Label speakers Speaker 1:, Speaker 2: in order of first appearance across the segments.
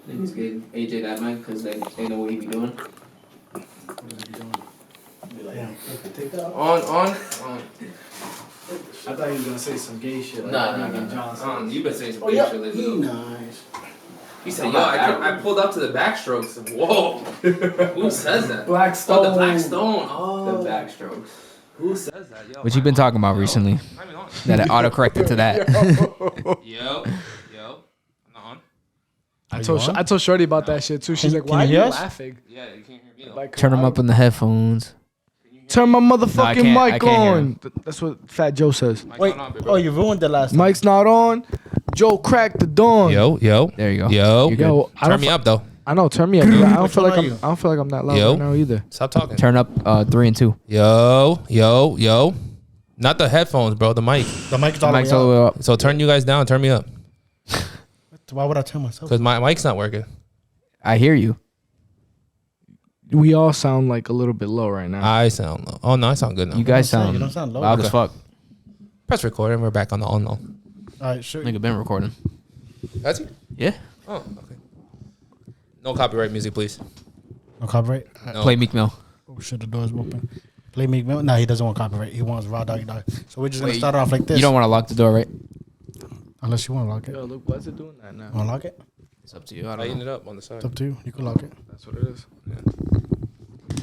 Speaker 1: Niggas gave AJ that mic because they know what he be doing.
Speaker 2: Yeah, take that
Speaker 1: On.
Speaker 2: I thought he was gonna say some gay shit. Like
Speaker 1: Nah. You been saying some gay shit lately.
Speaker 2: Nice.
Speaker 1: He said, yo, I pulled up to the backstrokes. Whoa. Who says that?
Speaker 2: Black Stone.
Speaker 1: Oh, the Black Stone. Oh. The backstrokes. Who says that? Yo,
Speaker 3: What you been talking about recently? That it autocorrected to that.
Speaker 1: Yo. I'm not on.
Speaker 2: I told Shorty about that shit too. She's like, "Why are you laughing?"
Speaker 1: Yeah, you can't hear me though.
Speaker 2: Like,
Speaker 3: Turn them up in the headphones.
Speaker 2: turn my motherfucking
Speaker 3: I
Speaker 2: mic
Speaker 3: can't hear
Speaker 2: on.
Speaker 3: him.
Speaker 2: That's what Fat Joe says.
Speaker 4: Wait, you ruined the last time.
Speaker 2: Mic's not on. Joe cracked the dawn.
Speaker 5: Yo.
Speaker 3: There you go.
Speaker 5: Yo.
Speaker 3: You're good.
Speaker 2: Yo,
Speaker 5: Turn me up though.
Speaker 2: I know. Turn me up. I don't
Speaker 4: Which
Speaker 2: feel
Speaker 4: one
Speaker 2: like
Speaker 4: are you?
Speaker 2: I don't feel like I'm that loud
Speaker 5: Yo.
Speaker 2: right now either.
Speaker 5: Stop talking.
Speaker 3: Turn up 3 and 2.
Speaker 5: Yo. Not the headphones, bro. The mic.
Speaker 4: The mic's all the way
Speaker 3: Mic's all the
Speaker 4: up.
Speaker 3: way up.
Speaker 5: So turn you guys down. Turn me up.
Speaker 4: Why would I turn myself?
Speaker 5: Because my mic's not working.
Speaker 3: I hear you.
Speaker 2: We all sound like a little bit low right now.
Speaker 5: I sound low. Oh, no. I sound good now.
Speaker 3: You guys
Speaker 4: You
Speaker 3: sound
Speaker 4: don't sound low.
Speaker 3: loud as fuck.
Speaker 5: Press record and we're back on the on.
Speaker 4: All right, sure.
Speaker 3: Nigga been recording.
Speaker 5: That's it?
Speaker 3: Yeah.
Speaker 5: Oh, okay. No copyright music, please.
Speaker 4: No copyright.
Speaker 5: No.
Speaker 3: Play Meek Mill.
Speaker 4: Oh shit, the door's open. Play Meek Mill. No, he doesn't want copyright. He wants Raw Doggy Dog. So we're just gonna
Speaker 3: Wait,
Speaker 4: start off like this.
Speaker 3: You don't want to lock the door, right?
Speaker 4: Unless you want to lock it.
Speaker 2: Yo, look, why's it doing that now?
Speaker 4: Want to lock it?
Speaker 3: It's up to you. I don't
Speaker 5: Tighten
Speaker 3: know.
Speaker 5: it up on the side.
Speaker 4: It's up to you. You can lock it.
Speaker 2: That's what it is.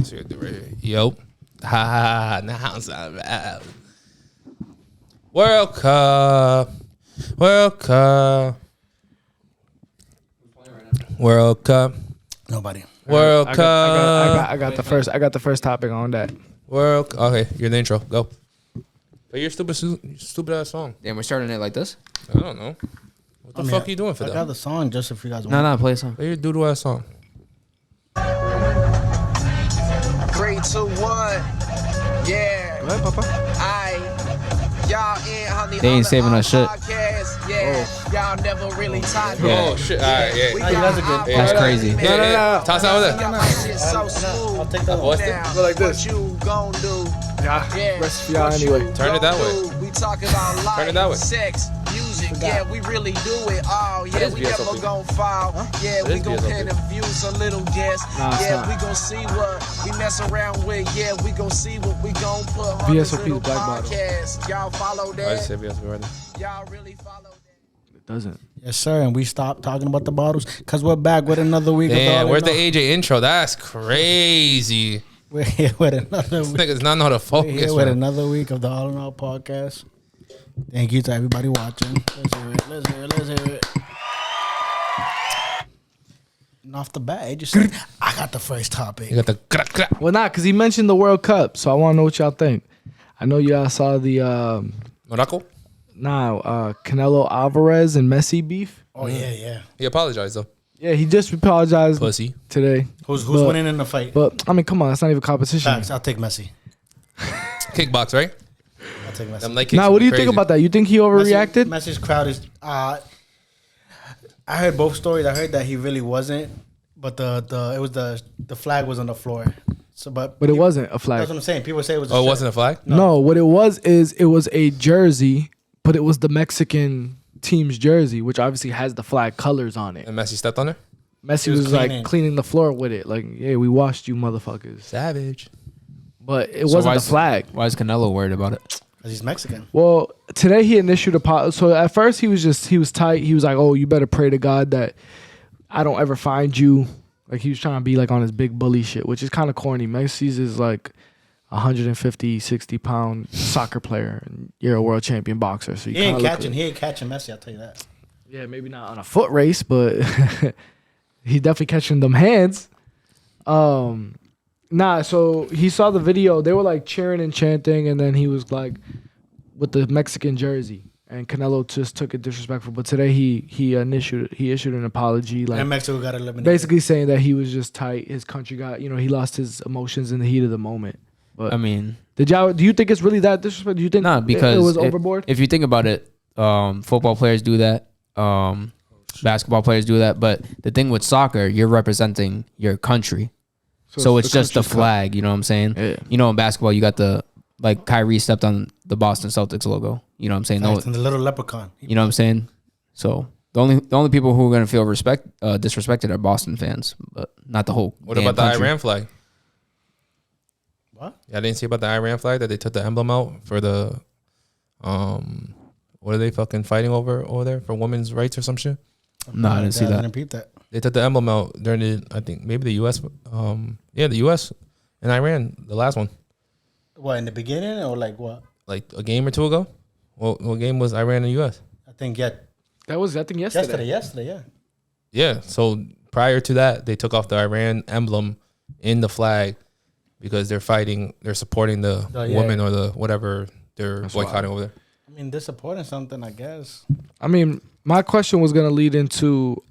Speaker 5: So you do right here. Yo. Ha. Now sound bad. World Cup.
Speaker 4: Nobody.
Speaker 5: World
Speaker 2: I
Speaker 5: Cup.
Speaker 2: got the first topic on that.
Speaker 5: Okay, you're the intro. Go. Play your stupid ass song.
Speaker 3: Damn, we're starting it like this?
Speaker 5: I don't know. What the fuck are you doing for
Speaker 4: I
Speaker 5: that?
Speaker 4: got the song just if you guys want.
Speaker 3: No, play a song.
Speaker 5: Play your doodle ass song.
Speaker 6: 3, 2, 1. Yeah.
Speaker 2: Go ahead, Papa.
Speaker 6: Y'all in honey.
Speaker 3: They ain't saving us shit.
Speaker 6: Yeah. Y'all never really talk.
Speaker 5: Oh shit! All right, yeah.
Speaker 4: Hey, that's a good.
Speaker 5: Yeah.
Speaker 3: That's crazy.
Speaker 5: No. Toss out with
Speaker 6: Y'all shit so smooth.
Speaker 4: I'll take that one.
Speaker 5: What's it?
Speaker 6: Now,
Speaker 2: Go like this.
Speaker 6: What you gon' do?
Speaker 2: Yeah. Rest of y'all
Speaker 6: What
Speaker 2: anyway.
Speaker 6: you
Speaker 5: Turn it that
Speaker 6: gon'
Speaker 5: way.
Speaker 6: do? We talking about life,
Speaker 5: Turn it that way.
Speaker 6: sex, music. Yeah, we really do it all. Yeah,
Speaker 5: is
Speaker 6: we
Speaker 5: BSOP.
Speaker 6: never gon' fall. Yeah,
Speaker 5: It
Speaker 6: we
Speaker 5: is
Speaker 6: gon'
Speaker 5: BSOP.
Speaker 6: pay the views a little guess.
Speaker 2: Nah, it's
Speaker 6: Yeah,
Speaker 2: not.
Speaker 6: we gon' see what we mess around with. Yeah, we gon' see what we gon' put on
Speaker 2: VSOP
Speaker 6: this
Speaker 2: is
Speaker 6: little
Speaker 2: Black Bottle.
Speaker 6: podcast. Y'all follow
Speaker 5: I just
Speaker 6: that?
Speaker 5: said yes already.
Speaker 6: Y'all really follow that?
Speaker 2: It doesn't.
Speaker 4: Yes, sir. And we stopped talking about the bottles because we're back with another week.
Speaker 5: Damn,
Speaker 4: of
Speaker 5: where's the AJ intro? That's crazy.
Speaker 4: We're here with another
Speaker 5: This
Speaker 4: week.
Speaker 5: nigga's not know how to
Speaker 4: We're
Speaker 5: focus.
Speaker 4: here with
Speaker 5: man.
Speaker 4: another week of the All in All podcast. Thank you to everybody watching. Let's hear it. And off the bat, AJ said, I got the first topic.
Speaker 5: You got the crack, crack.
Speaker 2: Well, not because he mentioned the World Cup, so I want to know what y'all think. I know y'all saw the
Speaker 5: Morocco?
Speaker 2: Canelo Alvarez and Messi beef.
Speaker 4: Oh, yeah.
Speaker 5: He apologized though.
Speaker 2: Yeah, he just apologized
Speaker 5: Pussy.
Speaker 2: today.
Speaker 4: Who's
Speaker 2: But-
Speaker 4: winning in the fight?
Speaker 2: But I mean, come on, it's not even competition.
Speaker 4: Facts. I'll take Messi.
Speaker 5: Kickbox, right?
Speaker 4: I'll take Messi.
Speaker 5: Them leg kicks
Speaker 2: Now,
Speaker 5: would
Speaker 2: what
Speaker 5: be
Speaker 2: do you think
Speaker 5: crazy.
Speaker 2: about that? You think he overreacted?
Speaker 4: Messi's crowd is. I heard both stories. I heard that he really wasn't, but the flag was on the floor. So, but
Speaker 2: But it wasn't a flag.
Speaker 4: That's what I'm saying. People say it was.
Speaker 5: Oh, it wasn't a flag?
Speaker 2: No, what it was is it was a jersey, but it was the Mexican team's jersey, which obviously has the flag colors on it.
Speaker 5: And Messi stepped on her?
Speaker 2: Messi
Speaker 4: He was
Speaker 2: was
Speaker 4: cleaning.
Speaker 2: like cleaning the floor with it, like, "Yeah, we washed you, motherfuckers."
Speaker 5: Savage.
Speaker 2: But it wasn't the flag.
Speaker 3: Why is Canelo worried about it?
Speaker 4: Because he's Mexican.
Speaker 2: Well, today he initiated so at first he was tight. He was like, "Oh, you better pray to God that I don't ever find you." Like he was trying to be like on his big bully shit, which is kind of corny. Messi's is like 150, 60-pound soccer player, and you're a world champion boxer. So you
Speaker 4: He ain't
Speaker 2: kinda look
Speaker 4: catching. He ain't catching Messi. I'll tell you that.
Speaker 2: Yeah, maybe not on a foot race, but he definitely catching them hands. So he saw the video. They were like cheering and chanting, and then he was like with the Mexican jersey, and Canelo just took it disrespectful. But today he issued an apology, like
Speaker 4: And Mexico got eliminated.
Speaker 2: basically saying that he was just tight. His country got, he lost his emotions in the heat of the moment. But
Speaker 3: I mean,
Speaker 2: do you think it's really that disrespectful? Do you think
Speaker 3: no, because
Speaker 2: it was overboard?
Speaker 3: If you think about it, football players do that. Basketball players do that. But the thing with soccer, you're representing your country. So it's
Speaker 2: the
Speaker 3: just the
Speaker 2: country's
Speaker 3: flag, you know what I'm saying?
Speaker 2: Yeah.
Speaker 3: You know, in basketball, you got like Kyrie stepped on the Boston Celtics logo. You know what I'm saying? No,
Speaker 4: And the little leprechaun.
Speaker 3: you know what I'm saying? So The only people who are gonna feel disrespected are Boston fans, but not the whole.
Speaker 5: What
Speaker 3: damn
Speaker 5: about the
Speaker 3: country.
Speaker 5: Iran flag?
Speaker 4: What?
Speaker 5: Yeah, I didn't see about the Iran flag that they took the emblem out for the, what are they fucking fighting over there for women's rights or some shit?
Speaker 3: No, I didn't see
Speaker 4: I
Speaker 3: that.
Speaker 4: didn't peep that.
Speaker 5: They took the emblem out during I think maybe the U.S. The U.S. and Iran, the last one,
Speaker 4: What, in the beginning or like what?
Speaker 5: like a game or two ago. What game was Iran and U.S.?
Speaker 4: I think yeah.
Speaker 2: That was, I think, yesterday.
Speaker 4: Yesterday, yeah.
Speaker 5: Yeah. So prior to that, they took off the Iran emblem in the flag because they're supporting the woman or the whatever they're boycotting over there.
Speaker 4: I mean, they're supporting something, I guess.
Speaker 2: I mean, my question was gonna lead into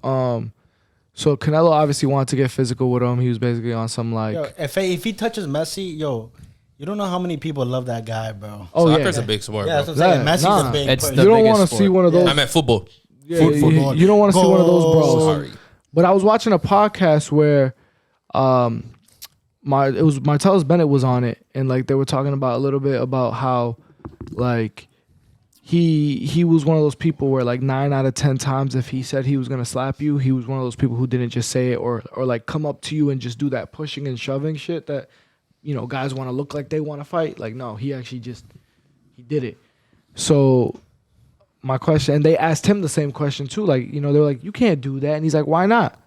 Speaker 2: so Canelo obviously wanted to get physical with him. He was basically on some like,
Speaker 4: Yo, if he touches Messi, yo, you don't know how many people love that guy, bro.
Speaker 2: oh
Speaker 5: Soccer's
Speaker 2: yeah,
Speaker 5: a big sport,
Speaker 4: Yeah,
Speaker 5: bro.
Speaker 4: that's what I'm saying.
Speaker 2: Yeah,
Speaker 4: Messi's
Speaker 2: nah.
Speaker 4: a big.
Speaker 3: It's
Speaker 4: person.
Speaker 3: the
Speaker 2: you don't
Speaker 3: biggest
Speaker 2: want to see
Speaker 3: sport.
Speaker 2: one of those.
Speaker 5: I meant football.
Speaker 2: Yeah,
Speaker 4: Football.
Speaker 2: you don't want to see one of those bros.
Speaker 5: Sorry.
Speaker 2: But I was watching a podcast where Martellus Bennett was on it, and like they were talking about a little bit about how like he was one of those people where like 9 out of 10 times if he said he was gonna slap you, he was one of those people who didn't just say it or like come up to you and just do that pushing and shoving shit that, you know, guys want to look like they want to fight. Like no, he actually he did it. So my question, and they asked him the same question too, like, you know, they're like, you can't do that, and he's like, why not?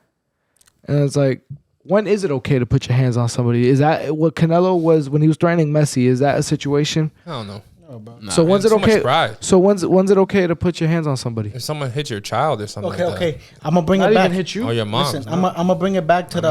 Speaker 2: And it's like, when is it okay to put your hands on somebody? Is that what Canelo was when he was threatening Messi? Is that a situation?
Speaker 5: I don't know.
Speaker 4: No, bro.
Speaker 2: So when's it
Speaker 5: so much
Speaker 2: okay?
Speaker 5: pride.
Speaker 2: So when's it okay to put your hands on somebody?
Speaker 5: If someone hits your child or something
Speaker 4: Okay,
Speaker 5: like
Speaker 4: okay. I'm gonna bring
Speaker 2: Not
Speaker 4: it back.
Speaker 2: even hit you.
Speaker 5: that. Or your mom.
Speaker 4: Listen, I'm gonna bring it back to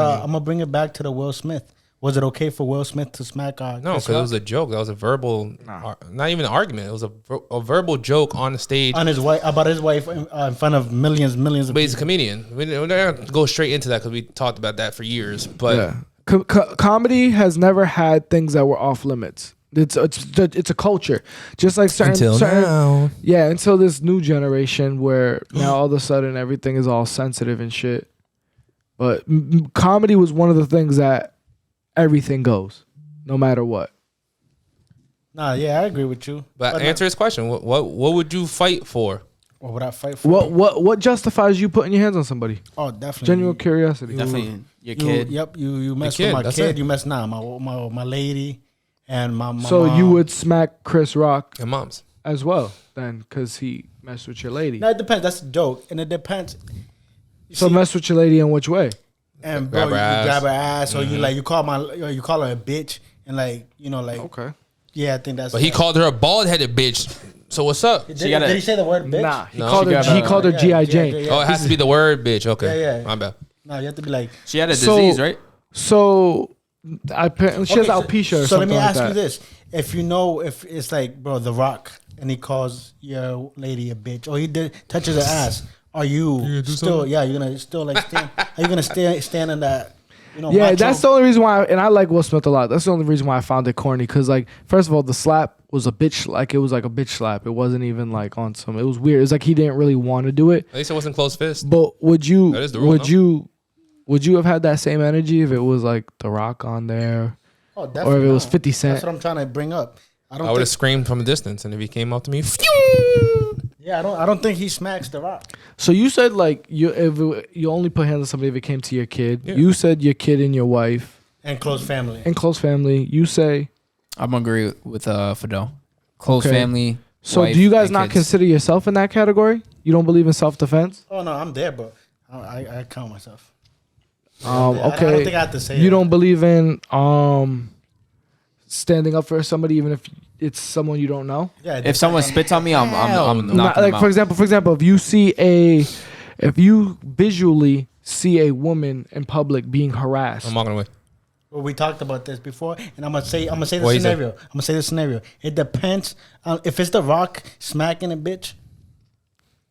Speaker 4: the Will Smith. Was it okay for Will Smith to smack?
Speaker 5: No,
Speaker 4: Chris
Speaker 5: because it
Speaker 4: Rock?
Speaker 5: was a joke. That was a verbal, not even an argument. It was a verbal joke on the stage.
Speaker 4: on his wife about his wife in front of millions of
Speaker 5: But he's a
Speaker 4: people.
Speaker 5: comedian. We're not going to go straight into that because we talked about that for years. But
Speaker 2: Yeah. Comedy has never had things that were off limits. It's a culture, just like certain
Speaker 5: now.
Speaker 2: yeah, until this new generation where now all of a sudden everything is all sensitive and shit. But comedy was one of the things that everything goes, no matter what.
Speaker 4: Nah, yeah, I agree with you.
Speaker 5: But answer his question. What would you fight for?
Speaker 4: What would I fight for?
Speaker 2: What justifies you putting your hands on somebody?
Speaker 4: Oh, definitely.
Speaker 2: Genuine curiosity.
Speaker 3: Definitely your
Speaker 4: You,
Speaker 3: kid.
Speaker 4: Yep, you mess
Speaker 5: kid,
Speaker 4: with my
Speaker 5: that's
Speaker 4: kid.
Speaker 5: it.
Speaker 4: You mess my lady, and my
Speaker 2: So
Speaker 4: mom.
Speaker 2: you would smack Chris Rock
Speaker 5: Your mom's.
Speaker 2: as well, then, because he messed with your lady.
Speaker 4: No, it depends. That's a joke, and it depends.
Speaker 2: So mess with your lady in which way?
Speaker 4: And bro,
Speaker 5: Grab her
Speaker 4: you
Speaker 5: ass.
Speaker 4: grab her ass, or you call her a bitch, and like
Speaker 2: Okay.
Speaker 4: yeah, I think that's.
Speaker 5: But he called her a bald-headed bitch. So what's up?
Speaker 4: Did,
Speaker 3: She gotta-
Speaker 4: did he say the word bitch?
Speaker 2: Nah, he
Speaker 5: No.
Speaker 2: called
Speaker 3: She
Speaker 2: her.
Speaker 3: got
Speaker 2: He
Speaker 3: a-
Speaker 2: called her
Speaker 4: yeah,
Speaker 2: G.I.
Speaker 4: yeah,
Speaker 2: Jane.
Speaker 4: yeah,
Speaker 5: Oh, it has to be the word bitch. Okay.
Speaker 4: Yeah, yeah.
Speaker 5: My bad.
Speaker 4: No, you have to be like.
Speaker 3: She had a
Speaker 2: So-
Speaker 3: disease, right?
Speaker 2: So, apparently she has
Speaker 4: Okay,
Speaker 2: alopecia or
Speaker 4: so let
Speaker 2: something
Speaker 4: me
Speaker 2: like
Speaker 4: ask
Speaker 2: that.
Speaker 4: you this: if you know, if it's like, bro, The Rock, and he calls your lady a bitch, or he touches her ass, are you still? Yeah, you're gonna still like stand? Are you gonna stand in that? You know,
Speaker 2: Yeah,
Speaker 4: macho?
Speaker 2: that's the only reason why, and I like Will Smith a lot. That's the only reason why I found it corny. Because, like, first of all, the slap was a bitch. Like, it was like a bitch slap. It wasn't even like on some. It was weird. It's like he didn't really want to do it.
Speaker 5: At least it wasn't close fist.
Speaker 2: But would you?
Speaker 5: That is the rule,
Speaker 2: Would you have had that same energy if it was like The Rock on there,
Speaker 4: Oh,
Speaker 2: or
Speaker 4: definitely
Speaker 2: if it was
Speaker 4: not.
Speaker 2: 50 Cent?
Speaker 4: That's what I'm trying to bring up. I don't
Speaker 5: I would have
Speaker 4: think.
Speaker 5: screamed from a distance, and if he came up to me,
Speaker 4: Yeah, I don't think he smacks The Rock.
Speaker 2: So you said like you only put hands on somebody if it came to your kid.
Speaker 5: Yeah.
Speaker 2: You said your kid and your wife
Speaker 4: And close family.
Speaker 2: and close family. You say.
Speaker 3: I'm gonna agree with Fidel. Close
Speaker 2: Okay.
Speaker 3: family.
Speaker 2: So
Speaker 3: wife,
Speaker 2: do you guys
Speaker 3: and
Speaker 2: not
Speaker 3: kids.
Speaker 2: consider yourself in that category? You don't believe in self-defense?
Speaker 4: Oh no, I'm there, but I count myself.
Speaker 2: Okay.
Speaker 4: I don't think I have to say
Speaker 2: You
Speaker 4: that.
Speaker 2: don't believe in standing up for somebody even if it's someone you don't know?
Speaker 4: Yeah,
Speaker 3: If someone spits on me, I'm knocking
Speaker 2: Not-
Speaker 3: them
Speaker 2: like
Speaker 3: out.
Speaker 2: for example, if you visually see a woman in public being harassed,
Speaker 5: I'm walking away.
Speaker 4: Well, we talked about this before, and I'm gonna say
Speaker 5: What
Speaker 4: the
Speaker 5: you say?
Speaker 4: scenario. I'm gonna say the scenario. It depends. If it's The Rock smacking a bitch,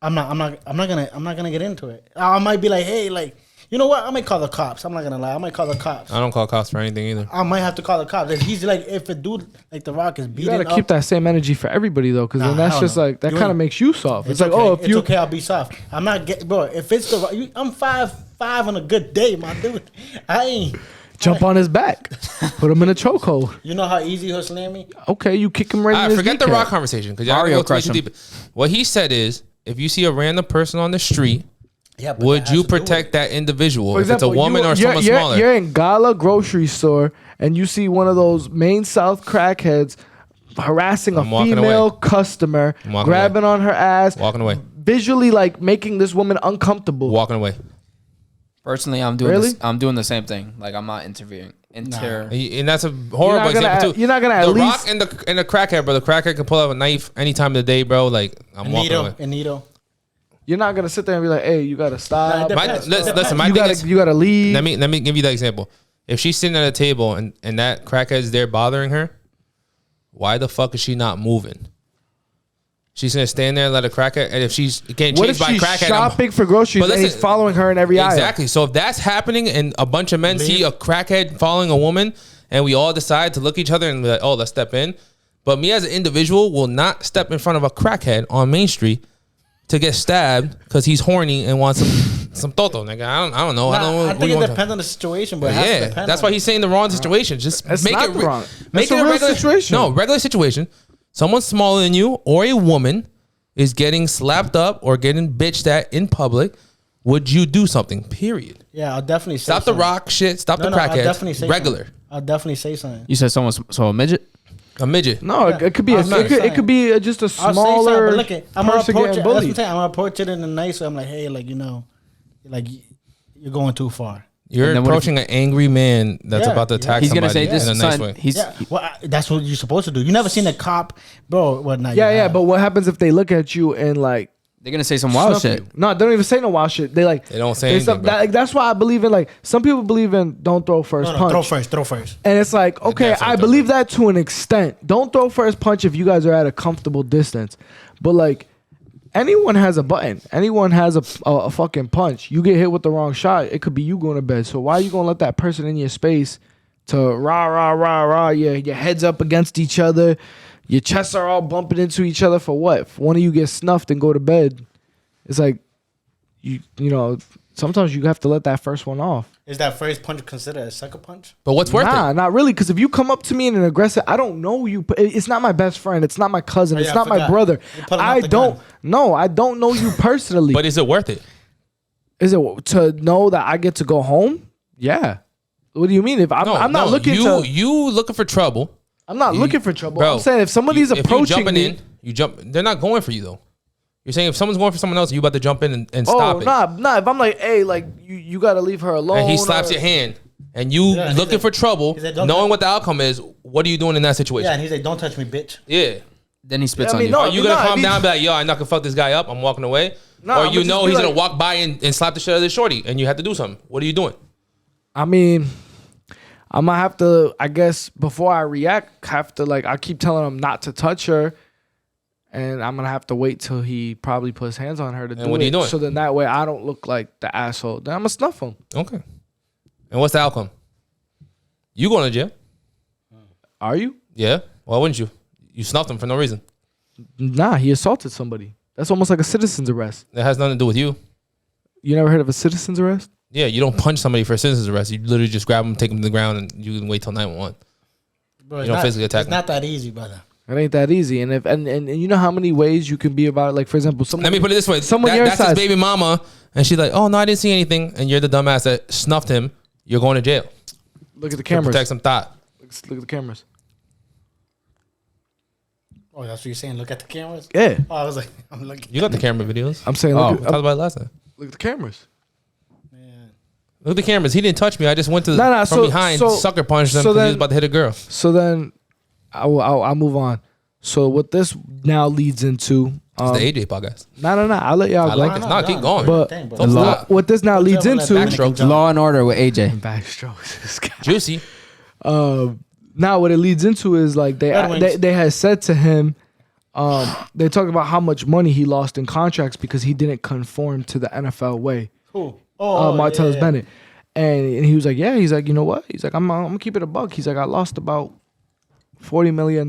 Speaker 4: I'm not gonna get into it. I might be like, hey, like, you know what? I might call the cops. I'm not gonna lie. I might call the cops.
Speaker 5: I don't call cops for anything either.
Speaker 4: I might have to call the cops. If he's like, if a dude like The Rock is
Speaker 2: you
Speaker 4: beating
Speaker 2: gotta
Speaker 4: up,
Speaker 2: keep that same energy for everybody though, because
Speaker 4: Nah,
Speaker 2: then that's
Speaker 4: hell
Speaker 2: just
Speaker 4: no.
Speaker 2: like that
Speaker 4: You
Speaker 2: kind of
Speaker 4: ain't-
Speaker 2: makes you soft. It's like,
Speaker 4: okay.
Speaker 2: oh, if
Speaker 4: it's
Speaker 2: you
Speaker 4: okay, I'll be soft. I'm not bro. If it's The Rock, I'm 5'5" on a good day, my dude. I ain't.
Speaker 2: jump on his back, put him in a chokehold.
Speaker 4: You know how easy he'll slam me.
Speaker 2: Okay, you kick him right in his
Speaker 5: Forget the
Speaker 2: kneecap.
Speaker 5: Rock conversation because y'all
Speaker 3: Mario
Speaker 5: go too
Speaker 3: crushed him.
Speaker 5: deep. What he said is if you see a random person on the street,
Speaker 4: Yeah, but
Speaker 5: would
Speaker 4: that
Speaker 5: you
Speaker 4: has to do
Speaker 5: protect
Speaker 4: with-
Speaker 5: that individual?
Speaker 2: For
Speaker 5: If it's a woman or someone smaller?
Speaker 2: You're in Gala grocery store and you see one of those Main South crackheads harassing a
Speaker 5: I'm walking
Speaker 2: female
Speaker 5: away.
Speaker 2: customer,
Speaker 5: I'm walking
Speaker 2: grabbing on her ass,
Speaker 5: Walking away.
Speaker 2: visually like making this woman uncomfortable.
Speaker 5: Walking away.
Speaker 3: Personally, I'm doing
Speaker 2: Really?
Speaker 3: this. I'm doing the same thing. Like I'm not interviewing.
Speaker 5: And that's a horrible
Speaker 2: You're not gonna
Speaker 5: example
Speaker 2: at-
Speaker 5: too.
Speaker 2: you're not gonna at
Speaker 5: the
Speaker 2: least-
Speaker 5: Rock and the crackhead, bro. The crackhead can pull out a knife any time of the day, bro. Like I'm walking away.
Speaker 4: Anito.
Speaker 2: You're not gonna sit there and be like, "Hey, you gotta stop.
Speaker 4: Nah,
Speaker 5: My,
Speaker 4: Depends.
Speaker 5: listen, my
Speaker 2: you
Speaker 5: thing
Speaker 2: gotta
Speaker 5: is,
Speaker 2: you gotta leave."
Speaker 5: let me give you that example. If she's sitting at a table and that crackhead's there bothering her, why the fuck is she not moving? She's gonna stand there and let a crackhead. And if she's getting
Speaker 2: What
Speaker 5: chased
Speaker 2: if
Speaker 5: by a
Speaker 2: she's
Speaker 5: crackhead,
Speaker 2: shopping for groceries
Speaker 5: But
Speaker 2: and he's
Speaker 5: listen,
Speaker 2: following her in every aisle?
Speaker 5: exactly. So if that's happening and a bunch of men see a crackhead following a woman, and we all decide to look at each other and be like, "Oh, let's step in," but me as an individual will not step in front of a crackhead on Main Street to get stabbed because he's horny and wants some toto. Nigga, I don't know. I don't know.
Speaker 4: I
Speaker 5: what
Speaker 4: think
Speaker 5: you
Speaker 4: it
Speaker 5: want.
Speaker 4: depends on the situation, but it has to
Speaker 5: Yeah,
Speaker 4: depend
Speaker 5: that's
Speaker 4: on
Speaker 5: why
Speaker 4: it.
Speaker 5: he's saying the wrong situation. Just
Speaker 2: It's
Speaker 5: make
Speaker 2: not
Speaker 5: it
Speaker 2: the wrong.
Speaker 5: make
Speaker 2: It's a
Speaker 5: it a
Speaker 2: real
Speaker 5: regular
Speaker 2: situation.
Speaker 5: No, regular situation. Someone smaller than you or a woman is getting slapped up or getting bitched at in public. Would you do something? Period.
Speaker 4: Yeah, I'll definitely say
Speaker 5: Stop the
Speaker 4: something.
Speaker 5: rock shit. Stop the
Speaker 4: I'll definitely
Speaker 5: crackheads.
Speaker 4: say
Speaker 5: Regular.
Speaker 4: something. I'll definitely say something.
Speaker 3: You said someone's a midget.
Speaker 5: A midget.
Speaker 2: No,
Speaker 4: Yeah.
Speaker 2: it could be
Speaker 4: I'm not
Speaker 2: it could be just a
Speaker 4: I'll say something,
Speaker 2: smaller
Speaker 4: but look at, I'm gonna
Speaker 2: person
Speaker 4: approach
Speaker 2: getting
Speaker 4: it. That's what I'm
Speaker 2: bullied.
Speaker 4: saying. I'm gonna approach it in a nice way. I'm like, hey, like like you're going too far.
Speaker 5: You're
Speaker 3: And then what if
Speaker 5: approaching an angry man that's
Speaker 4: Yeah,
Speaker 5: about to
Speaker 4: yeah.
Speaker 5: attack
Speaker 3: He's gonna
Speaker 5: somebody
Speaker 3: say this.
Speaker 5: in a nice
Speaker 3: Son,
Speaker 5: way.
Speaker 3: he's
Speaker 4: Yeah, well, that's what you're supposed to do. You never seen a cop, bro? What? Not
Speaker 2: Yeah, yeah, but what happens if they look at you and like
Speaker 3: they're gonna say some wild
Speaker 2: snuff
Speaker 3: shit.
Speaker 2: you? No, they don't even say no wild shit. They like
Speaker 5: They don't say
Speaker 2: they
Speaker 5: anything,
Speaker 2: stuff-
Speaker 5: bro.
Speaker 2: that- like, that's why I believe in like some people believe in don't throw first
Speaker 4: no,
Speaker 2: punch.
Speaker 4: throw first.
Speaker 2: And it's like, okay,
Speaker 5: that's
Speaker 2: I
Speaker 5: not
Speaker 2: believe that to an extent. Don't throw first punch if you guys are at a comfortable distance. But like anyone has a button. Anyone has a fucking punch. You get hit with the wrong shot, it could be you going to bed. So why are you gonna let that person in your space to rah rah rah rah? Your heads up against each other, your chests are all bumping into each other for what? If one of you gets snuffed and go to bed, it's like you know. Sometimes you have to let that first one off.
Speaker 4: Is that first punch considered a sucker punch?
Speaker 5: But what's worth
Speaker 2: Nah,
Speaker 5: it?
Speaker 2: not really. Because if you come up to me in an aggressive, I don't know you. It's not my best friend. It's not my cousin.
Speaker 4: Oh,
Speaker 2: It's
Speaker 4: yeah, I
Speaker 2: not my
Speaker 4: forgot.
Speaker 2: brother.
Speaker 4: You're pulling out
Speaker 2: I
Speaker 4: the
Speaker 2: don't.
Speaker 4: gun.
Speaker 2: No, I don't know you personally.
Speaker 5: But is it worth it?
Speaker 2: Is it to know that I get to go home? Yeah. What do you mean? If I'm not looking
Speaker 5: you looking for trouble.
Speaker 2: I'm not looking for trouble.
Speaker 5: Bro,
Speaker 2: I'm saying if somebody's
Speaker 5: if you
Speaker 2: approaching
Speaker 5: jumping
Speaker 2: me,
Speaker 5: in, you jump. They're not going for you though. You're saying if someone's going for someone else, you about to jump in and stop it.
Speaker 2: nah. If I'm like, hey, like you got to leave her alone.
Speaker 5: And he slaps
Speaker 2: or-
Speaker 5: your hand, and you
Speaker 4: Yeah, he's
Speaker 5: looking
Speaker 4: like-
Speaker 5: for trouble,
Speaker 4: he's like, "Don't
Speaker 5: knowing
Speaker 4: touch-"
Speaker 5: what the outcome is. What are you doing in that
Speaker 4: Yeah,
Speaker 5: situation?
Speaker 4: and he's like, "Don't touch me, bitch."
Speaker 5: Yeah.
Speaker 3: Then he spits
Speaker 2: Yeah, I mean,
Speaker 3: on you.
Speaker 2: no,
Speaker 5: Are you gonna
Speaker 2: nah,
Speaker 5: calm
Speaker 2: if he-
Speaker 5: down and be like, yo, I'm not gonna fuck this guy up, I'm walking away?
Speaker 2: Nah,
Speaker 5: or
Speaker 2: I'ma
Speaker 5: you
Speaker 2: just
Speaker 5: know
Speaker 2: be
Speaker 5: he's
Speaker 2: like-
Speaker 5: gonna walk by and slap the shit out of the shorty and you have to do something. What are you doing?
Speaker 2: I mean, I might have to, I guess, before I react, I keep telling him not to touch her. And I'm going to have to wait till he probably puts hands on her to do it.
Speaker 5: what are you doing?
Speaker 2: So then that way I don't look like the asshole. Then I'm going to snuff him.
Speaker 5: Okay. And what's the outcome? You going to jail.
Speaker 2: Are you?
Speaker 5: Yeah. Why wouldn't you? You snuffed him for no reason.
Speaker 2: Nah, he assaulted somebody. That's almost like a citizen's arrest.
Speaker 5: It has nothing to do with you.
Speaker 2: You never heard of a citizen's arrest?
Speaker 5: Yeah, you don't punch somebody for a citizen's arrest. You literally just grab them, take them to the ground, and you can wait till 911.
Speaker 4: Bro,
Speaker 5: You don't physically attack
Speaker 4: It's not that easy, brother.
Speaker 2: It ain't that easy. And if and you know how many ways you can be about it? Like, for example, someone.
Speaker 5: Let me put it this way.
Speaker 2: Someone your
Speaker 5: That's
Speaker 2: size.
Speaker 5: his baby mama, and she's like, oh, no, I didn't see anything. And you're the dumbass that snuffed him. You're going to jail.
Speaker 2: Look at the
Speaker 5: To
Speaker 2: cameras.
Speaker 5: protect some thought.
Speaker 2: Look at the cameras.
Speaker 4: Oh, that's what you're saying. Look at the cameras.
Speaker 2: Yeah.
Speaker 4: Oh, I was like, I'm looking.
Speaker 5: You got the camera videos.
Speaker 2: I'm saying,
Speaker 5: We
Speaker 2: look,
Speaker 5: talked about it last time.
Speaker 2: look at the cameras.
Speaker 4: Man.
Speaker 5: Look at the cameras. He didn't touch me. I just went to
Speaker 2: Nah,
Speaker 5: from behind, sucker punched him
Speaker 2: so
Speaker 5: because he
Speaker 2: then-
Speaker 5: was about to hit a girl.
Speaker 2: So then I'll move on. So what this now leads into.
Speaker 5: It's the AJ podcast.
Speaker 2: No. I'll let y'all
Speaker 5: I
Speaker 2: go.
Speaker 5: like this. Nah, keep going.
Speaker 2: But
Speaker 5: Don't stop.
Speaker 2: what this now leads
Speaker 4: Whichever
Speaker 2: into.
Speaker 4: that back-
Speaker 3: Law and Order with AJ.
Speaker 2: Backstrokes. This guy.
Speaker 5: Juicy.
Speaker 2: Now what it leads into is like
Speaker 4: Red Wings.
Speaker 2: they had said to him, they talked about how much money he lost in contracts because he didn't conform to the NFL way.
Speaker 4: Who? Oh,
Speaker 2: Martellus
Speaker 4: yeah.
Speaker 2: Bennett, and he was like, yeah, he's like, you know what? He's like, I'm gonna keep it a buck. He's like, I lost about $40 million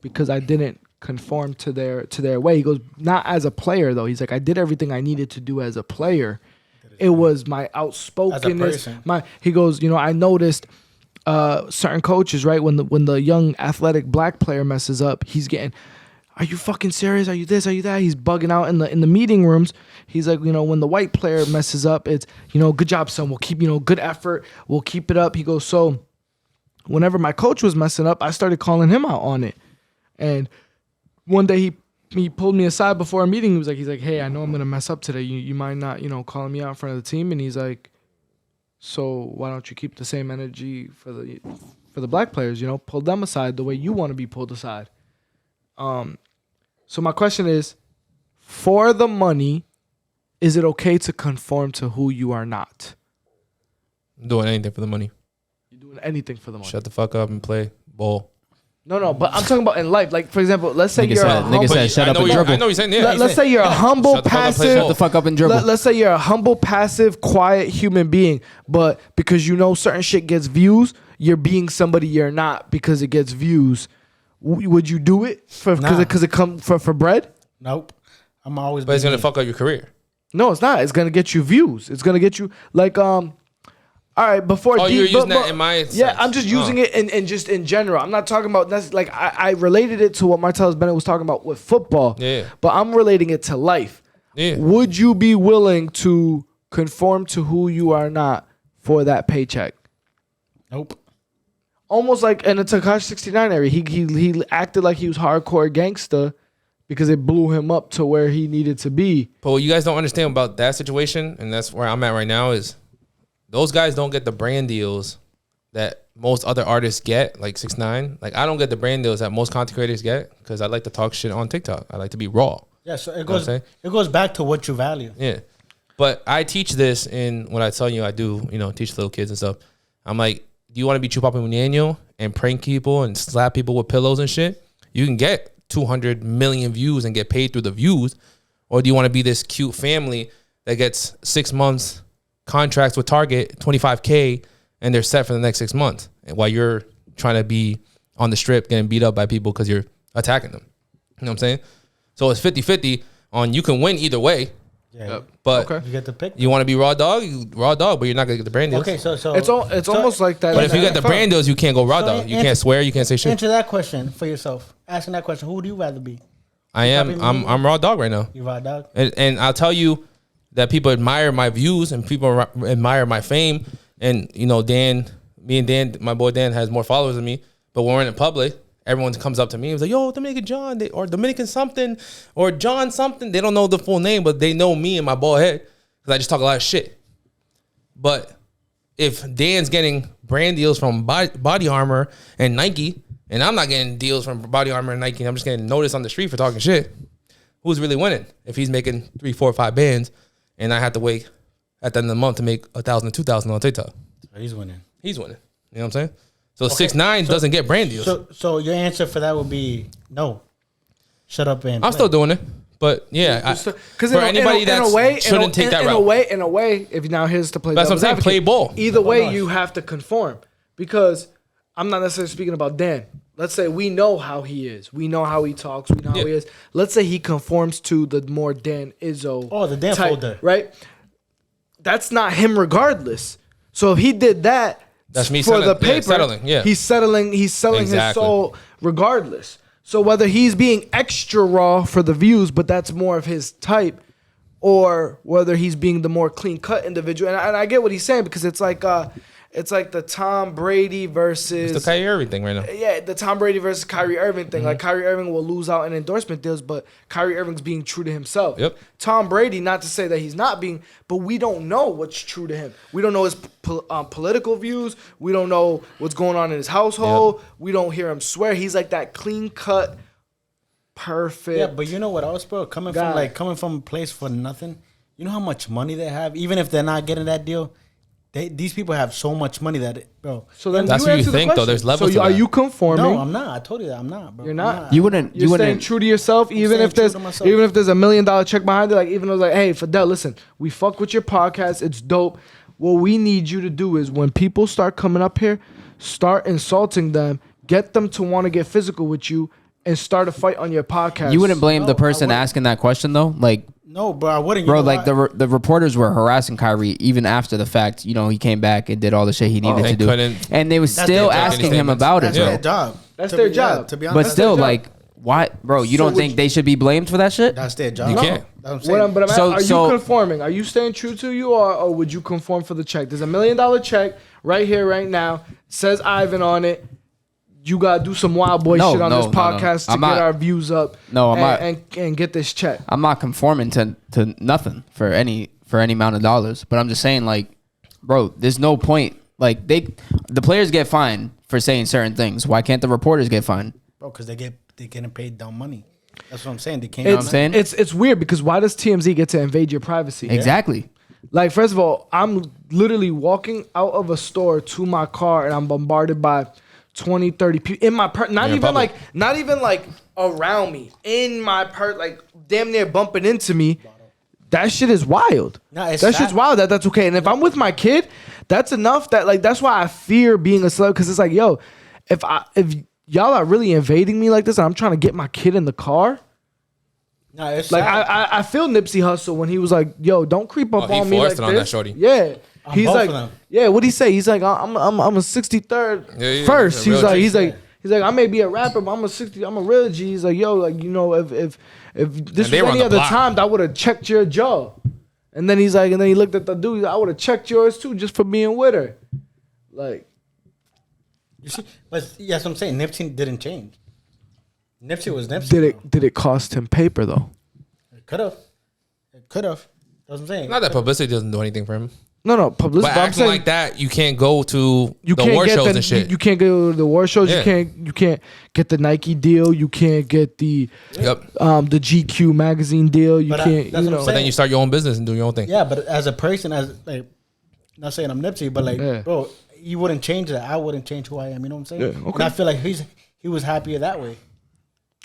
Speaker 2: because I didn't conform to their way. He goes, not as a player though. He's like, I did everything I needed to do as a player. It was my outspokenness.
Speaker 4: person.
Speaker 2: He goes, you know, I noticed certain coaches, right, when the young athletic black player messes up, he's getting, are you fucking serious? Are you this? Are you that? He's bugging out in the meeting rooms. He's like, when the white player messes up, it's, good job, son. We'll keep, good effort. We'll keep it up. He goes, so whenever my coach was messing up, I started calling him out on it. And one day he pulled me aside before a meeting. He was like, hey, I know I'm going to mess up today. You mind not, calling me out in front of the team? And he's like, so why don't you keep the same energy for the black players, pull them aside the way you want to be pulled aside. So my question is, for the money, is it okay to conform to who you are not?
Speaker 5: I'm doing anything for the money.
Speaker 2: You're doing anything for the money.
Speaker 5: Shut the fuck up and play ball.
Speaker 2: No, but I'm talking about in life. Like, for example, let's say you're a humble...
Speaker 3: said, shut up and dribble.
Speaker 5: I know what you're saying. Yeah,
Speaker 2: Let's say you're a humble,
Speaker 5: Shut the fuck up, play
Speaker 2: passive...
Speaker 5: ball.
Speaker 3: Shut the fuck up and dribble.
Speaker 2: Let's say you're a humble, passive, quiet human being, but because certain shit gets views, you're being somebody you're not because it gets views. Would you do it because it come for bread?
Speaker 4: Nope. I'm always.
Speaker 5: But it's
Speaker 4: being
Speaker 5: gonna
Speaker 4: me.
Speaker 5: fuck up your career.
Speaker 2: No, it's not. It's gonna get you views. It's gonna get you like All right, before.
Speaker 5: Oh, you're using that in my
Speaker 2: Yeah,
Speaker 5: sense.
Speaker 2: I'm just using it in just in general. I'm not talking about that's like I related it to what Martellus Bennett was talking about with football.
Speaker 5: Yeah.
Speaker 2: But I'm relating it to life.
Speaker 5: Yeah.
Speaker 2: Would you be willing to conform to who you are not for that paycheck?
Speaker 4: Nope.
Speaker 2: Almost like in the Tekashi 69 area, he acted like he was hardcore gangster because it blew him up to where he needed to be.
Speaker 5: But what you guys don't understand about that situation, and that's where I'm at right now, is those guys don't get the brand deals that most other artists get, like 6ix9ine. Like, I don't get the brand deals that most content creators get because I like to talk shit on TikTok. I like to be raw.
Speaker 4: Yeah, so
Speaker 5: what I'm saying?
Speaker 4: it goes back to what you value.
Speaker 5: Yeah. But I teach this in what I tell you I do, teach little kids and stuff. I'm like, do you want to be Chupapi Muñeño and prank people and slap people with pillows and shit? You can get 200 million views and get paid through the views. Or do you want to be this cute family that gets 6 months contracts with Target, $25K, and they're set for the next 6 months while you're trying to be on the strip getting beat up by people because you're attacking them. You know what I'm saying? So it's 50-50 on you can win either way.
Speaker 4: Yeah.
Speaker 5: But
Speaker 2: Okay.
Speaker 4: You get the pick.
Speaker 5: you want to be raw dog, but you're not gonna get the brand deals.
Speaker 4: Okay, so
Speaker 2: It's almost like that.
Speaker 5: But if you get the brand deals, you can't go raw
Speaker 4: So
Speaker 5: dog. You
Speaker 4: answer-
Speaker 5: can't swear. You can't say shit.
Speaker 4: Answer that question for yourself. Asking that question, who would you rather be?
Speaker 5: I'm raw dog right now,
Speaker 4: You raw dog?
Speaker 5: and I'll tell you that people admire my views and people admire my fame. And me and Dan, my boy Dan has more followers than me. But when we're in public, everyone comes up to me and is like, "Yo, Dominican John," or Dominican something, or John something. They don't know the full name, but they know me and my bald head because I just talk a lot of shit. But if Dan's getting brand deals from Body Armor and Nike, and I'm not getting deals from Body Armor and Nike, and I'm just getting noticed on the street for talking shit, who's really winning? If he's making 3, 4, 5 bands, and I have to wait at the end of the month to make 1,000 to 2,000 on TikTok,
Speaker 4: He's winning.
Speaker 5: he's winning. You know what I'm saying? So 6ix9ine doesn't get brand deals.
Speaker 4: So your answer for that would be no. Shut up and
Speaker 5: I'm
Speaker 4: play.
Speaker 5: still doing it, but yeah,
Speaker 2: Because
Speaker 5: for anybody that shouldn't take that route.
Speaker 2: In a way, if now here's to play.
Speaker 5: That's what I'm
Speaker 2: devil's
Speaker 5: saying,
Speaker 2: advocate,
Speaker 5: play ball.
Speaker 2: Either way, you have to conform because I'm not necessarily speaking about Dan. Let's say we know how he is. We know how he talks. We know how he is. Let's say he conforms to the more Dan Izzo.
Speaker 4: Oh, the Dan
Speaker 2: type,
Speaker 4: folder.
Speaker 2: right? That's not him, regardless. So if he did that,
Speaker 5: That's me
Speaker 2: for the
Speaker 5: settling- yeah,
Speaker 2: paper.
Speaker 5: settling, yeah.
Speaker 2: He's selling his
Speaker 5: Exactly.
Speaker 2: soul regardless. So whether he's being extra raw for the views, but that's more of his type, or whether he's being the more clean cut individual, and I get what he's saying because it's like the Tom Brady versus
Speaker 5: It's the Kyrie Irving thing right now.
Speaker 2: yeah, the Tom Brady versus Kyrie Irving thing.
Speaker 5: Mm-hmm.
Speaker 2: Like Kyrie Irving will lose out in endorsement deals, but Kyrie Irving's being true to himself.
Speaker 5: Yep.
Speaker 2: Tom Brady, not to say that he's not being, but we don't know what's true to him. We don't know his political views. We don't know what's going on in his household.
Speaker 5: Yep.
Speaker 2: We don't hear him swear. He's like that clean cut, perfect.
Speaker 4: Yeah, but you know what else, bro? Coming from a place for nothing. You know how much money they have, even if they're not getting that deal. These people have so much money that bro.
Speaker 2: So then
Speaker 5: That's what you
Speaker 2: answer the
Speaker 5: think, though.
Speaker 2: question.
Speaker 5: There's levels
Speaker 2: So
Speaker 5: to
Speaker 2: are
Speaker 5: that.
Speaker 2: you conforming?
Speaker 4: No, I'm not. I told you that I'm not, bro.
Speaker 2: You're
Speaker 4: I'm
Speaker 2: not.
Speaker 3: You wouldn't.
Speaker 2: You're staying true to yourself, even
Speaker 4: staying
Speaker 2: if there's
Speaker 4: true to myself.
Speaker 2: even if there's $1 million check behind it. Like even though it's like, hey, Fidel, listen, we fuck with your podcast. It's dope. What we need you to do is when people start coming up here, start insulting them, get them to want to get physical with you, and start a fight on your podcast.
Speaker 3: You wouldn't blame
Speaker 4: No,
Speaker 3: the
Speaker 4: I
Speaker 3: person
Speaker 4: wouldn't.
Speaker 3: asking that question though, like.
Speaker 4: No, bro, I wouldn't.
Speaker 3: Bro,
Speaker 4: You know
Speaker 3: like
Speaker 4: why?
Speaker 3: the reporters were harassing Kyrie even after the fact. You know, he came back and did all the shit he needed
Speaker 5: They
Speaker 3: to do,
Speaker 5: couldn't-
Speaker 3: and they was
Speaker 4: That's
Speaker 3: still
Speaker 4: their job.
Speaker 3: asking him about it,
Speaker 4: That's
Speaker 3: bro.
Speaker 4: their job.
Speaker 2: That's
Speaker 4: To
Speaker 2: their
Speaker 4: be-
Speaker 2: job.
Speaker 4: to be honest,
Speaker 3: But
Speaker 4: that's
Speaker 3: still,
Speaker 2: their job.
Speaker 3: like, Why, bro? You
Speaker 2: So
Speaker 3: don't
Speaker 2: would
Speaker 3: think
Speaker 2: you-
Speaker 3: they should be blamed for that shit?
Speaker 4: That's their job.
Speaker 5: You can't.
Speaker 4: That's what I'm saying.
Speaker 2: But
Speaker 3: So-
Speaker 2: are
Speaker 3: so-
Speaker 2: you conforming? Are you staying true to you, or would you conform for the check? There's $1 million check right here, right now. Says Ivan on it. You gotta do some wild boy
Speaker 3: No,
Speaker 2: shit on
Speaker 3: no,
Speaker 2: this
Speaker 3: no, no.
Speaker 2: podcast to
Speaker 3: I'm
Speaker 2: get
Speaker 3: not-
Speaker 2: our views up.
Speaker 3: No, I'm not.
Speaker 2: and get this check.
Speaker 3: I'm not conforming to nothing for any amount of dollars. But I'm just saying, like, bro, there's no point. Like, the players get fined for saying certain things. Why can't the reporters get fined?
Speaker 4: Bro, because they're getting paid dumb money. That's what I'm saying. They can't.
Speaker 3: know what I'm saying?
Speaker 2: It's weird because why does TMZ get to invade your privacy?
Speaker 3: Exactly.
Speaker 2: Like, first of all, I'm literally walking out of a store to my car and I'm bombarded by 20, 30 people in my purse. Not even like around me. In my purse, like damn near bumping into me. That shit is wild.
Speaker 4: No, it's
Speaker 2: that
Speaker 4: sad.
Speaker 2: shit's wild. That's okay. And if I'm with my kid, that's enough. That's why I fear being a celeb, because it's like, yo, if y'all are really invading me like this and I'm trying to get my kid in the car.
Speaker 4: No, it's
Speaker 2: Like
Speaker 4: sad.
Speaker 2: I feel Nipsey Hussle when he was like, "Yo, don't creep up
Speaker 5: he
Speaker 2: on me like
Speaker 5: forced it on
Speaker 2: this."
Speaker 5: that shorty.
Speaker 2: Yeah,
Speaker 4: On
Speaker 2: he's
Speaker 4: both
Speaker 2: like,
Speaker 4: of them.
Speaker 2: yeah. What'd he say? He's like, I'm a 63rd
Speaker 5: Yeah,
Speaker 2: first.
Speaker 5: he's a real
Speaker 2: He's
Speaker 5: G.
Speaker 2: like, I may be a rapper, but I'm a real G. He's like, yo, like if this was
Speaker 5: they were on
Speaker 2: any
Speaker 5: the
Speaker 2: other
Speaker 5: block.
Speaker 2: time, I would have checked your jaw. And then he's like, and then he looked at the dude. He's like, I would have checked yours too, just for being with her. Like,
Speaker 4: You see, but that's what I'm saying. Nipsey didn't change. Nipsey was Nipsey.
Speaker 2: did it cost him paper though?
Speaker 4: It could have. It could have. That's what I'm saying.
Speaker 5: Not that publicity doesn't do anything for him.
Speaker 2: No, publicity.
Speaker 5: But
Speaker 2: But I'm
Speaker 5: acting
Speaker 2: saying
Speaker 5: like that, you can't go to
Speaker 2: you
Speaker 5: the
Speaker 2: can't
Speaker 5: war
Speaker 2: get
Speaker 5: shows
Speaker 2: the,
Speaker 5: and shit.
Speaker 2: You can't go to the war shows.
Speaker 5: Yeah.
Speaker 2: You can't get the Nike deal. You can't get the
Speaker 5: Yep.
Speaker 2: the GQ magazine deal. You
Speaker 4: But
Speaker 2: can't.
Speaker 4: that's
Speaker 2: You
Speaker 4: what I'm
Speaker 2: know.
Speaker 5: But then you start your own business and do your own thing.
Speaker 4: Yeah, but as a person, as like, not saying I'm Nipsey, but like,
Speaker 2: Yeah.
Speaker 4: bro, you wouldn't change that. I wouldn't change who I am. You know what I'm saying?
Speaker 2: Yeah, okay.
Speaker 4: And I feel like he was happier that way.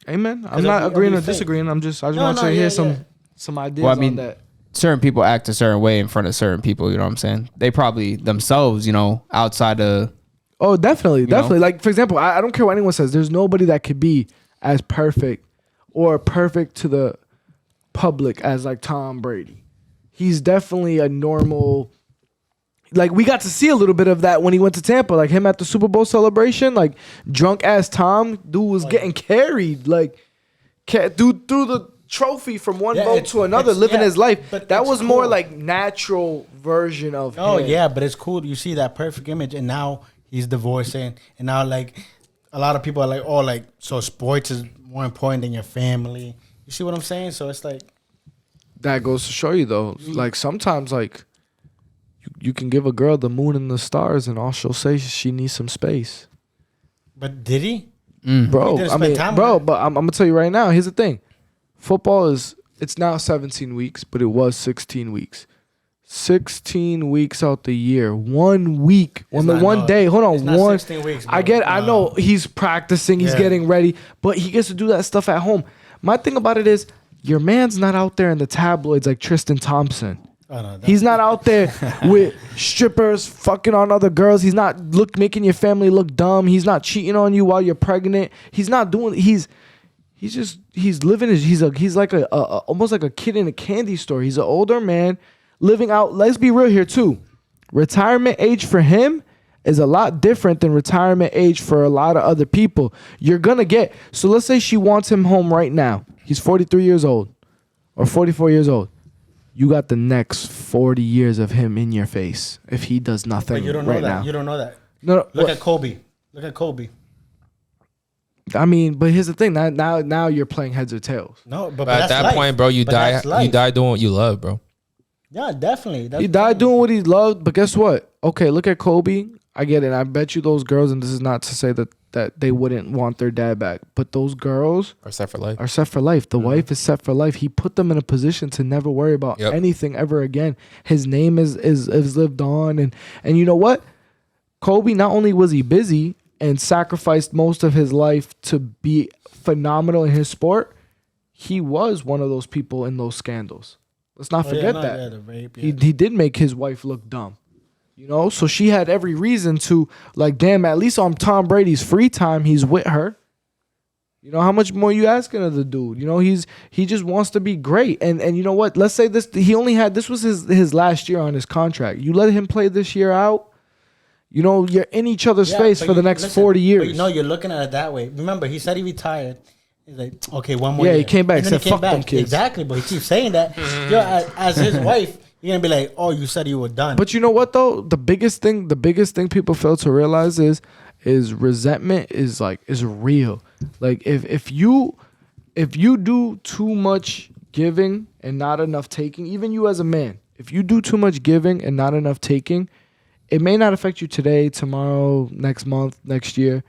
Speaker 2: Amen. I'm
Speaker 4: 'Cause
Speaker 2: not
Speaker 4: I'll be
Speaker 2: agreeing or
Speaker 4: fair.
Speaker 2: disagreeing. I just want
Speaker 4: No,
Speaker 2: to hear
Speaker 4: yeah,
Speaker 2: some
Speaker 4: yeah.
Speaker 2: some ideas
Speaker 3: Well, I mean,
Speaker 2: on that.
Speaker 3: certain people act a certain way in front of certain people. You know what I'm saying? They probably themselves, outside of.
Speaker 2: Oh, definitely.
Speaker 3: know?
Speaker 2: Like, for example, I don't care what anyone says. There's nobody that could be as perfect or perfect to the public as like Tom Brady. He's definitely a normal. Like, we got to see a little bit of that when he went to Tampa. Like, him at the Super Bowl celebration, like, drunk ass Tom, dude was getting carried. Like, dude threw the trophy from one
Speaker 4: Yeah,
Speaker 2: boat to another,
Speaker 4: it's-
Speaker 2: living
Speaker 4: yeah,
Speaker 2: his life.
Speaker 4: but
Speaker 2: That
Speaker 4: it's
Speaker 2: was more
Speaker 4: cool.
Speaker 2: like natural version of
Speaker 4: Oh
Speaker 2: him.
Speaker 4: yeah, but it's cool. You see that perfect image, and now he's divorcing, and now like a lot of people are like, oh, like so sports is more important than your family. You see what I'm saying? So it's like,
Speaker 2: That goes to show you though, like sometimes like you can give a girl the moon and the stars and all she'll say is she needs some space.
Speaker 4: but did he?
Speaker 2: Bro,
Speaker 4: didn't
Speaker 2: I
Speaker 4: spend
Speaker 2: mean,
Speaker 4: time with
Speaker 2: bro,
Speaker 4: her.
Speaker 2: but I'm gonna tell you right now, here's the thing. Football it's now 17 weeks, but it was 16 weeks. 16 weeks out the year. 1 week.
Speaker 4: It's not-
Speaker 2: One
Speaker 4: no,
Speaker 2: day. Hold
Speaker 4: it's
Speaker 2: on.
Speaker 4: not
Speaker 2: One
Speaker 4: 16 weeks,
Speaker 2: I
Speaker 4: bro.
Speaker 2: I
Speaker 4: No.
Speaker 2: know he's practicing, he's
Speaker 4: Yeah.
Speaker 2: getting ready, but he gets to do that stuff at home. My thing about it is your man's not out there in the tabloids like Tristan Thompson.
Speaker 4: Oh, no,
Speaker 2: He's not out there with strippers fucking on other girls. He's not making your family look dumb. He's not cheating on you while you're pregnant. He's not doing. He's living his. He's like a almost like a kid in a candy store. He's an older man living out. Let's be real here too. Retirement age for him is a lot different than retirement age for a lot of other people. You're gonna get. So let's say she wants him home right now. He's 43 years old or 44 years old. You got the next 40 years of him in your face if he does nothing
Speaker 4: But you don't know
Speaker 2: right
Speaker 4: that.
Speaker 2: now.
Speaker 4: You don't know that.
Speaker 2: No,
Speaker 4: Look
Speaker 2: what-
Speaker 4: at Kobe. Look at Kobe.
Speaker 2: I mean, but here's the thing. Now you're playing heads or tails.
Speaker 4: No, but
Speaker 5: But at
Speaker 4: that's
Speaker 5: that
Speaker 4: life.
Speaker 5: point, bro, you
Speaker 4: But
Speaker 5: die.
Speaker 4: that's
Speaker 5: You
Speaker 4: life.
Speaker 5: die doing what you love, bro.
Speaker 4: Yeah, definitely. That's
Speaker 2: He died doing what he loved, but guess what? Okay, look at Kobe. I get it. I bet you those girls, and this is not to say that they wouldn't want their dad back, but those girls
Speaker 5: Or set for life.
Speaker 2: are set for life. The wife is set for life. He put them in a position to never worry about
Speaker 5: Yep.
Speaker 2: anything ever again. His name is lived on, and you know what? Kobe, not only was he busy and sacrificed most of his life to be phenomenal in his sport, he was one of those people in those scandals. Let's not forget that.
Speaker 4: Yeah, the rape,
Speaker 2: He did make his wife look dumb. You know, so she had every reason to like, damn, at least on Tom Brady's free time, he's with her. You know, how much more you asking of the dude? You know, he just wants to be great. And you know what? Let's say this this was his last year on his contract. You let him play this year out, you know, you're in each other's
Speaker 4: Yeah,
Speaker 2: face
Speaker 4: but
Speaker 2: for the
Speaker 4: you-
Speaker 2: next
Speaker 4: listen,
Speaker 2: 40 years.
Speaker 4: But you're looking at it that way. Remember, he said he retired, He's like, okay, one more
Speaker 2: Yeah,
Speaker 4: year.
Speaker 2: he came back,
Speaker 4: And then
Speaker 2: said, "Fuck them kids."
Speaker 4: Exactly, but he keeps saying that. Yo, as his wife, you're gonna be like, oh, you said you were done.
Speaker 2: But you know what though? The biggest thing people fail to realize is resentment is real. Like if you do too much giving and not enough taking, even you as a man, if you do too much giving and not enough taking, it may not affect you today, tomorrow, next month, next year.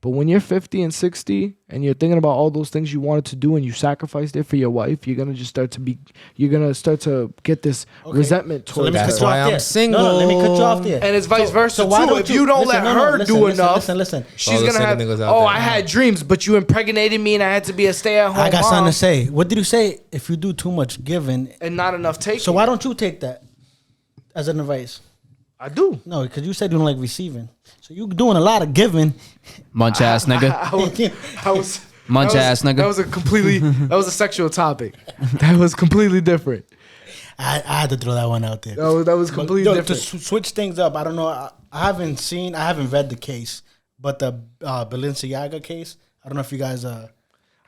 Speaker 2: But when you're 50 and 60 and you're thinking about all those things you wanted to do and you sacrificed it for your wife, you're gonna start to get this resentment
Speaker 4: So let
Speaker 2: towards
Speaker 4: me
Speaker 2: her.
Speaker 5: That's
Speaker 4: cut you
Speaker 5: why
Speaker 4: off
Speaker 5: I'm
Speaker 4: there.
Speaker 5: single.
Speaker 4: No, let me cut you off there.
Speaker 2: And it's vice versa
Speaker 4: why
Speaker 2: too.
Speaker 4: don't
Speaker 2: If you don't
Speaker 4: listen,
Speaker 2: let her do enough,
Speaker 4: Listen.
Speaker 2: she's
Speaker 5: All the
Speaker 2: gonna
Speaker 5: single
Speaker 2: have.
Speaker 5: niggas out
Speaker 2: Oh,
Speaker 5: there.
Speaker 2: I had dreams, but you impregnated me, and I had to be a stay-at-home
Speaker 4: I got
Speaker 2: mom
Speaker 4: something to say. What did you say? If you do too much giving,
Speaker 2: and not enough taking.
Speaker 4: so why don't you take that as an advice?
Speaker 2: I do?
Speaker 4: No, because you said you don't like receiving. So you doing a lot of giving.
Speaker 3: Munch ass nigga.
Speaker 2: I was
Speaker 3: Munch ass nigga.
Speaker 2: That was a sexual topic. That was completely different.
Speaker 4: I had to throw that one out there.
Speaker 2: That was completely
Speaker 4: Yo,
Speaker 2: different.
Speaker 4: to switch things up, I don't know. I haven't read the case, but the Balenciaga case. I don't know if you guys.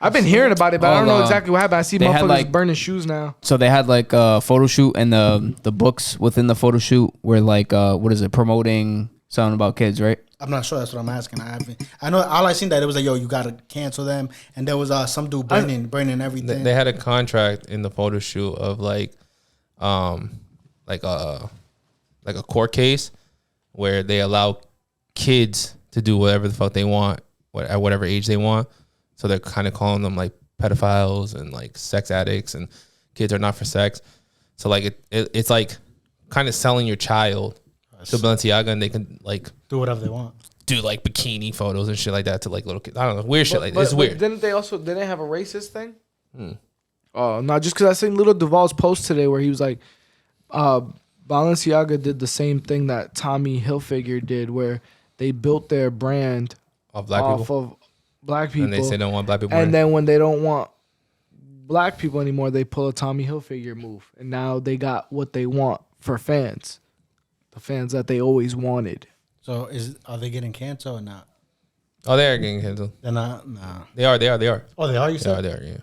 Speaker 2: I've been hearing about it, but I don't know exactly what happened. I see
Speaker 3: they had,
Speaker 2: motherfuckers
Speaker 3: like-
Speaker 2: burning shoes now.
Speaker 3: So they had like a photo shoot, and the books within the photo shoot were like what is it, promoting something about kids, right?
Speaker 4: I'm not sure. That's what I'm asking. I know. All I seen that it was like, yo, you gotta cancel them, and there was some dude burning everything.
Speaker 5: They had a contract in the photo shoot of like a court case where they allow kids to do whatever the fuck they want at whatever age they want. So they're kind of calling them like pedophiles and like sex addicts, and kids are not for sex. So like it's like kind of selling your child to Balenciaga, and they can like
Speaker 4: do whatever they want.
Speaker 5: do like bikini photos and shit like that to like little kids. I don't know, weird shit like that. It's weird.
Speaker 2: Didn't they have a racist thing? Oh, no, just because I seen Little Duval's post today where he was like, Balenciaga did the same thing that Tommy Hilfiger did, where they built their brand
Speaker 5: Of black
Speaker 2: off
Speaker 5: people,
Speaker 2: of black people.
Speaker 5: and they say they don't want black people.
Speaker 2: And then when they don't want black people anymore, they pull a Tommy Hilfiger move. And now they got what they want for fans. The fans that they always wanted.
Speaker 4: So are they getting canceled or not?
Speaker 5: Oh, they are getting canceled.
Speaker 4: They're not. Nah.
Speaker 5: They are.
Speaker 4: Oh, they are. You said.
Speaker 5: They are. Yeah.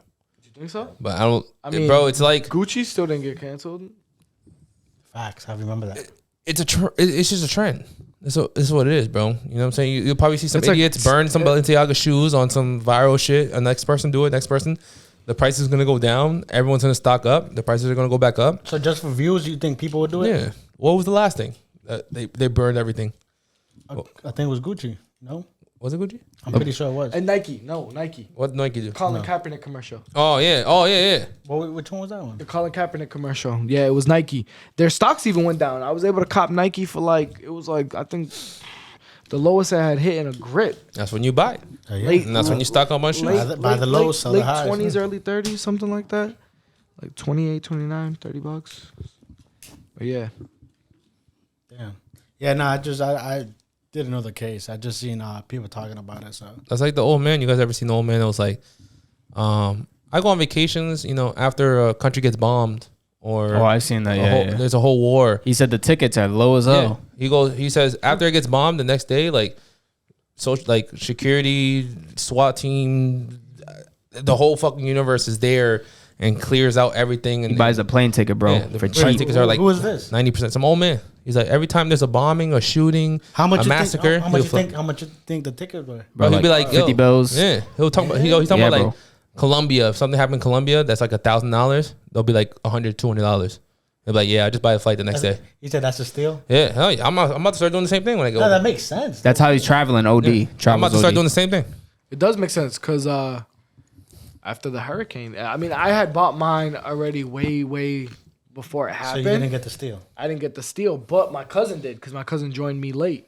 Speaker 2: You think so?
Speaker 5: But I don't.
Speaker 2: I mean,
Speaker 5: bro, it's like
Speaker 2: Gucci still didn't get canceled.
Speaker 4: Facts. I remember that.
Speaker 5: it's just a trend. This is what it is, bro. You know what I'm saying? You'll probably see some
Speaker 2: It's like-
Speaker 5: idiots burn some Balenciaga shoes on some viral shit. A next person do it. Next person, the price is gonna go down. Everyone's gonna stock up. The prices are gonna go back up.
Speaker 4: So just for views, you think people would do it?
Speaker 5: Yeah. What was the last thing? They burned everything.
Speaker 4: I think it was Gucci. No,
Speaker 5: Was it Gucci?
Speaker 4: I'm pretty sure it was.
Speaker 2: And Nike. No, Nike.
Speaker 5: What did Nike do?
Speaker 2: Colin Kaepernick commercial.
Speaker 5: Oh yeah.
Speaker 4: Well, which one was that one?
Speaker 2: The Colin Kaepernick commercial. Yeah, it was Nike. Their stocks even went down. I was able to cop Nike for I think the lowest I had hit in a grip.
Speaker 5: That's when you buy it.
Speaker 2: Late-
Speaker 5: And that's when you stock up on shoes.
Speaker 4: Buy the lows, sell the
Speaker 2: late
Speaker 4: highs.
Speaker 2: 20s, early 30s, something like that. Like 28, 29, $30. But yeah.
Speaker 4: Damn. Yeah, no, I didn't know the case. I just seen people talking about it. So
Speaker 5: That's like the old man. You guys ever seen the old man that was like, I go on vacations, after a country gets bombed or
Speaker 3: Oh, I've seen that. Yeah.
Speaker 5: there's a whole war.
Speaker 3: He said the tickets are low as
Speaker 5: Yeah.
Speaker 3: hell.
Speaker 5: He says after it gets bombed the next day, like security, SWAT team, the whole fucking universe is there and clears out everything. And
Speaker 3: He buys a plane ticket, bro,
Speaker 5: yeah, the
Speaker 3: for
Speaker 5: plane
Speaker 3: cheap.
Speaker 5: tickets are like
Speaker 4: who is this?
Speaker 5: 90%. Some old man. He's like, every time there's a bombing, a shooting,
Speaker 4: How much
Speaker 5: a
Speaker 4: you
Speaker 5: massacre,
Speaker 4: think? How much
Speaker 5: he'll
Speaker 4: you
Speaker 5: fly-
Speaker 4: think? How much you think the tickets were?
Speaker 5: Bro, he'll be like,
Speaker 3: 50
Speaker 5: yo,
Speaker 3: bills.
Speaker 5: Yeah, he'll talk about. He's talking
Speaker 3: Yeah,
Speaker 5: about
Speaker 3: bro.
Speaker 5: like Colombia. If something happened in Colombia, that's like $1,000. They'll be like $100, $200. He'll be like, yeah, I just buy a flight the next day.
Speaker 4: He said that's a steal.
Speaker 5: Yeah, hell yeah. I'm about to start doing the same thing when I go.
Speaker 4: No, that makes sense.
Speaker 3: That's how he's traveling. OD.
Speaker 5: I'm
Speaker 3: Travels
Speaker 5: about to start
Speaker 3: OD.
Speaker 5: doing the same thing.
Speaker 2: It does make sense because after the hurricane, I mean, I had bought mine already way before it
Speaker 4: So
Speaker 2: happened.
Speaker 4: you didn't get the steal.
Speaker 2: I didn't get the steal, but my cousin did because my cousin joined me late.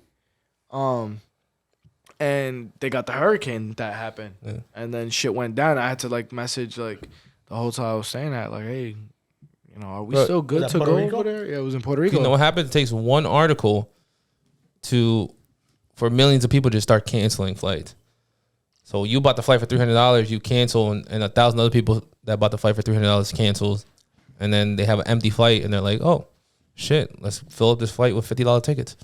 Speaker 2: And they got the hurricane that happened, and then shit went down. I had to message the hotel I was staying at, hey, are we
Speaker 5: Bro,
Speaker 2: still good
Speaker 4: was
Speaker 2: to
Speaker 4: that
Speaker 2: go
Speaker 4: Puerto Rico?
Speaker 2: over there? Yeah, it was in Puerto Rico.
Speaker 5: You know what happens? It takes one article for millions of people to start canceling flights. So you bought the flight for $300, you cancel, and 1,000 other people that bought the flight for $300 cancels, and then they have an empty flight, and they're like, oh, shit, let's fill up this flight with $50 tickets,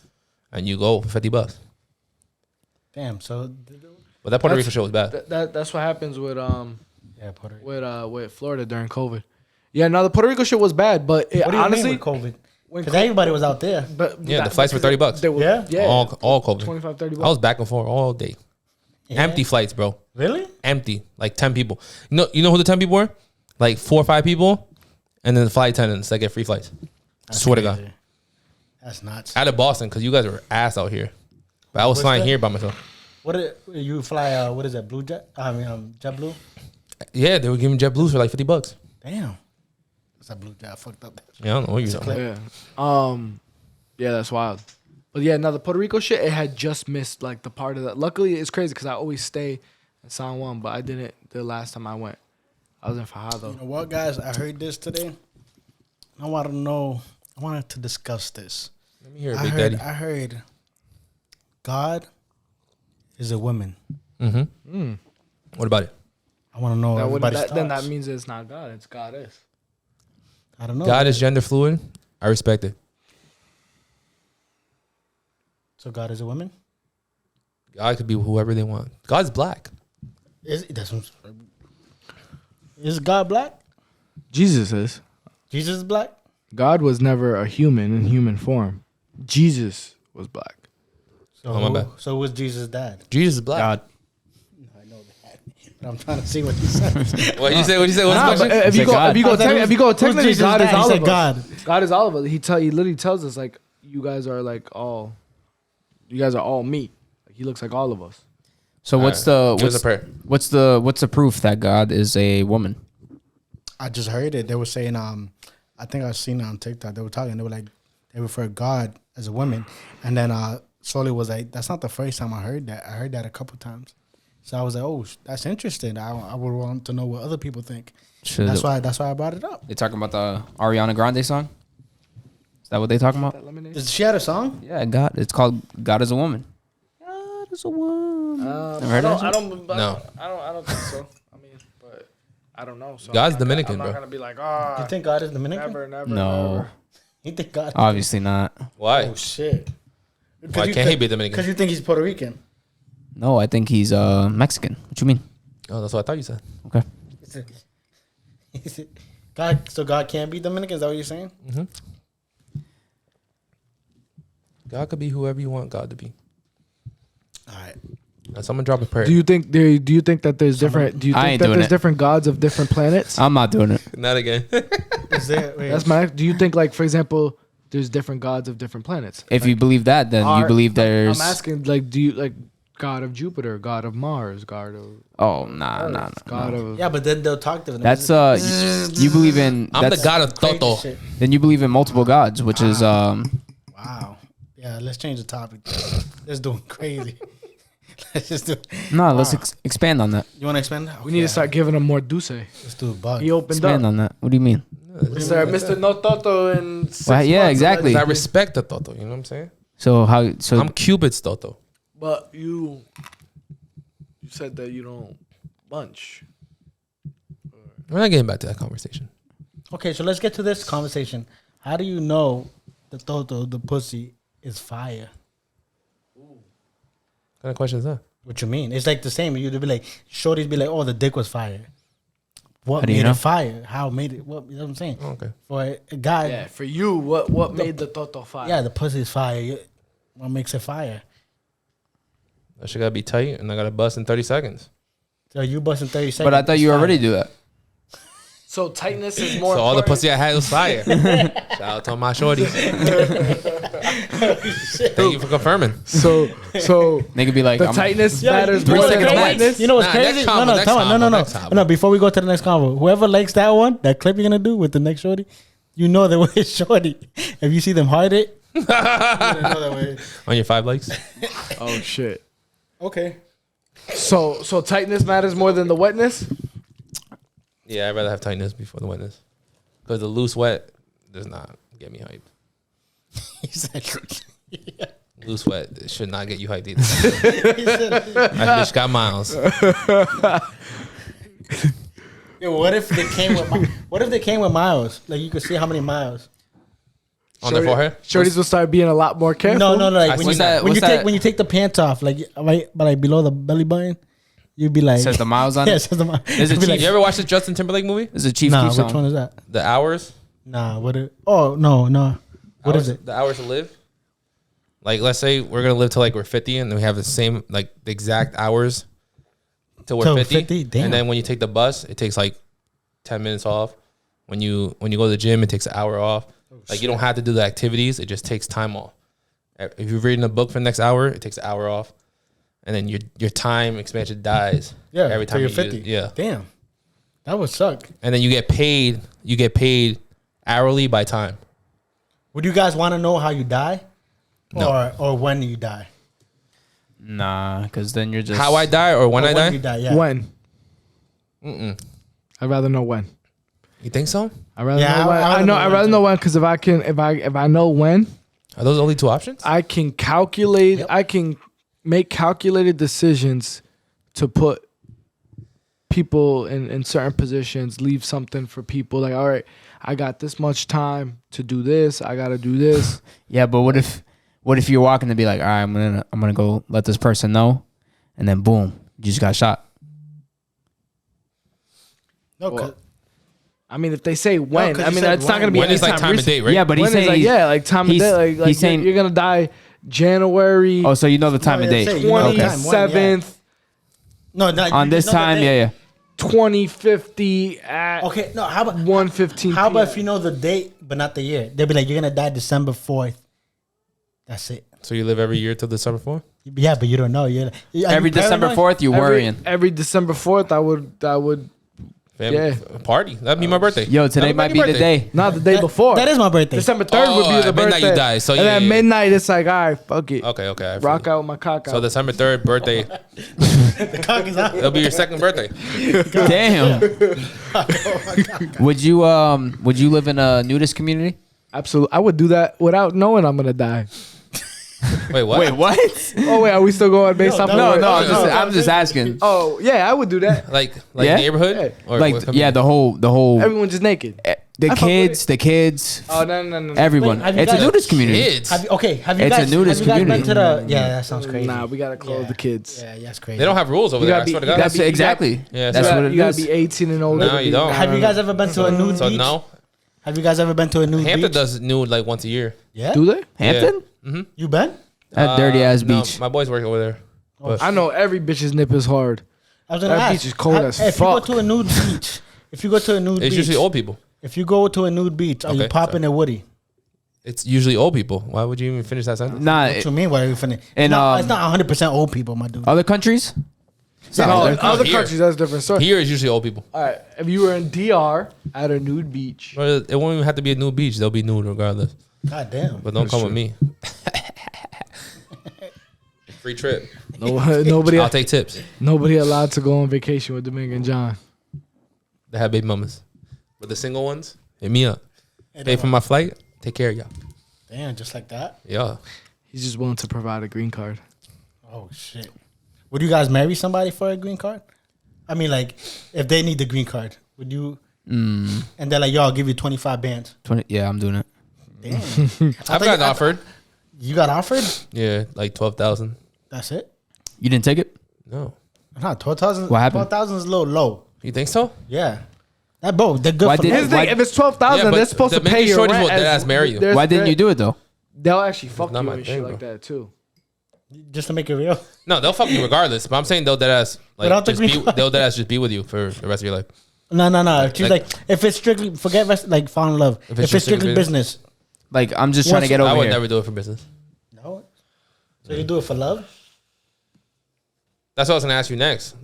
Speaker 5: and you go for $50.
Speaker 4: Damn. So
Speaker 5: But that Puerto Rico show was bad.
Speaker 2: That's what happens with
Speaker 4: Yeah, Puerto Rico.
Speaker 2: with Florida during COVID. Yeah, no, the Puerto Rico shit was bad, but it,
Speaker 4: What do you
Speaker 2: honestly,
Speaker 4: mean with COVID?
Speaker 2: when
Speaker 4: Because everybody was out there.
Speaker 2: but
Speaker 5: Yeah, the flights were $30.
Speaker 2: They were,
Speaker 4: Yeah?
Speaker 2: yeah,
Speaker 5: All COVID.
Speaker 2: 25, 30
Speaker 5: I was back and forth all day.
Speaker 4: Yeah.
Speaker 5: Empty flights, bro.
Speaker 4: Really?
Speaker 5: Empty. Like 10 people. You know who the 10 people were? Like 4 or 5 people, and then the flight attendants that get free flights. Swear to God.
Speaker 4: Crazy. That's nuts.
Speaker 5: Out of Boston, because you guys were ass out here. But I was
Speaker 4: What's
Speaker 5: flying
Speaker 4: that?
Speaker 5: here by myself.
Speaker 4: You fly? What is that? Blue Jet? I mean, JetBlue.
Speaker 5: Yeah, they were giving JetBlue for like $50.
Speaker 4: Damn. What's that Blue Jet? I fucked up.
Speaker 5: Yeah, I don't know what you're talking about.
Speaker 2: Yeah. Yeah, that's wild. But yeah, now the Puerto Rico shit, it had just missed like the part of that. Luckily, it's crazy because I always stay in San Juan, but I didn't the last time I went. I was in Fajardo.
Speaker 4: You know what, guys? I heard this today. I want to know. I wanted to discuss this.
Speaker 5: Let me hear it,
Speaker 4: I
Speaker 5: Big
Speaker 4: heard.
Speaker 5: Daddy.
Speaker 4: I heard. God is a woman.
Speaker 5: Mm-hmm. What about it?
Speaker 4: I want to know everybody's
Speaker 2: Then that
Speaker 4: thoughts.
Speaker 2: means it's not God, it's goddess.
Speaker 4: I don't know.
Speaker 5: God is gender fluid. I respect it.
Speaker 4: So God is a woman.
Speaker 5: God could be whoever they want. God's black.
Speaker 4: Is God black?
Speaker 2: Jesus is.
Speaker 4: Jesus is black.
Speaker 2: God was never a human in human form. Jesus was black.
Speaker 4: So
Speaker 5: Oh, my bad.
Speaker 4: So was Jesus' dad?
Speaker 5: Jesus is black.
Speaker 3: God.
Speaker 4: I know that. But I'm trying to see what he says.
Speaker 5: What you say? What you say? What's
Speaker 2: Nah,
Speaker 5: the
Speaker 2: but
Speaker 5: question?
Speaker 2: if you
Speaker 3: Say
Speaker 2: go,
Speaker 3: God.
Speaker 2: if you go,
Speaker 4: I thought
Speaker 2: if you go
Speaker 4: who's
Speaker 2: technically,
Speaker 4: Jesus'
Speaker 2: God is
Speaker 4: dad? He
Speaker 2: all
Speaker 4: said
Speaker 2: of
Speaker 4: God.
Speaker 2: us. God is all of us. He literally tells us like you guys are all me. Like, he looks like all of us.
Speaker 3: So what's
Speaker 5: Alright, give us
Speaker 3: the
Speaker 5: a prayer.
Speaker 3: what's the proof that God is a woman?
Speaker 4: I just heard it. They were saying, I think I've seen it on TikTok. They were talking. They were like, they refer God as a woman, and then Soli was like, that's not the first time I heard that. I heard that a couple times. So I was like, oh, that's interesting. I would want to know what other people think. That's why I brought it up.
Speaker 3: They talking about the Ariana Grande song. Is that what they talking about?
Speaker 4: Does she have a song?
Speaker 3: Yeah, God. It's called God is a Woman. God is a woman. Never heard of that?
Speaker 5: No.
Speaker 2: I don't think so. I mean, but I don't know. So
Speaker 5: God's
Speaker 2: I'm not
Speaker 5: Dominican,
Speaker 2: I'm
Speaker 5: bro.
Speaker 2: not gonna be like,
Speaker 4: You think God is Dominican?
Speaker 2: never.
Speaker 3: No,
Speaker 4: You think God?
Speaker 3: obviously not.
Speaker 5: Why?
Speaker 4: Oh shit!
Speaker 5: Why can't he be Dominican?
Speaker 4: Because you think he's Puerto Rican.
Speaker 3: No, I think he's Mexican. What you mean?
Speaker 5: Oh, that's what I thought you said.
Speaker 3: Okay.
Speaker 4: God, so God can't be Dominican. Is that what you're saying?
Speaker 5: God could be whoever you want God to be.
Speaker 4: All right.
Speaker 5: Now, someone drop a prayer.
Speaker 2: Do you think that there's different? Do you
Speaker 3: I
Speaker 2: think
Speaker 3: ain't
Speaker 2: that
Speaker 3: doing
Speaker 2: there's
Speaker 3: it.
Speaker 2: different gods of different planets?
Speaker 3: I'm not doing it.
Speaker 5: Not again.
Speaker 4: Is there? Wait,
Speaker 2: That's my. Do you think like for example, there's different gods of different planets?
Speaker 3: If you believe that, then you believe there's.
Speaker 2: I'm asking like, do you like God of Jupiter, God of Mars, God of
Speaker 3: Oh nah.
Speaker 2: God of
Speaker 4: Yeah, but then they'll talk to them.
Speaker 3: That's you believe in.
Speaker 5: I'm the
Speaker 3: that's-
Speaker 5: God of
Speaker 4: Crazy
Speaker 5: Toto.
Speaker 4: shit.
Speaker 3: Then you believe in multiple gods, which is
Speaker 4: Wow. Yeah, let's change the topic. Let's do it crazy. Let's just do it.
Speaker 3: no. Let's expand on that.
Speaker 4: You want to expand?
Speaker 2: We need to start giving him more Dulce.
Speaker 4: Let's do a bug.
Speaker 2: He opened
Speaker 3: Expand
Speaker 2: up.
Speaker 3: on that. What do you mean?
Speaker 2: Mr. No Toto in 6
Speaker 3: Well, yeah,
Speaker 2: months,
Speaker 3: exactly.
Speaker 5: I respect the Toto. You know what I'm saying?
Speaker 3: So how? So
Speaker 5: I'm Cupid's Toto.
Speaker 2: But you said that you don't bunch.
Speaker 5: We're not getting back to that conversation.
Speaker 4: Okay, so let's get to this conversation. How do you know the Toto, the pussy, is fire?
Speaker 5: What kind of question is that?
Speaker 4: What you mean? It's like the same. You'd be like, shorties be like, oh, the dick was fire. What
Speaker 3: How do
Speaker 4: made
Speaker 3: you know?
Speaker 4: it fire? How made it? What, you know what I'm saying?
Speaker 5: Oh, okay.
Speaker 4: For a guy,
Speaker 2: Yeah, for you, what made the Toto fire?
Speaker 4: yeah, the pussy is fire. What makes it fire?
Speaker 5: That shit gotta be tight, and I gotta bust in 30 seconds.
Speaker 4: So you bust in 30 seconds.
Speaker 3: but I thought
Speaker 4: it's
Speaker 3: you
Speaker 4: fire.
Speaker 3: already do that.
Speaker 2: So tightness is more.
Speaker 5: So all the
Speaker 2: important.
Speaker 5: pussy I had was fire. Shout out to all my shorties. Thank you for confirming.
Speaker 2: So
Speaker 3: They could be like,
Speaker 2: the tightness
Speaker 4: Yeah,
Speaker 2: matters
Speaker 4: you know
Speaker 2: more
Speaker 4: what's
Speaker 2: than the
Speaker 4: crazy?
Speaker 2: wetness.
Speaker 4: You know what's
Speaker 5: Nah,
Speaker 4: crazy?
Speaker 5: next combo, next
Speaker 4: tell me.
Speaker 5: combo,
Speaker 4: No.
Speaker 5: next combo.
Speaker 4: No, before we go to the next convo, whoever likes that one, that clip you're gonna do with the next shorty, you know that way shorty. If you see them hard it, you know that way.
Speaker 5: On your 5 likes?
Speaker 2: Oh shit.
Speaker 4: Okay.
Speaker 2: So tightness matters more than the wetness.
Speaker 5: Yeah, I'd rather have tightness before the wetness. Because the loose wet does not get me hyped.
Speaker 4: He said,
Speaker 5: Loose wet it should not get you hyped either.
Speaker 4: he said,
Speaker 5: That bitch got miles.
Speaker 4: yo, what if they came with miles? Like you could see how many miles.
Speaker 5: On their forehead?
Speaker 2: Shorties will start being a lot more careful.
Speaker 4: No. Like
Speaker 5: I
Speaker 4: when
Speaker 5: seen
Speaker 4: you,
Speaker 5: that.
Speaker 4: when you
Speaker 3: What's
Speaker 4: take
Speaker 3: that?
Speaker 4: when you take the pants off, like right, but like below the belly button, you'd be like,
Speaker 3: It says the miles on
Speaker 4: yeah,
Speaker 3: it.
Speaker 4: it says the miles.
Speaker 3: There's a
Speaker 4: You'd be
Speaker 3: Chief-
Speaker 4: like,
Speaker 5: You ever watch the Justin Timberlake movie?
Speaker 3: There's a Chief
Speaker 4: nah,
Speaker 3: Keef
Speaker 4: which
Speaker 3: song.
Speaker 4: one is that?
Speaker 5: The Hours.
Speaker 4: Nah, what? Oh no. What
Speaker 5: Hours,
Speaker 4: is it?
Speaker 5: The Hours to Live. Like, let's say we're gonna live till like we're 50, and then we have the same like the exact hours till we're
Speaker 4: Till
Speaker 5: 50.
Speaker 4: 50? Damn.
Speaker 5: And then when you take the bus, it takes like 10 minutes off. When you go to the gym, it takes an hour off. Like you don't have to do the activities; it just takes time off. If you're reading a book for the next hour, it takes an hour off, and then your time expansion dies.
Speaker 4: Yeah,
Speaker 5: every time
Speaker 4: you're
Speaker 5: you
Speaker 4: 50.
Speaker 5: yeah,
Speaker 4: Damn, that would suck.
Speaker 5: and then you get paid. You get paid hourly by time.
Speaker 4: Would you guys want to know how you die,
Speaker 5: No.
Speaker 4: or when you die?
Speaker 3: Nah, because then you're just
Speaker 5: How I die or when
Speaker 4: Or
Speaker 5: I die?
Speaker 4: you die? Yeah.
Speaker 2: When?
Speaker 5: Mm-mm.
Speaker 2: I'd rather know when.
Speaker 5: You think so?
Speaker 2: I'd rather
Speaker 4: Yeah,
Speaker 2: know when.
Speaker 4: I
Speaker 2: I know.
Speaker 4: know
Speaker 2: I'd
Speaker 4: when
Speaker 2: rather
Speaker 4: too.
Speaker 2: know when because if I know when,
Speaker 5: Are those only two options?
Speaker 2: I can calculate.
Speaker 4: Yep.
Speaker 2: I can make calculated decisions to put people in certain positions. Leave something for people. Like, all right, I got this much time to do this. I got to do this.
Speaker 3: Yeah, but what if you're walking to be like, all right, I'm gonna go let this person know, and then boom, you just got shot.
Speaker 4: No,
Speaker 2: Well, I mean, if they say when,
Speaker 4: 'cause
Speaker 2: I
Speaker 4: you
Speaker 2: mean,
Speaker 4: said
Speaker 2: it's not
Speaker 4: when.
Speaker 2: gonna be
Speaker 5: When is like
Speaker 2: anytime
Speaker 5: time of
Speaker 2: recent.
Speaker 5: day, right?
Speaker 3: Yeah, but
Speaker 2: When
Speaker 3: he's
Speaker 2: is
Speaker 3: saying
Speaker 2: like, yeah, like time of
Speaker 3: he's-
Speaker 2: day. Like
Speaker 3: he's saying-
Speaker 2: you're gonna die January
Speaker 3: Oh, so you know the time of
Speaker 4: yeah,
Speaker 3: day.
Speaker 4: say you know the
Speaker 3: Okay.
Speaker 4: time.
Speaker 2: 27th,
Speaker 4: no, no.
Speaker 3: On
Speaker 4: you
Speaker 3: this
Speaker 4: know the
Speaker 3: time,
Speaker 4: date.
Speaker 3: yeah.
Speaker 2: 2050 at
Speaker 4: Okay, no. How about
Speaker 2: 1:15?
Speaker 4: How about if you know the date but not the year? They'll be like, you're gonna die December 4th. That's it.
Speaker 5: So you live every year till December 4th?
Speaker 4: Yeah, but you don't know. Are
Speaker 3: Every
Speaker 4: you
Speaker 3: December
Speaker 4: paranoid?
Speaker 3: 4th, you're worrying.
Speaker 2: every December 4th, I would
Speaker 5: Family,
Speaker 2: Yeah.
Speaker 5: Party. That'd be my birthday.
Speaker 3: Yo, today
Speaker 5: That'd
Speaker 3: might be
Speaker 5: your
Speaker 3: the
Speaker 5: birthday.
Speaker 3: day.
Speaker 2: not the day
Speaker 4: That-
Speaker 2: before.
Speaker 4: That is my birthday.
Speaker 2: December 3rd would be
Speaker 5: Oh,
Speaker 2: the
Speaker 5: at midnight
Speaker 2: birthday.
Speaker 5: you die, so
Speaker 2: and then
Speaker 5: yeah.
Speaker 2: midnight, it's like, all right, fuck it.
Speaker 5: Okay, okay. I feel
Speaker 2: Rock
Speaker 5: you.
Speaker 2: out with my cock out.
Speaker 5: So December 3rd, birthday.
Speaker 4: The cock is out.
Speaker 5: It'll be your second birthday.
Speaker 3: Damn. Would you live in a nudist community?
Speaker 2: Absolutely, I would do that without knowing I'm gonna die.
Speaker 5: Wait, what?
Speaker 3: what?
Speaker 2: Oh wait, are we still going based off?
Speaker 4: that
Speaker 3: No,
Speaker 2: of
Speaker 3: no,
Speaker 4: was-
Speaker 3: I'm just asking.
Speaker 2: Oh yeah, I would do that.
Speaker 5: Like
Speaker 3: Yeah?
Speaker 5: neighborhood? Or
Speaker 3: Like,
Speaker 5: what
Speaker 3: yeah,
Speaker 5: community?
Speaker 3: the whole
Speaker 2: Everyone just naked.
Speaker 3: the
Speaker 2: I fuck with
Speaker 3: kids,
Speaker 2: Oh no.
Speaker 3: everyone.
Speaker 4: Wait, have you
Speaker 3: It's a
Speaker 4: guys-
Speaker 3: nudist community.
Speaker 5: Kids.
Speaker 4: Have you
Speaker 3: It's a
Speaker 4: guys,
Speaker 3: nudist
Speaker 4: have you guys been
Speaker 3: community.
Speaker 4: to the? Yeah, that sounds crazy.
Speaker 2: Nah, we gotta close
Speaker 4: Yeah.
Speaker 2: the kids.
Speaker 4: Yeah, that's crazy.
Speaker 5: They don't have rules over
Speaker 2: You
Speaker 5: there.
Speaker 2: gotta
Speaker 5: I
Speaker 2: be-
Speaker 5: swear to
Speaker 2: you
Speaker 5: God.
Speaker 2: gotta
Speaker 3: That's
Speaker 2: be-
Speaker 3: exactly.
Speaker 5: Yeah,
Speaker 3: That's
Speaker 5: so-
Speaker 3: what it
Speaker 2: You gotta
Speaker 3: is.
Speaker 2: be 18 and older.
Speaker 5: No,
Speaker 2: to
Speaker 5: you
Speaker 2: be-
Speaker 5: don't.
Speaker 4: Have you guys ever been to a nude
Speaker 5: So
Speaker 4: beach?
Speaker 5: no.
Speaker 4: Have you guys ever been to a nude
Speaker 5: Hampton
Speaker 4: beach?
Speaker 5: does nude like once a year.
Speaker 4: Yeah.
Speaker 2: Do they?
Speaker 3: Hampton?
Speaker 4: You been?
Speaker 3: That dirty ass
Speaker 5: No,
Speaker 3: beach.
Speaker 5: my boys work over there. But
Speaker 2: I know every bitch's nip is hard.
Speaker 4: I was gonna
Speaker 2: That
Speaker 4: ask.
Speaker 2: beach is cold as
Speaker 4: If
Speaker 2: fuck.
Speaker 4: you go to a nude beach,
Speaker 5: it's usually old people.
Speaker 4: if you go to a nude beach, are you
Speaker 5: Okay,
Speaker 4: popping a woody?
Speaker 5: It's usually old people. Why would you even finish that sentence?
Speaker 3: Nah,
Speaker 4: What you mean? What are you finna?
Speaker 3: And,
Speaker 4: It's not 100% old people, my dude.
Speaker 3: other countries?
Speaker 2: No,
Speaker 5: Other
Speaker 2: other
Speaker 5: here.
Speaker 2: countries that's a different story.
Speaker 5: Here is usually old people.
Speaker 2: All right, if you were in DR at a nude beach,
Speaker 5: But it won't even have to be a nude beach. They'll be nude regardless.
Speaker 4: God damn.
Speaker 5: But don't come with me. Free trip.
Speaker 2: nobody
Speaker 5: I'll take tips.
Speaker 2: nobody allowed to go on vacation with Dominican John.
Speaker 5: They have baby mamas. But the single ones, hit me up. Pay for my flight. Take care of y'all.
Speaker 4: Damn, just like that.
Speaker 5: Yeah.
Speaker 2: He's just willing to provide a green card.
Speaker 4: Oh shit. Would you guys marry somebody for a green card? I mean, like, if they need the green card, would you? And they're like, "Yo, I'll give you 25 bands."
Speaker 3: 20. Yeah, I'm doing it.
Speaker 4: Damn.
Speaker 5: I've gotten offered.
Speaker 4: You got offered?
Speaker 5: Yeah, like 12,000.
Speaker 4: That's it.
Speaker 3: You didn't take it?
Speaker 5: No.
Speaker 4: Nah, 12,000.
Speaker 3: What happened?
Speaker 4: 12,000 is a little low.
Speaker 5: You think so?
Speaker 4: Yeah. That bro, they're good
Speaker 3: Why
Speaker 4: for
Speaker 3: did-
Speaker 4: life.
Speaker 2: Here's the thing: if it's 12,000,
Speaker 5: Yeah, but
Speaker 2: they're supposed
Speaker 5: the
Speaker 2: to pay
Speaker 5: Dominican
Speaker 2: your
Speaker 5: shorties
Speaker 2: rent.
Speaker 5: will deadass marry you.
Speaker 2: there's-
Speaker 3: Why didn't you do it though?
Speaker 2: They'll actually fuck
Speaker 5: not
Speaker 2: you
Speaker 5: my
Speaker 2: and
Speaker 5: thing,
Speaker 2: shit
Speaker 5: bro.
Speaker 2: like that too.
Speaker 4: Just to make it real.
Speaker 5: No, they'll fuck you regardless. But I'm saying they'll deadass like
Speaker 4: Without the
Speaker 5: just
Speaker 4: green
Speaker 5: be,
Speaker 4: card.
Speaker 5: they'll deadass just be with you for the rest of your life.
Speaker 4: No. She's
Speaker 5: like-
Speaker 4: like, if it's strictly, forget rest, like fall in love. If it's
Speaker 5: just
Speaker 4: strictly business.
Speaker 3: Like, I'm just trying to get
Speaker 5: I
Speaker 3: over
Speaker 5: would
Speaker 3: here.
Speaker 5: never do it for business.
Speaker 4: No. So you do it for love?
Speaker 5: That's what I was gonna ask you next.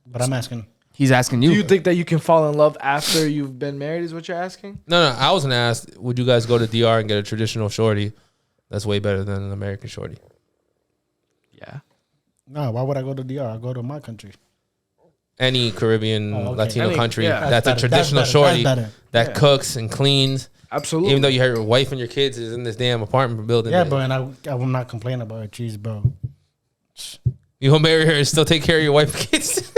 Speaker 4: But I'm asking.
Speaker 3: He's asking
Speaker 2: Do
Speaker 3: you.
Speaker 2: you think that you can fall in love after you've been married? Is what you're asking?
Speaker 5: No, I was gonna ask, would you guys go to DR and get a traditional shorty that's way better than an American shorty?
Speaker 2: Yeah.
Speaker 4: No, why would I go to DR? I go to my country.
Speaker 5: Any Caribbean,
Speaker 4: Oh, okay.
Speaker 5: Latino
Speaker 2: Any-
Speaker 5: country
Speaker 2: yeah.
Speaker 5: that's a
Speaker 4: better.
Speaker 5: traditional
Speaker 4: That's
Speaker 5: shorty
Speaker 4: better.
Speaker 5: that
Speaker 2: Yeah.
Speaker 5: cooks and cleans,
Speaker 2: Absolutely.
Speaker 5: even though you have your wife and your kids is in this damn apartment building.
Speaker 4: Yeah, bro, and I will not complain about her cheese, bro.
Speaker 5: You gonna marry her and still take care of your wife and kids?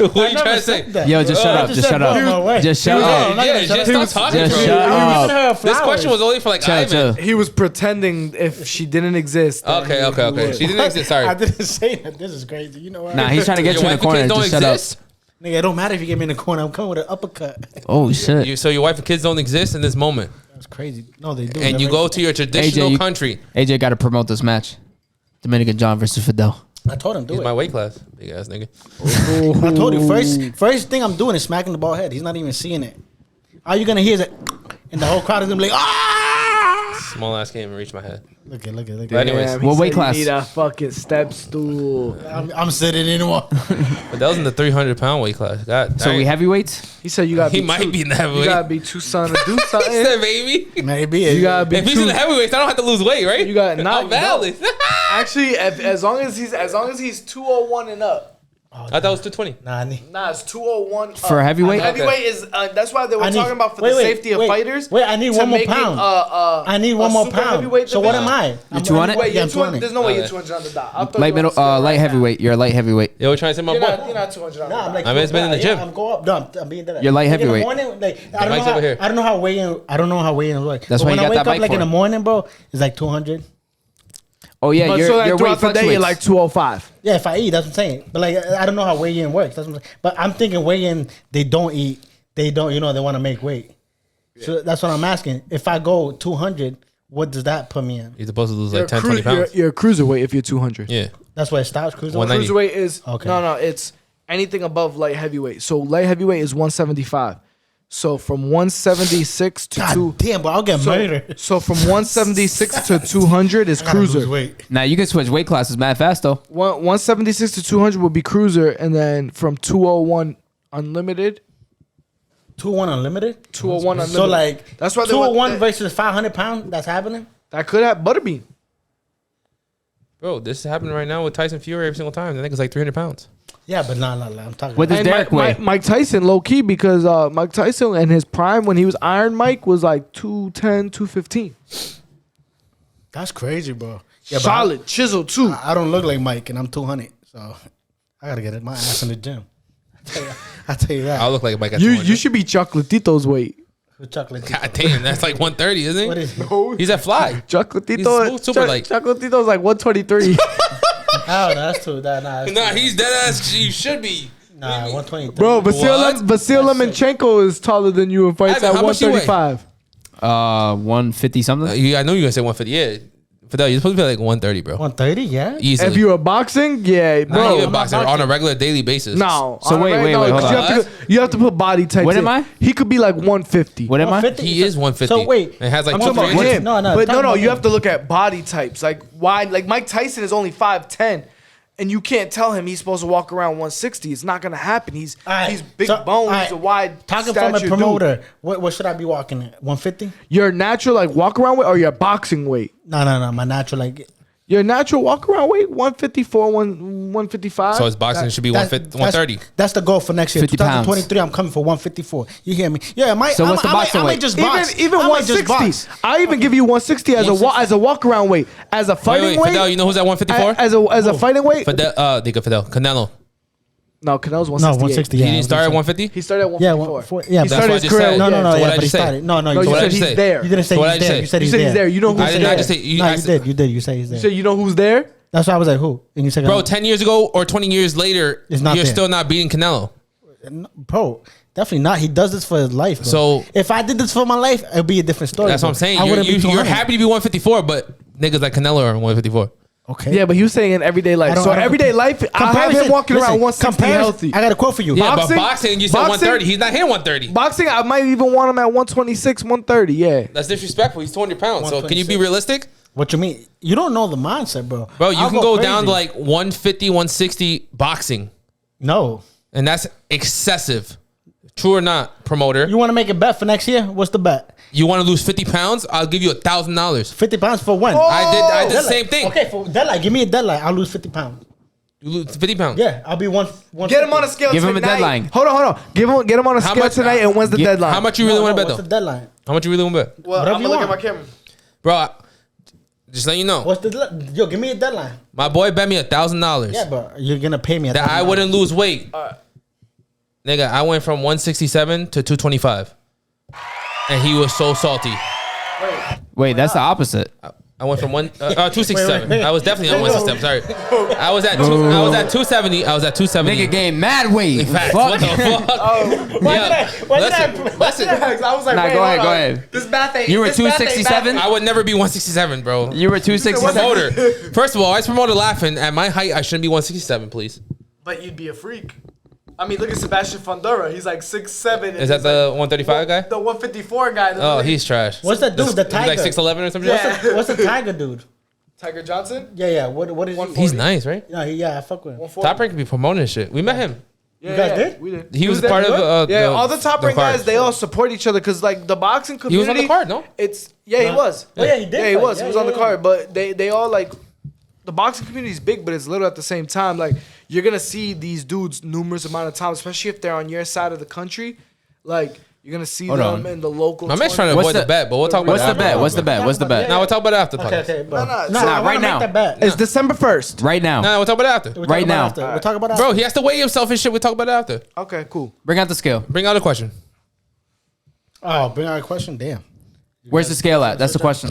Speaker 5: What are you
Speaker 4: never
Speaker 5: trying to
Speaker 4: said
Speaker 5: say?
Speaker 4: that.
Speaker 3: Yo, just shut up.
Speaker 4: I
Speaker 3: Just shut
Speaker 4: said go
Speaker 3: up.
Speaker 4: my way.
Speaker 3: Just shut
Speaker 4: No,
Speaker 3: up.
Speaker 4: I'm not
Speaker 5: Yeah,
Speaker 4: gonna shut
Speaker 5: just
Speaker 4: up.
Speaker 5: stop talking,
Speaker 3: Just
Speaker 5: bro.
Speaker 3: shut up.
Speaker 5: This question was only for like
Speaker 3: Chill, chill.
Speaker 5: Ivan.
Speaker 2: He was pretending if she didn't exist. then
Speaker 5: Okay,
Speaker 2: he
Speaker 5: okay.
Speaker 2: would.
Speaker 5: She didn't exist. Sorry.
Speaker 4: I didn't say that. This is crazy. You know what?
Speaker 3: Nah, he's trying to get
Speaker 5: Your
Speaker 3: you in
Speaker 5: wife
Speaker 3: the
Speaker 5: and
Speaker 3: corner.
Speaker 5: kids don't
Speaker 3: Just shut up.
Speaker 5: exist.
Speaker 4: Nigga, it don't matter if you get me in the corner. I'm coming with an uppercut.
Speaker 3: Oh shit.
Speaker 5: So your wife and kids don't exist in this moment,
Speaker 4: That's crazy. No, they do.
Speaker 5: and you go to your traditional country.
Speaker 3: AJ got to promote this match. Dominican John versus Fidel.
Speaker 4: I told him do
Speaker 5: He's
Speaker 4: it.
Speaker 5: my weight class, big ass nigga.
Speaker 4: I told you first thing I'm doing is smacking the ball head. He's not even seeing it. All you're gonna hear is like, and the whole crowd is gonna be like, ah!
Speaker 5: Small ass can't even reach my head.
Speaker 4: Look at
Speaker 5: But
Speaker 4: it.
Speaker 5: anyways,
Speaker 2: Damn, he
Speaker 3: What
Speaker 2: said
Speaker 3: weight
Speaker 2: you
Speaker 3: class?
Speaker 2: Need a fucking step stool.
Speaker 4: I'm sitting in one.
Speaker 5: but that was in the 300-pound weight class. God,
Speaker 3: So we heavyweights.
Speaker 2: He said you got.
Speaker 5: He might be in the
Speaker 2: You
Speaker 5: heavyweight.
Speaker 2: gotta be too son to do
Speaker 5: He
Speaker 2: something.
Speaker 5: said, baby.
Speaker 4: Maybe
Speaker 2: You gotta be
Speaker 5: If he's in
Speaker 2: too.
Speaker 5: the heavyweights, I don't have to lose weight, right?
Speaker 2: You got not
Speaker 5: I'm valid.
Speaker 2: Actually, as long as he's 201 and up.
Speaker 5: I thought it was 220.
Speaker 4: Nah, I need.
Speaker 2: Nah, it's 201
Speaker 3: For
Speaker 2: up.
Speaker 3: heavyweight?
Speaker 2: Heavyweight is that's why they were
Speaker 4: I need-
Speaker 2: talking about for
Speaker 4: wait,
Speaker 2: the
Speaker 4: wait,
Speaker 2: safety of
Speaker 4: wait,
Speaker 2: fighters.
Speaker 4: wait, I need
Speaker 2: to
Speaker 4: one more
Speaker 2: make it,
Speaker 4: pound. I need
Speaker 2: a
Speaker 4: one more
Speaker 2: super
Speaker 4: pound.
Speaker 2: heavyweight
Speaker 4: So what
Speaker 2: division.
Speaker 4: am I? I'm
Speaker 3: 200?
Speaker 4: Yeah,
Speaker 2: You're
Speaker 4: I'm
Speaker 2: 200.
Speaker 4: 200.
Speaker 2: There's no way you're
Speaker 5: Okay.
Speaker 2: 200 on the dot. I'll throw
Speaker 3: Light
Speaker 2: you on
Speaker 3: middle.
Speaker 2: the scale right
Speaker 3: Light
Speaker 2: now.
Speaker 3: heavyweight. You're a light heavyweight.
Speaker 5: Yo, we're trying to say my
Speaker 2: You're
Speaker 5: boy.
Speaker 2: not 200 on the
Speaker 4: Nah, I'm
Speaker 2: dot.
Speaker 4: like,
Speaker 5: I mean, it's been in the gym.
Speaker 4: I'm go up. No, I'm being dead.
Speaker 3: You're light
Speaker 4: Like, in the
Speaker 3: heavyweight.
Speaker 4: morning, like, I don't
Speaker 5: mic's
Speaker 4: know
Speaker 5: over
Speaker 4: how,
Speaker 5: here.
Speaker 4: I don't know how weighing. I don't know how weighing works.
Speaker 3: That's
Speaker 4: But
Speaker 3: why
Speaker 4: when
Speaker 3: you
Speaker 4: I
Speaker 3: got
Speaker 4: wake
Speaker 3: that
Speaker 4: up
Speaker 3: bike
Speaker 4: like in
Speaker 3: for.
Speaker 4: the morning, bro, it's like 200.
Speaker 3: Oh yeah,
Speaker 2: But
Speaker 3: your
Speaker 2: so like
Speaker 3: weight
Speaker 2: throughout the day, you're
Speaker 3: fluctuates.
Speaker 2: like 205.
Speaker 4: Yeah, if I eat, that's what I'm saying. But like, I don't know how weigh-in works. That's what I'm saying. But I'm thinking weigh-in, they don't eat. They don't, they want to make weight. So that's what I'm asking. If I go 200, what does that put me in?
Speaker 5: You're supposed to lose like 10, 20 pounds.
Speaker 2: You're a cruiserweight if you're 200.
Speaker 5: Yeah.
Speaker 4: That's where it stops. Cruiser.
Speaker 5: 190.
Speaker 2: Cruiserweight is
Speaker 4: Okay.
Speaker 2: no, it's anything above light heavyweight. So light heavyweight is 175. So from 176 to
Speaker 4: God
Speaker 2: 2.
Speaker 4: damn, bro, I'll get murdered.
Speaker 2: So from 176 to 200 is cruiser.
Speaker 4: Weight.
Speaker 3: Now you can switch weight classes mad fast though.
Speaker 2: 176 to 200 would be cruiser, and then from 201 unlimited.
Speaker 4: 201 unlimited.
Speaker 2: 201 unlimited.
Speaker 4: So like,
Speaker 2: That's why they
Speaker 4: 201
Speaker 2: want-
Speaker 4: versus 500 pounds. That's happening.
Speaker 2: That could have Butterbean.
Speaker 5: Bro, this is happening right now with Tyson Fury every single time. I think it's like 300 pounds.
Speaker 4: Yeah, but nah, I'm talking.
Speaker 3: What does
Speaker 2: And
Speaker 3: Derek weigh?
Speaker 2: Mike Tyson, low key, because Mike Tyson in his prime when he was Iron Mike was like 210, 215.
Speaker 4: That's crazy, bro. Yeah, but
Speaker 2: Solid, chisel too.
Speaker 4: I don't look like Mike, and I'm 200, so I gotta get my ass in the gym. I tell you that.
Speaker 5: I'll look like Mike at
Speaker 2: You
Speaker 5: 200.
Speaker 2: should be Chocolatito's weight.
Speaker 4: With chocolate.
Speaker 5: God damn, that's like 130, isn't
Speaker 4: What
Speaker 5: he?
Speaker 4: is it?
Speaker 5: He's at Fly.
Speaker 2: Chocolatito,
Speaker 5: He's super light.
Speaker 2: Chocolatito's like 123.
Speaker 4: Oh, that's too. That's
Speaker 5: Nah,
Speaker 4: too-
Speaker 5: he's dead ass. You should be.
Speaker 4: Nah, 123.
Speaker 2: Bro,
Speaker 5: What?
Speaker 2: Vasil Lomachenko is taller than you and fights
Speaker 5: Ivan,
Speaker 2: at
Speaker 5: how much you weigh?
Speaker 2: 135.
Speaker 3: 150 something.
Speaker 5: I know you're gonna say 150. Yeah, Fidel, you're supposed to be like 130, bro.
Speaker 4: 130, yeah.
Speaker 5: Easily.
Speaker 2: If you were boxing, yeah,
Speaker 5: Not
Speaker 2: bro.
Speaker 5: even boxing on a regular daily basis.
Speaker 2: No.
Speaker 3: So
Speaker 2: on a
Speaker 3: wait,
Speaker 2: reg-
Speaker 3: wait,
Speaker 2: no,
Speaker 3: wait, hold
Speaker 2: 'cause
Speaker 3: on.
Speaker 2: you have to put body types.
Speaker 3: What am
Speaker 2: in.
Speaker 3: I?
Speaker 2: He could be like 150.
Speaker 3: What am I?
Speaker 4: 150?
Speaker 5: He is 150.
Speaker 4: So wait,
Speaker 5: and has like
Speaker 2: I'm
Speaker 5: two
Speaker 2: talking about
Speaker 5: three
Speaker 2: him.
Speaker 4: No, no,
Speaker 2: but
Speaker 4: talk
Speaker 2: no,
Speaker 4: about
Speaker 2: you
Speaker 4: him.
Speaker 2: have to look at body types. Like why? Like Mike Tyson is only 5'10", and you can't tell him he's supposed to walk around 160. It's not gonna happen. He's
Speaker 4: Alright,
Speaker 2: big
Speaker 4: so-
Speaker 2: bones.
Speaker 4: alright,
Speaker 2: He's a wide.
Speaker 4: Talking from a
Speaker 2: stature
Speaker 4: promoter,
Speaker 2: dude.
Speaker 4: what should I be walking at? 150?
Speaker 2: Your natural like walk around weight or your boxing weight.
Speaker 4: No, my natural like.
Speaker 2: Your natural walk around weight 154, 155.
Speaker 5: So his boxing should be 150, 130.
Speaker 4: That's the goal for next year.
Speaker 3: 50 pounds.
Speaker 4: 2023, I'm coming for 154. You hear me? Yeah,
Speaker 3: So what's the boxing
Speaker 4: I might
Speaker 3: weight?
Speaker 4: just box.
Speaker 2: even
Speaker 4: I might just
Speaker 2: 160.
Speaker 4: box.
Speaker 2: I even give you 160 as a walk around weight, as a fighting
Speaker 5: Wait,
Speaker 2: weight.
Speaker 5: Fidel, you know who's at 154?
Speaker 2: As a fighting weight.
Speaker 5: Fidel, Fidel, Canelo.
Speaker 2: No, Canelo's
Speaker 4: No,
Speaker 2: 160.
Speaker 4: 160.
Speaker 5: He
Speaker 4: Yeah,
Speaker 5: didn't start at 150.
Speaker 2: He started at
Speaker 4: Yeah,
Speaker 2: 154.
Speaker 4: yeah,
Speaker 2: he
Speaker 4: that's
Speaker 5: what
Speaker 2: started
Speaker 5: I
Speaker 2: his
Speaker 5: just
Speaker 2: career.
Speaker 5: said.
Speaker 4: No,
Speaker 2: yeah.
Speaker 4: no,
Speaker 5: So what
Speaker 4: yeah,
Speaker 5: I
Speaker 4: but he
Speaker 5: just say?
Speaker 4: started. No,
Speaker 2: No,
Speaker 4: you
Speaker 2: you
Speaker 5: what I
Speaker 2: said
Speaker 5: just
Speaker 2: he's
Speaker 5: say?
Speaker 2: there.
Speaker 4: You didn't say
Speaker 5: So what I
Speaker 4: he's
Speaker 5: just
Speaker 4: there.
Speaker 5: say?
Speaker 4: You said
Speaker 2: You
Speaker 4: he's
Speaker 2: said
Speaker 4: there.
Speaker 2: he's there. You know who's
Speaker 5: I did
Speaker 2: there.
Speaker 5: not just say. You,
Speaker 4: No,
Speaker 5: I
Speaker 4: you
Speaker 5: said-
Speaker 4: did. You did. You said he's there.
Speaker 2: You said you know who's there?
Speaker 4: That's why I was like, who? And you said,
Speaker 5: Bro, 10 years ago or 20 years later,
Speaker 4: It's not
Speaker 5: you're
Speaker 4: there.
Speaker 5: still not beating Canelo.
Speaker 4: bro, definitely not. He does this for his life. Bro.
Speaker 5: So-
Speaker 4: if I did this for my life, it'd be a different story.
Speaker 5: That's what I'm
Speaker 4: bro.
Speaker 5: saying.
Speaker 4: I
Speaker 5: You're,
Speaker 4: wouldn't be
Speaker 5: you're
Speaker 4: 200.
Speaker 5: happy to be 154, but niggas like Canelo are 154.
Speaker 4: Okay.
Speaker 2: Yeah, but he was saying in everyday life. So everyday life, I have him
Speaker 4: Comparison-
Speaker 2: walking around
Speaker 4: listen,
Speaker 2: 160
Speaker 4: comparison-
Speaker 2: healthy.
Speaker 4: I got a quote for you.
Speaker 5: Yeah,
Speaker 2: Boxing?
Speaker 5: but boxing, you said
Speaker 2: Boxing?
Speaker 5: 130. He's not hitting 130.
Speaker 2: Boxing, I might even want him at 126, 130. Yeah.
Speaker 5: That's disrespectful. He's 200 pounds. So can you be
Speaker 4: 126.
Speaker 5: realistic?
Speaker 4: What you mean? You don't know the mindset, bro.
Speaker 5: Bro, you
Speaker 4: I'll
Speaker 5: can go
Speaker 4: crazy.
Speaker 5: down to like 150, 160 boxing.
Speaker 4: No.
Speaker 5: And that's excessive. True or not, promoter?
Speaker 4: You want to make a bet for next year? What's the bet?
Speaker 5: You want to lose 50 pounds? I'll give you $1,000.
Speaker 4: 50 pounds for when?
Speaker 5: I did the
Speaker 4: Deadline.
Speaker 5: same thing.
Speaker 4: Okay, for deadline. Give me a deadline. I'll lose 50 pounds.
Speaker 5: You lose 50 pounds.
Speaker 4: Yeah, I'll be one.
Speaker 2: Get him on a scale
Speaker 3: Give
Speaker 2: tonight.
Speaker 3: him a deadline.
Speaker 2: Hold on. Get him on a
Speaker 5: How
Speaker 2: scale
Speaker 5: much-
Speaker 2: tonight, and when's the deadline?
Speaker 5: How much you really want to bet
Speaker 4: What's
Speaker 5: though?
Speaker 4: the deadline?
Speaker 5: How much you really want to bet?
Speaker 2: Well,
Speaker 4: Whatever
Speaker 2: I'm
Speaker 4: you
Speaker 2: gonna look at
Speaker 4: want.
Speaker 2: my camera.
Speaker 5: Bro, just let you know.
Speaker 4: What's the deadline? Yo, give me a deadline.
Speaker 5: My boy bet me $1,000
Speaker 4: Yeah, but you're gonna pay me.
Speaker 5: that I wouldn't lose weight. Nigga, I went from 167 to 225. And he was so salty.
Speaker 3: Wait, that's the opposite.
Speaker 5: I went from 267.
Speaker 4: Wait.
Speaker 5: I was definitely on 167. Sorry. I was at 270. I was at 270.
Speaker 3: Nigga gained mad weight.
Speaker 5: Facts.
Speaker 3: Fuck.
Speaker 5: What the fuck? Listen.
Speaker 7: I was like,
Speaker 3: Nah,
Speaker 7: wait,
Speaker 3: go ahead,
Speaker 7: hold
Speaker 3: go
Speaker 7: on.
Speaker 3: ahead.
Speaker 7: This math ain't.
Speaker 3: You were
Speaker 7: this math ain't
Speaker 3: 267?
Speaker 7: math.
Speaker 5: I would never be 167, bro.
Speaker 3: You were 267.
Speaker 5: Promoter. First of all, I was promoted laughing. At my height, I shouldn't be 167, please.
Speaker 7: But you'd be a freak. I mean, look at Sebastian Fundora. He's like 6'7".
Speaker 5: Is that the 135 guy?
Speaker 7: The 154 guy?
Speaker 5: Oh, he's trash.
Speaker 4: What's that dude? The
Speaker 5: He's like
Speaker 4: tiger.
Speaker 5: 6'11 or something.
Speaker 7: Yeah.
Speaker 4: What's the tiger dude?
Speaker 7: Tiger Johnson.
Speaker 4: Yeah. What is he?
Speaker 5: He's nice, right?
Speaker 4: Yeah, I fuck with him.
Speaker 7: 140.
Speaker 5: Top rank could be promoting shit. We met him.
Speaker 7: Yeah,
Speaker 4: You guys
Speaker 7: yeah,
Speaker 4: did?
Speaker 7: We did.
Speaker 5: He was
Speaker 7: there?
Speaker 5: part of
Speaker 7: Yeah, all the top rank
Speaker 5: card.
Speaker 7: guys, they all support each other because like the boxing
Speaker 5: He was
Speaker 7: community.
Speaker 5: on the card, no?
Speaker 7: It's he was.
Speaker 4: Oh, yeah, he did
Speaker 7: Yeah, he
Speaker 4: fight.
Speaker 7: was.
Speaker 4: Yeah,
Speaker 7: he was on the
Speaker 4: yeah,
Speaker 7: card, but they all like the boxing community is big, but it's little at the same time. Like you're gonna see these dudes numerous amount of times, especially if they're on your side of the country. Like you're gonna see
Speaker 3: Hold
Speaker 7: them
Speaker 3: on.
Speaker 7: in the local.
Speaker 5: My man's trying to
Speaker 3: What's
Speaker 5: avoid the bet, but we'll talk about
Speaker 3: What's
Speaker 5: it
Speaker 3: the
Speaker 5: after.
Speaker 3: bet? What's the bet? What's the bet?
Speaker 5: No, we'll talk about it after the
Speaker 4: Okay,
Speaker 5: podcast.
Speaker 4: okay, bro.
Speaker 7: No,
Speaker 4: No, I
Speaker 3: right
Speaker 4: want to
Speaker 3: now.
Speaker 4: make that bet.
Speaker 7: It's December 1st.
Speaker 3: Right now.
Speaker 5: No, we'll talk about it after.
Speaker 4: We'll talk
Speaker 3: Right
Speaker 4: about
Speaker 3: now.
Speaker 4: it after. We'll talk about it after.
Speaker 5: Bro, he has to weigh himself and shit. We'll talk about it after.
Speaker 7: Okay, cool.
Speaker 3: Bring out the scale.
Speaker 5: Bring out a question.
Speaker 4: Oh, bring out a question. Damn.
Speaker 3: Where's the scale at? That's the question.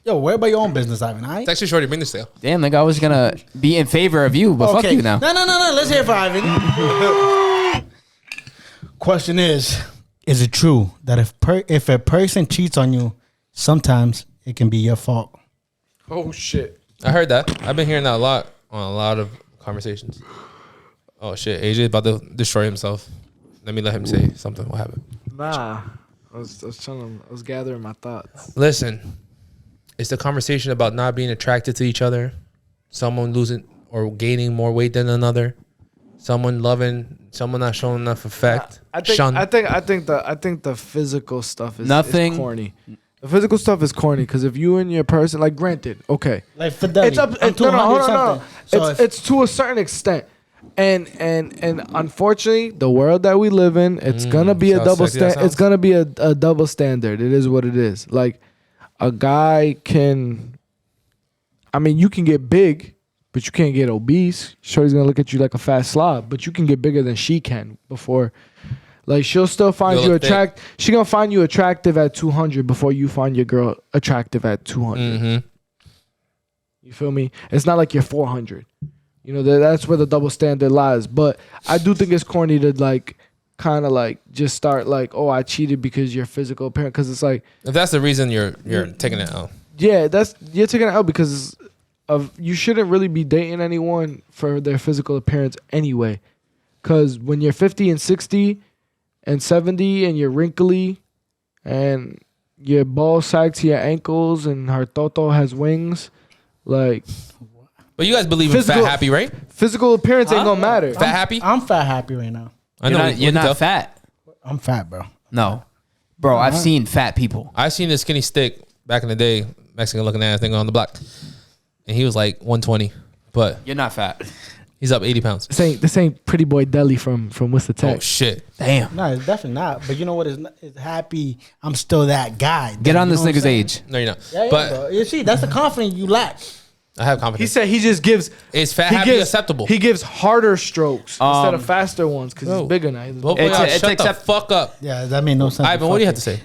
Speaker 4: Yo, worry about your own business, Ivan. All right?
Speaker 5: It's actually shorty. Bring the scale.
Speaker 3: Damn, nigga, I was gonna be in favor of you, but fuck you now.
Speaker 4: No. Let's hear it for Ivan. Question is it true that if a person cheats on you, sometimes it can be your fault?
Speaker 7: Oh shit.
Speaker 5: I heard that. I've been hearing that a lot on a lot of conversations. Oh shit, AJ is about to destroy himself. Let me let him say something. What happened?
Speaker 2: Nah, I was gathering my thoughts.
Speaker 5: Listen, it's the conversation about not being attracted to each other, someone losing or gaining more weight than another, someone loving, someone not showing enough affect.
Speaker 2: I think the physical stuff is
Speaker 3: Nothing.
Speaker 2: corny. The physical stuff is corny because if you and your person, like, granted, okay,
Speaker 4: Like fidelity.
Speaker 2: it's up.
Speaker 4: I'm
Speaker 2: It's, no,
Speaker 4: 200
Speaker 2: hold on,
Speaker 4: something. So
Speaker 2: It's to a certain extent, and unfortunately, the world that we live in, it's gonna be
Speaker 5: see
Speaker 2: a
Speaker 5: how
Speaker 2: double
Speaker 5: sexy that
Speaker 2: standard. It's
Speaker 5: sounds?
Speaker 2: gonna be a double standard. It is what it is. Like a guy can, I mean, you can get big, but you can't get obese. Shorty's gonna look at you like a fat slob, but you can get bigger than she can before. Like she'll still find
Speaker 5: You'll
Speaker 2: you
Speaker 5: look thick.
Speaker 2: attract. She gonna find you attractive at 200 before you find your girl attractive at 200.
Speaker 5: Mm-hmm.
Speaker 2: You feel me? It's not like you're 400. You know that's where the double standard lies. But I do think it's corny to like kind of like just start like, oh, I cheated because your physical appearance. Because it's like,
Speaker 5: If that's the reason you're taking it out.
Speaker 2: yeah, you're taking it out because of you shouldn't really be dating anyone for their physical appearance anyway. Because when you're 50 and 60 and 70 and you're wrinkly and your ball sag to your ankles and her toto has wings, like
Speaker 5: But you guys believe in
Speaker 2: Physical-
Speaker 5: fat happy, right?
Speaker 2: physical appearance ain't gonna matter.
Speaker 5: Fat happy?
Speaker 4: I'm fat happy right now.
Speaker 5: I
Speaker 3: You're
Speaker 5: know.
Speaker 3: not,
Speaker 5: we
Speaker 3: you're
Speaker 5: can
Speaker 3: not
Speaker 5: tell.
Speaker 3: fat.
Speaker 4: I'm fat, bro.
Speaker 3: No. Bro, I've seen fat people.
Speaker 5: I seen this skinny stick back in the day, Mexican looking ass thing on the block, and he was like 120, but
Speaker 3: You're not fat.
Speaker 5: he's up 80 pounds.
Speaker 2: This ain't Pretty Boy Deli from Worcester
Speaker 5: Oh
Speaker 2: Tech.
Speaker 5: shit!
Speaker 3: Damn.
Speaker 4: No, it's definitely not. But you know what? It's happy. I'm still that guy.
Speaker 3: Get on
Speaker 4: You
Speaker 3: this
Speaker 4: know what I'm
Speaker 3: nigga's
Speaker 4: saying?
Speaker 3: age.
Speaker 5: No, you're not.
Speaker 4: Yeah,
Speaker 5: but
Speaker 4: bro. You see, that's the confidence you lack.
Speaker 5: I have
Speaker 2: He
Speaker 5: confidence.
Speaker 2: said he just gives.
Speaker 5: Is fat
Speaker 2: he
Speaker 5: happy
Speaker 2: gives,
Speaker 5: acceptable?
Speaker 2: He gives harder strokes instead of
Speaker 3: Um,
Speaker 2: faster ones because
Speaker 5: Bro.
Speaker 2: he's bigger now. He's
Speaker 5: Both
Speaker 3: It's-
Speaker 5: of y'all
Speaker 3: it's
Speaker 5: shut the
Speaker 3: accept-
Speaker 5: fuck up.
Speaker 4: Yeah, that made no sense.
Speaker 5: Ivan, what do you have to say?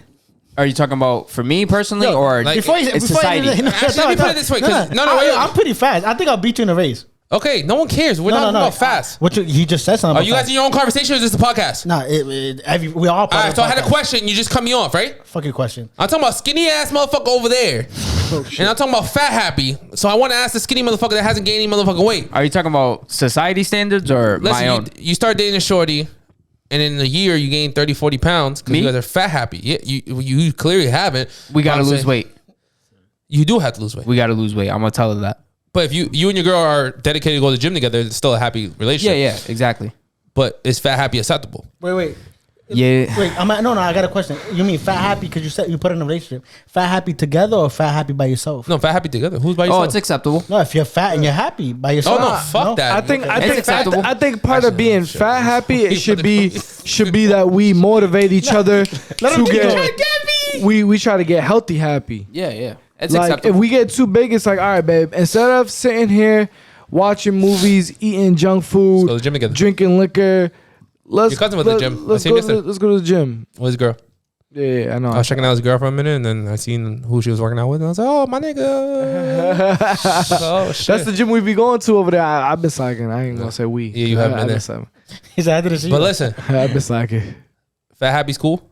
Speaker 3: Are you talking about for me personally
Speaker 4: Yo,
Speaker 3: or
Speaker 5: like-
Speaker 4: Before you,
Speaker 3: it's
Speaker 4: before
Speaker 3: society?
Speaker 4: You,
Speaker 5: Actually, let me put it this way, 'cause- no, wait.
Speaker 4: I'm pretty fast. I think I'll beat you in a race.
Speaker 5: Okay, no one cares. We're not talking about fast.
Speaker 4: What he just said something.
Speaker 5: Are
Speaker 4: about
Speaker 5: you guys
Speaker 4: fast.
Speaker 5: in your own conversation or is this a podcast?
Speaker 4: Nah, we all.
Speaker 5: All right, so I had a question. You just cut me off, right?
Speaker 4: Fuck your question.
Speaker 5: I'm talking about skinny ass motherfucker over there, and I'm talking about fat happy. So I want to ask the skinny motherfucker that hasn't gained any motherfucking weight.
Speaker 3: Are you talking about society standards or my
Speaker 5: Listen,
Speaker 3: own?
Speaker 5: you start dating a shorty, and in a year you gain 30, 40 pounds because
Speaker 3: Me?
Speaker 5: you guys are fat happy. Yeah, you clearly haven't.
Speaker 3: We gotta
Speaker 5: I'm
Speaker 3: lose
Speaker 5: saying-
Speaker 3: weight.
Speaker 5: You do have to lose weight.
Speaker 3: We gotta lose weight. I'm gonna tell her that.
Speaker 5: But if you and your girl are dedicated to go to the gym together, it's still a happy
Speaker 3: Yeah,
Speaker 5: relationship.
Speaker 3: yeah, exactly.
Speaker 5: But is fat happy acceptable?
Speaker 4: Wait.
Speaker 3: Yeah.
Speaker 4: Wait, no, I got a question. You mean fat happy because you said you put in a relationship? Fat happy together or fat happy by yourself?
Speaker 5: No, fat happy together. Who's by
Speaker 3: Oh,
Speaker 5: yourself?
Speaker 3: it's acceptable.
Speaker 4: No, if you're fat and you're happy by yourself.
Speaker 5: Oh no, fuck that.
Speaker 2: I think
Speaker 3: It's acceptable.
Speaker 2: I think part of being
Speaker 5: Shit.
Speaker 2: fat happy it should be that we motivate each other to get. We try to get healthy happy.
Speaker 3: Yeah, yeah. It's
Speaker 2: Like if
Speaker 3: acceptable.
Speaker 2: we get too big, it's like, all right, babe. Instead of sitting here watching movies, eating junk food,
Speaker 5: Let's go to the gym together.
Speaker 2: drinking liquor.
Speaker 5: Your cousin was at the gym. I seen him yesterday.
Speaker 2: Let's go to the gym.
Speaker 5: With his girl.
Speaker 2: Yeah, I know.
Speaker 5: I was checking out his girl for a minute, and then I seen who she was working out with, and I was like, "Oh, my nigga." Oh shit.
Speaker 2: That's the gym we be going to over there. I've been slacking. I ain't gonna say we.
Speaker 5: Yeah, you haven't been there.
Speaker 2: slacking.
Speaker 4: He said, I didn't see
Speaker 5: But
Speaker 4: you.
Speaker 5: listen,
Speaker 2: I've been slacking.
Speaker 5: Fat Happy's cool.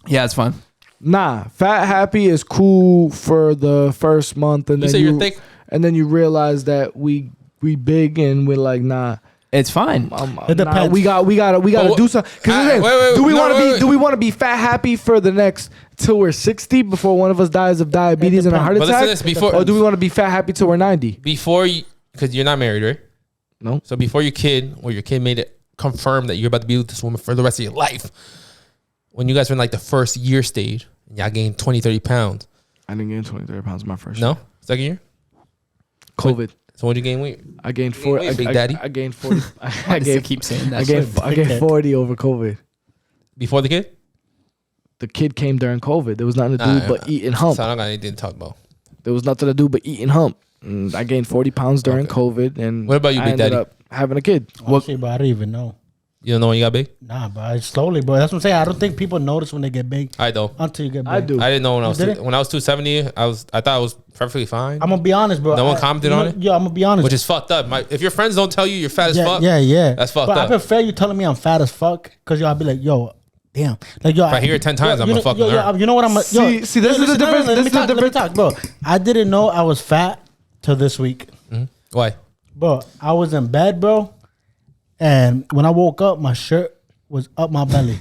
Speaker 3: Yeah, it's fun.
Speaker 2: Nah, Fat Happy is cool for the first month, and
Speaker 5: You
Speaker 2: then
Speaker 5: say you're thick.
Speaker 2: and then you realize that we big, and we're like, nah.
Speaker 3: It's fine.
Speaker 4: It depends.
Speaker 2: We gotta
Speaker 5: But
Speaker 2: do something. Because
Speaker 5: wait,
Speaker 2: do we
Speaker 5: no,
Speaker 2: want to
Speaker 5: wait,
Speaker 2: be
Speaker 5: wait.
Speaker 2: do we want to be fat happy for the next till we're 60 before one of us dies of diabetes and a heart
Speaker 5: But listen
Speaker 2: attack?
Speaker 5: to this before
Speaker 2: Or do we want to be fat happy till we're 90?
Speaker 5: before you, because you're not married, right?
Speaker 2: No.
Speaker 5: So before your kid or your kid made it confirm that you're about to be with this woman for the rest of your life, when you guys were in like the first year stage, and y'all gained 20, 30 pounds.
Speaker 2: I didn't gain 20, 30 pounds my first
Speaker 5: No, second year.
Speaker 2: COVID.
Speaker 5: So what'd you gain weight?
Speaker 2: I gained 40.
Speaker 5: Wait, Big Daddy?
Speaker 2: I gained 40.
Speaker 3: I keep saying that.
Speaker 2: I gained 40 over COVID.
Speaker 5: Before the kid?
Speaker 2: The kid came during COVID. There was nothing to do
Speaker 5: Nah,
Speaker 2: but eat and hump.
Speaker 5: So I don't got anything to talk about.
Speaker 2: There was nothing to do but eat and hump. And I gained 40 pounds during COVID. And
Speaker 5: What about you,
Speaker 2: I
Speaker 5: Big
Speaker 2: ended
Speaker 5: Daddy?
Speaker 2: up having a kid.
Speaker 4: Honestly, bro, I don't even know.
Speaker 5: You don't know when you got big?
Speaker 4: Nah, bro, it's slowly, bro. That's what I'm saying. I don't think people notice when they get big
Speaker 5: I don't.
Speaker 4: until you get big.
Speaker 2: I do.
Speaker 5: I didn't know when I was
Speaker 4: did it?
Speaker 5: when I was 270. I thought I was perfectly fine,
Speaker 4: I'm gonna be honest, bro.
Speaker 5: No one commented on it?
Speaker 4: Yeah, I'm gonna be honest.
Speaker 5: which is fucked up. If your friends don't tell you you're fat as
Speaker 4: yeah,
Speaker 5: fuck,
Speaker 4: yeah.
Speaker 5: that's fucked
Speaker 4: but
Speaker 5: up.
Speaker 4: I prefer you telling me I'm fat as fuck, cause yo, I'll be like, yo, damn, like yo.
Speaker 5: If I hear it 10 times, I'm
Speaker 4: you
Speaker 5: a
Speaker 4: know,
Speaker 5: fucking nerd.
Speaker 4: You know what I'm?
Speaker 2: See, this is the difference.
Speaker 4: Let
Speaker 2: This
Speaker 4: me
Speaker 2: is the
Speaker 4: talk, let me
Speaker 2: difference.
Speaker 4: talk, bro. I didn't know I was fat till this week,
Speaker 5: Why?
Speaker 4: bro. I was in bed, bro, and when I woke up, my shirt was up my belly.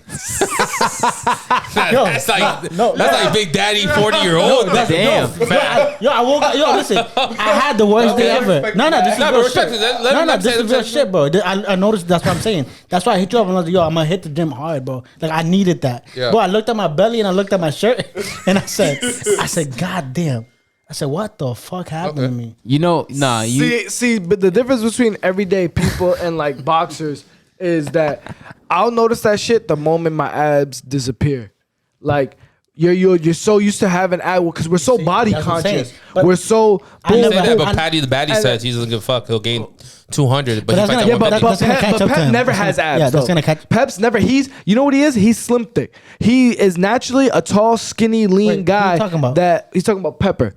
Speaker 4: Yo,
Speaker 5: that's like
Speaker 4: no,
Speaker 5: that's
Speaker 4: yeah.
Speaker 5: like Big Daddy 40-year-old.
Speaker 3: Damn.
Speaker 4: I woke up. Yo, listen. I had the worst day ever. No, this is
Speaker 5: Nah, but
Speaker 4: real
Speaker 5: respect
Speaker 4: shit.
Speaker 5: it. Let him
Speaker 4: This
Speaker 5: say
Speaker 4: is real
Speaker 5: it.
Speaker 4: shit, bro. I noticed. That's what I'm saying. That's why I hit you up and I was like, yo, I'm gonna hit the gym hard, bro. Like I needed that.
Speaker 5: Yeah.
Speaker 4: Bro, I looked at my belly and I looked at my shirt and I said, God damn. I said, what the fuck happened to me?
Speaker 3: You know, nah, you.
Speaker 2: See, but the difference between everyday people and like boxers is that I'll notice that shit the moment my abs disappear. Like you're so used to having abs because we're so body
Speaker 4: that's what I'm saying.
Speaker 2: conscious.
Speaker 4: But
Speaker 2: We're so
Speaker 4: I
Speaker 2: boom,
Speaker 4: never-
Speaker 5: Say that, but
Speaker 4: I-
Speaker 5: Patty the Baddie says he doesn't give a fuck. He'll gain 200, but he
Speaker 4: that's
Speaker 5: fights
Speaker 4: gonna-
Speaker 5: at
Speaker 4: yeah, but
Speaker 5: 150.
Speaker 4: that's gonna catch up to
Speaker 2: Pep
Speaker 4: him.
Speaker 2: never
Speaker 4: That's
Speaker 2: has
Speaker 4: gonna-
Speaker 2: abs.
Speaker 4: yeah, that's
Speaker 2: though.
Speaker 4: gonna catch-
Speaker 2: Pep's never. He's you know what he is? He's slim thick. He is naturally a tall, skinny, lean
Speaker 4: Wait, who you
Speaker 2: guy.
Speaker 4: talking about?
Speaker 2: That he's talking about Pepper.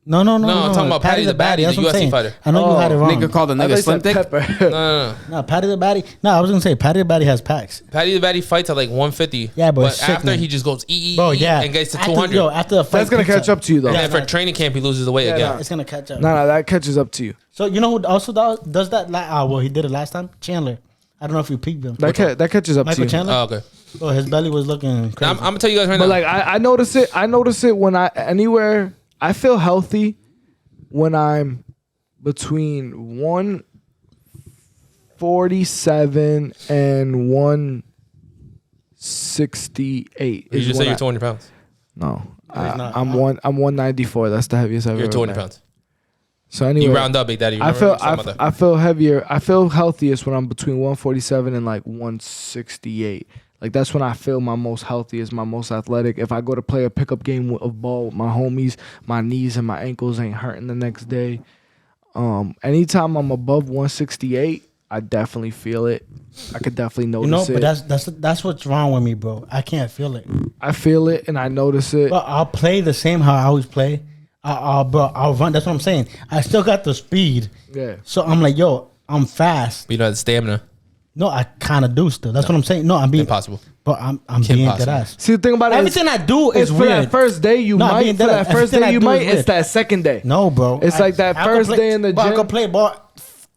Speaker 4: No,
Speaker 5: I'm talking about Patty the Baddie,
Speaker 4: That's
Speaker 5: the
Speaker 4: what I'm
Speaker 5: UFC
Speaker 4: saying.
Speaker 5: fighter.
Speaker 4: I know you had it wrong.
Speaker 3: Nigga called the
Speaker 2: I thought
Speaker 3: nigga
Speaker 2: he
Speaker 3: slim
Speaker 2: said
Speaker 3: thick.
Speaker 2: Pepper.
Speaker 5: No.
Speaker 4: No, Patty the Baddie. No, I was gonna say Patty the Baddie has packs.
Speaker 5: Patty the Baddie fights at like 150.
Speaker 4: Yeah, but
Speaker 5: but
Speaker 4: it's sick,
Speaker 5: after
Speaker 4: man.
Speaker 5: he just goes
Speaker 4: Bro, yeah.
Speaker 5: and gets to
Speaker 4: After-
Speaker 5: 200.
Speaker 4: Yo, after the fight,
Speaker 2: That's gonna
Speaker 4: pizza.
Speaker 2: catch up to you though.
Speaker 5: and
Speaker 4: Yeah,
Speaker 5: then for training camp, he loses the weight again.
Speaker 4: It's gonna catch up.
Speaker 2: No, that catches up to you.
Speaker 4: So you know who also does that? Well, he did it last time. Chandler. I don't know if you peeked him.
Speaker 2: That catches up to
Speaker 4: Michael
Speaker 2: you.
Speaker 4: Chandler.
Speaker 5: Oh, okay.
Speaker 4: Oh, his belly was looking crazy.
Speaker 5: Now, I'm gonna tell you guys right
Speaker 2: But
Speaker 5: now.
Speaker 2: like I notice it. I notice it when I anywhere. I feel healthy when I'm between 147 and 168.
Speaker 5: you
Speaker 2: is
Speaker 5: just
Speaker 2: when
Speaker 5: say you're
Speaker 2: I-
Speaker 5: 200 pounds.
Speaker 2: No,
Speaker 4: he's not.
Speaker 2: I'm 194. That's the heaviest I've
Speaker 5: You're
Speaker 2: ever
Speaker 5: 200
Speaker 2: been.
Speaker 5: pounds.
Speaker 2: So anyway,
Speaker 5: You round up, Big Daddy.
Speaker 2: I
Speaker 5: Remember?
Speaker 2: feel
Speaker 5: Something about that.
Speaker 2: I feel heavier. I feel healthiest when I'm between 147 and like 168. Like that's when I feel my most healthiest, my most athletic. If I go to play a pickup game of ball with my homies, my knees and my ankles ain't hurting the next day. Anytime I'm above 168, I definitely feel it. I could definitely
Speaker 4: you
Speaker 2: notice
Speaker 4: know,
Speaker 2: it.
Speaker 4: but that's what's wrong with me, bro. I can't feel it.
Speaker 2: I feel it and I notice it.
Speaker 4: But I'll play the same how I always play. I'll run. That's what I'm saying. I still got the speed.
Speaker 2: Yeah.
Speaker 4: So I'm like, yo, I'm fast.
Speaker 5: But you don't have the stamina.
Speaker 4: No, I kind of do still. That's what I'm saying. No, I'm being
Speaker 5: Impossible.
Speaker 4: But I'm being
Speaker 5: Impossible.
Speaker 4: dead ass.
Speaker 2: See, the thing about it is,
Speaker 4: Everything I do
Speaker 2: it's
Speaker 4: is
Speaker 2: for
Speaker 4: weird.
Speaker 2: that first day you
Speaker 4: No, I'm
Speaker 2: might.
Speaker 4: being
Speaker 2: For
Speaker 4: dead
Speaker 2: that
Speaker 4: ass.
Speaker 2: first
Speaker 4: Everything
Speaker 2: day
Speaker 4: I
Speaker 2: you
Speaker 4: do
Speaker 2: might.
Speaker 4: is
Speaker 2: It's
Speaker 4: weird.
Speaker 2: that second day.
Speaker 4: No, bro.
Speaker 2: It's like that
Speaker 4: I could
Speaker 2: first
Speaker 4: play-
Speaker 2: day in the
Speaker 4: bro, I
Speaker 2: gym.
Speaker 4: could play ball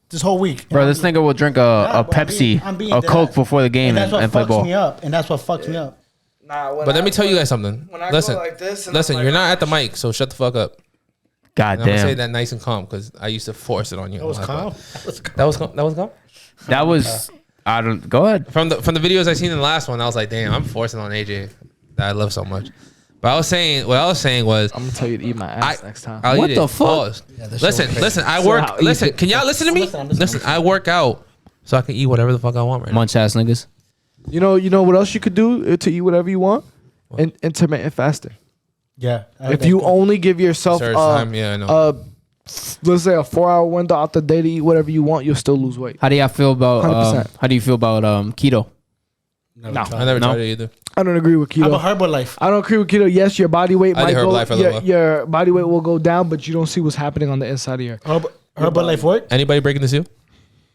Speaker 4: this whole week.
Speaker 3: Bro, this nigga will drink a
Speaker 4: bro, I'm
Speaker 3: Pepsi,
Speaker 4: being
Speaker 3: a
Speaker 4: dead
Speaker 3: Coke
Speaker 4: ass.
Speaker 3: before the game
Speaker 4: that's what
Speaker 3: and play
Speaker 4: fucks
Speaker 3: ball.
Speaker 4: me up. And that's what fucks me up.
Speaker 2: Nah,
Speaker 5: But let me tell you guys something.
Speaker 2: when I
Speaker 5: Listen,
Speaker 2: go like this and
Speaker 5: listen.
Speaker 2: I'm like,
Speaker 5: You're not at the mic, so shut the fuck up.
Speaker 3: God
Speaker 5: And I'm gonna say
Speaker 3: damn.
Speaker 5: that nice and calm because I used to force it on you.
Speaker 4: That was calm.
Speaker 5: That was calm. That was calm.
Speaker 3: That was. I don't. Go ahead.
Speaker 5: From the videos I seen in the last one, I was like, damn, I'm forcing on AJ that I love so much. But what I was saying was,
Speaker 2: I'm gonna tell you to eat my ass next time.
Speaker 5: I'll
Speaker 3: What
Speaker 5: eat
Speaker 3: the
Speaker 5: it.
Speaker 3: fuck?
Speaker 5: Pause. Listen. I
Speaker 2: So
Speaker 5: work.
Speaker 2: I'll eat
Speaker 5: Listen,
Speaker 2: it.
Speaker 5: can y'all listen to me?
Speaker 4: Listen.
Speaker 5: I work out so I can eat whatever the fuck I want right now.
Speaker 3: Munch ass niggas.
Speaker 2: You know what else you could do to eat whatever you want? Intermittent fasting.
Speaker 4: Yeah.
Speaker 2: If you only give yourself
Speaker 5: Certain time, yeah, I know.
Speaker 2: let's say a 4-hour window out the day to eat whatever you want, you'll still lose weight.
Speaker 3: How do y'all feel about
Speaker 2: 100%.
Speaker 3: how do you feel about keto?
Speaker 4: Never
Speaker 2: No.
Speaker 4: tried.
Speaker 5: I never
Speaker 3: No.
Speaker 5: tried it either.
Speaker 2: I don't agree with
Speaker 4: How about
Speaker 2: keto.
Speaker 4: Herbalife?
Speaker 2: I don't agree with keto. Yes, your body weight
Speaker 5: I
Speaker 2: might
Speaker 5: did
Speaker 2: go.
Speaker 5: Herbalife for a little while.
Speaker 2: Your body weight will go down, but you don't see what's happening on the inside of your.
Speaker 4: Herbalife work?
Speaker 5: Anybody breaking the seal?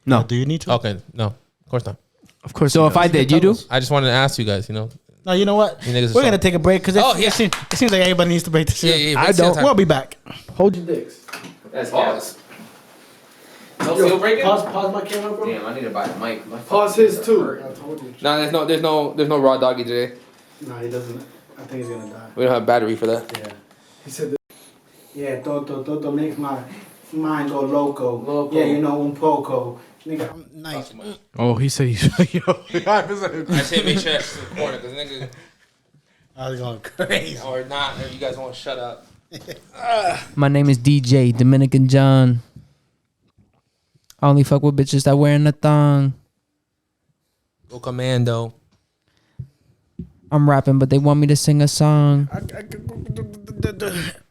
Speaker 3: No.
Speaker 4: Do you need to?
Speaker 5: Okay, no, of course not.
Speaker 2: Of course.
Speaker 3: So if I did, you do?
Speaker 5: I just wanted to ask you guys. You know,
Speaker 4: No, you know what?
Speaker 5: You niggas are
Speaker 4: We're gonna
Speaker 5: soft.
Speaker 4: take a break because
Speaker 5: Oh, yeah.
Speaker 4: it seems like everybody needs to break the seal.
Speaker 2: I don't.
Speaker 4: We'll be back.
Speaker 2: hold your dicks.
Speaker 1: That's pause. No seal breaking?
Speaker 4: Pause my camera, bro.
Speaker 3: Damn, I need to buy a mic.
Speaker 2: Pause his too.
Speaker 4: I told you.
Speaker 1: No, there's no raw doggy today.
Speaker 4: No, he doesn't. I think he's gonna die.
Speaker 1: We don't have battery for that.
Speaker 4: Yeah. He said. Yeah, Toto makes my mind go loco. Yeah, you know, un poco. Nigga, I'm nice.
Speaker 2: Oh, he said he's. Yo.
Speaker 5: I say make sure that's in the corner because nigga
Speaker 4: I was going crazy.
Speaker 5: or not. Or you guys won't shut up.
Speaker 3: My name is DJ Dominican John. I only fuck with bitches that wearing a thong.
Speaker 5: Go commando.
Speaker 3: I'm rapping, but they want me to sing a song.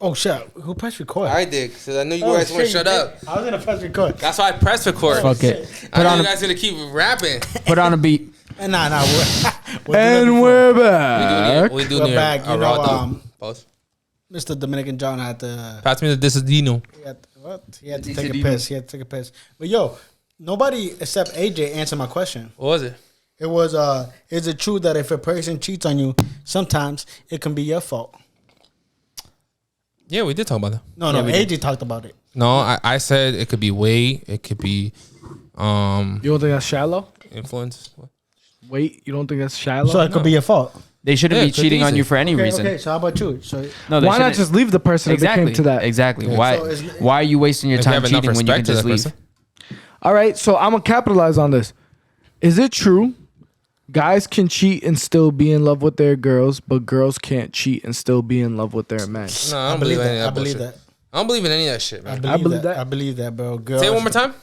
Speaker 4: Oh shit! Who pressed record?
Speaker 5: I did because I knew you
Speaker 4: Oh,
Speaker 5: guys wouldn't
Speaker 4: shit,
Speaker 5: shut up.
Speaker 4: I was gonna press record.
Speaker 5: That's why I pressed record.
Speaker 3: Fuck it.
Speaker 5: I know you guys gonna keep rapping.
Speaker 3: Put on a beat.
Speaker 4: Nah.
Speaker 2: And we're
Speaker 5: We
Speaker 2: back.
Speaker 5: do
Speaker 4: We're
Speaker 5: need
Speaker 4: back,
Speaker 5: a
Speaker 4: you
Speaker 5: raw
Speaker 4: know,
Speaker 5: dog. Pause.
Speaker 4: Mr. Dominican John had to.
Speaker 5: Pass me the this is Dino.
Speaker 4: He had to take a piss. He had to take a piss. But yo, nobody except AJ answered my question.
Speaker 5: What was it?
Speaker 4: It was, is it true that if a person cheats on you, sometimes it can be your fault?
Speaker 5: Yeah, we did talk about that.
Speaker 4: No, AJ talked about it.
Speaker 5: No, I said it could be weight. It could be
Speaker 2: You don't think that's shallow?
Speaker 5: influence. What?
Speaker 2: Wait, you don't think that's shallow?
Speaker 4: So it could be your fault.
Speaker 3: They shouldn't
Speaker 5: Yeah,
Speaker 3: be
Speaker 5: it could
Speaker 3: cheating on
Speaker 5: easy.
Speaker 3: you for any reason.
Speaker 4: Okay, so how about you? So
Speaker 3: No, they
Speaker 2: Why not
Speaker 3: shouldn't-
Speaker 2: just leave the person if
Speaker 3: exactly
Speaker 2: it came to that?
Speaker 3: Exactly.
Speaker 5: Yeah.
Speaker 3: Why?
Speaker 4: So it's-
Speaker 3: Why are you wasting your
Speaker 5: If you
Speaker 3: time
Speaker 5: have enough
Speaker 3: cheating when you can
Speaker 5: respect to
Speaker 3: just
Speaker 5: that
Speaker 3: leave?
Speaker 5: person.
Speaker 2: All right, so I'm gonna capitalize on this. Is it true guys can cheat and still be in love with their girls, but girls can't cheat and still be in love with their men?
Speaker 5: No, I don't believe any of that.
Speaker 4: I believe
Speaker 5: bullshit.
Speaker 4: that.
Speaker 5: I don't believe in any of that shit, man.
Speaker 2: I believe that.
Speaker 4: I believe that, bro. Girls,
Speaker 5: Say it one more time.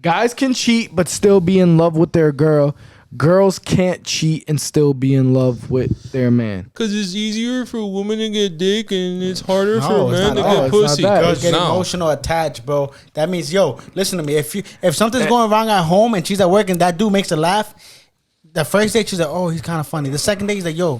Speaker 2: Guys can cheat but still be in love with their girl. Girls can't cheat and still be in love with their man.
Speaker 5: Because it's easier for a woman to get dick and it's harder
Speaker 4: No,
Speaker 5: for a
Speaker 4: it's
Speaker 5: man to
Speaker 4: not
Speaker 5: get
Speaker 2: that. It's
Speaker 5: pussy.
Speaker 2: not that.
Speaker 4: Girls get
Speaker 5: No.
Speaker 4: emotional attached, bro. That means, yo, listen to me. If something's going wrong at home and she's at work and that dude makes her laugh, the first day she's like, oh, he's kind of funny. The second day he's like, yo,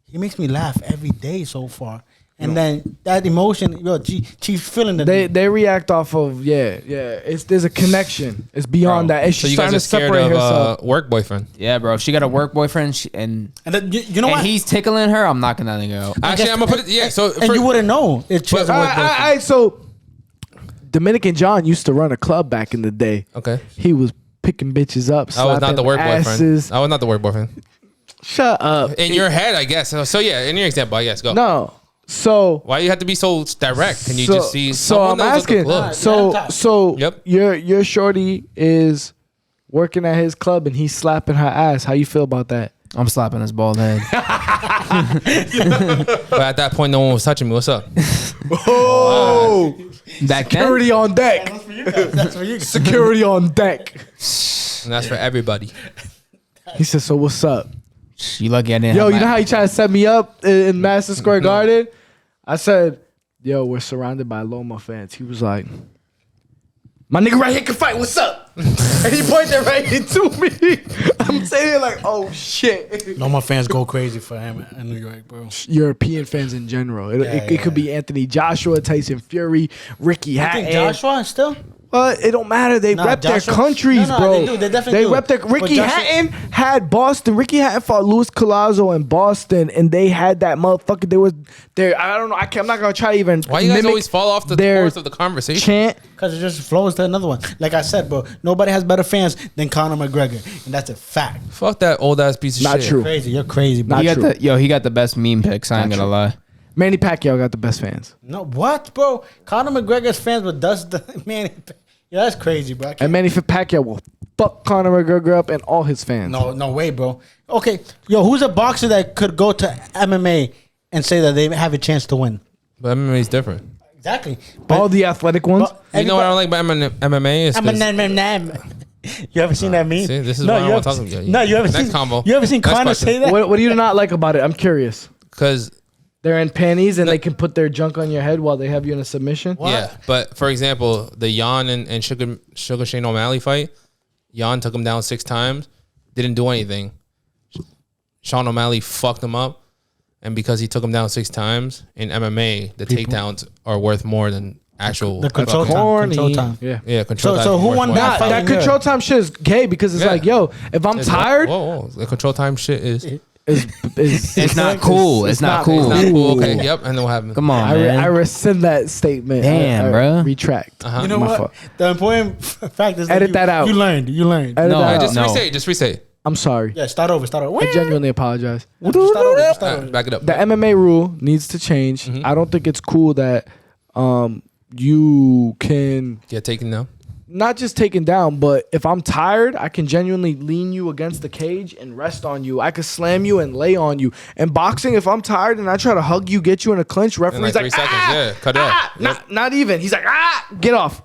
Speaker 4: he makes me laugh every day so far. And then that emotion, yo, she's feeling it.
Speaker 2: They react off of there's a connection. It's beyond that. And
Speaker 5: So
Speaker 2: she's
Speaker 5: you
Speaker 2: trying
Speaker 5: guys
Speaker 2: to
Speaker 5: are scared
Speaker 2: separate
Speaker 5: of
Speaker 2: herself.
Speaker 5: work boyfriend.
Speaker 3: Yeah, bro. If she got a work boyfriend and
Speaker 4: And then, you know
Speaker 3: and
Speaker 4: what?
Speaker 3: he's tickling her, I'm knocking that nigga out.
Speaker 5: Actually, I'm gonna put it. Yeah. So
Speaker 4: and you wouldn't know if she has a
Speaker 2: All
Speaker 4: work
Speaker 2: right,
Speaker 4: boyfriend.
Speaker 2: all right, so Dominican John used to run a club back in the day.
Speaker 5: okay.
Speaker 2: He was picking bitches up.
Speaker 5: I was not the
Speaker 2: slapping
Speaker 5: work
Speaker 2: asses.
Speaker 5: boyfriend. I was not the work boyfriend.
Speaker 2: Shut up.
Speaker 5: In your head, I guess. So yeah, in your example, I guess. Go.
Speaker 2: No. So
Speaker 5: Why you have to be so direct? Can you
Speaker 2: so,
Speaker 5: just see?
Speaker 2: So
Speaker 5: someone
Speaker 2: I'm
Speaker 5: knows what the
Speaker 2: asking.
Speaker 5: club-
Speaker 2: So
Speaker 5: Yep.
Speaker 2: your shorty is working at his club and he's slapping her ass. How you feel about that?
Speaker 3: I'm slapping his bald head.
Speaker 5: But at that point, no one was touching me. What's up?
Speaker 2: Oh,
Speaker 3: Back then,
Speaker 2: security on deck.
Speaker 4: That's for you.
Speaker 2: Security on deck.
Speaker 5: And that's for everybody.
Speaker 2: He said, "So what's up?"
Speaker 3: you lucky I didn't.
Speaker 2: Yo,
Speaker 3: have
Speaker 2: you know
Speaker 3: my-
Speaker 2: how you try to set me up in Madison Square Garden? I said, "Yo, we're surrounded by Loma fans." He was like, "My nigga right here can fight. What's up?" And he pointed right into me. I'm saying like, "Oh shit."
Speaker 4: No, my fans go crazy for him in New York, bro.
Speaker 2: European fans in general. It could be Anthony Joshua, Tyson Fury, Ricky
Speaker 4: I
Speaker 2: Hatton.
Speaker 4: think Joshua still.
Speaker 2: But it don't matter. They
Speaker 4: Nah,
Speaker 2: rep
Speaker 4: Joshua-
Speaker 2: their countries,
Speaker 4: No,
Speaker 2: bro.
Speaker 4: they do. They definitely do.
Speaker 2: rep their.
Speaker 4: But
Speaker 2: Ricky
Speaker 4: Joshua-
Speaker 2: Hatton had Boston. Ricky Hatton fought Luis Collazo in Boston, and they had that motherfucker. They was there. I don't know. I'm not gonna try to even.
Speaker 5: Why you guys
Speaker 2: mimic
Speaker 5: always fall off the
Speaker 2: their
Speaker 5: course of the conversation?
Speaker 2: chant.
Speaker 4: Because it just flows to another one. Like I said, bro, nobody has better fans than Conor McGregor, and that's a fact.
Speaker 5: Fuck that old ass piece of
Speaker 2: Not
Speaker 5: shit.
Speaker 2: true.
Speaker 4: Crazy, you're crazy, bro.
Speaker 2: Not
Speaker 3: he got
Speaker 2: true.
Speaker 3: he got the best meme pics. I ain't
Speaker 2: Not
Speaker 3: gonna
Speaker 2: true.
Speaker 3: lie.
Speaker 2: Manny Pacquiao got the best fans,
Speaker 4: No, what, bro? Conor McGregor's fans would dust the man. Yeah, that's crazy, bro. I can't-
Speaker 2: and Manny Pacquiao will fuck Conor McGregor up and all his fans.
Speaker 4: No way, bro. Okay, yo, who's a boxer that could go to MMA and say that they have a chance to win?
Speaker 5: But MMA is different.
Speaker 4: Exactly.
Speaker 2: all the athletic ones.
Speaker 5: You know what I don't like about MMA is 'cause-
Speaker 4: You ever seen that meme?
Speaker 5: see, this is what I
Speaker 4: you
Speaker 5: want to
Speaker 4: ever-
Speaker 5: talk about.
Speaker 4: No, you ever
Speaker 5: Next
Speaker 4: seen
Speaker 5: combo.
Speaker 4: You ever seen
Speaker 5: Next
Speaker 4: Conor
Speaker 5: question.
Speaker 4: say that?
Speaker 2: What do you not like about it? I'm curious.
Speaker 5: Because
Speaker 2: They're in panties and they can put their junk on your head while they have you in a submission.
Speaker 5: Yeah, but for example, the Jan and Sugar Shane O'Malley fight, Jan took him down 6 times, didn't do anything. Sean O'Malley fucked him up, and because he took him down 6 times in MMA, the takedowns are worth more than actual
Speaker 4: The control time.
Speaker 2: Corny.
Speaker 4: Control time.
Speaker 2: Yeah.
Speaker 5: control.
Speaker 4: So
Speaker 5: time
Speaker 4: who
Speaker 5: worth
Speaker 4: won
Speaker 5: more
Speaker 4: that
Speaker 5: than-
Speaker 4: fight?
Speaker 2: That control time shit is gay because it's
Speaker 5: Yeah.
Speaker 2: like, yo, if I'm
Speaker 5: It's
Speaker 2: tired,
Speaker 5: Whoa, the control time shit is
Speaker 3: It's not cool. It's not cool.
Speaker 5: not cool. Okay, yep, I know what happened.
Speaker 3: Come on,
Speaker 2: I
Speaker 3: man.
Speaker 2: rescind that statement.
Speaker 3: Damn,
Speaker 2: I
Speaker 3: bruh.
Speaker 2: Retract.
Speaker 5: Uh-huh.
Speaker 4: You know
Speaker 2: My
Speaker 4: what?
Speaker 2: fault.
Speaker 4: The important fact is
Speaker 2: Edit
Speaker 4: you,
Speaker 2: that out.
Speaker 4: You learned.
Speaker 2: Edit
Speaker 3: No,
Speaker 2: that
Speaker 5: Hey,
Speaker 2: out.
Speaker 5: just
Speaker 3: No.
Speaker 5: restate. Just restate.
Speaker 2: I'm sorry.
Speaker 4: Yeah, start over.
Speaker 2: I genuinely apologize.
Speaker 4: Start over. Start over.
Speaker 5: Back it up.
Speaker 2: The MMA rule needs to change. I don't think it's cool that you can
Speaker 5: Get taken down.
Speaker 2: not just taken down, but if I'm tired, I can genuinely lean you against the cage and rest on you. I could slam you and lay on you. And boxing, if I'm tired and I try to hug you, get you in a clinch,
Speaker 5: In
Speaker 2: referee's
Speaker 5: like
Speaker 2: like,
Speaker 5: 3 seconds.
Speaker 2: "Ah,
Speaker 5: Yeah, cut it off. Yep.
Speaker 2: not even. He's like, get off.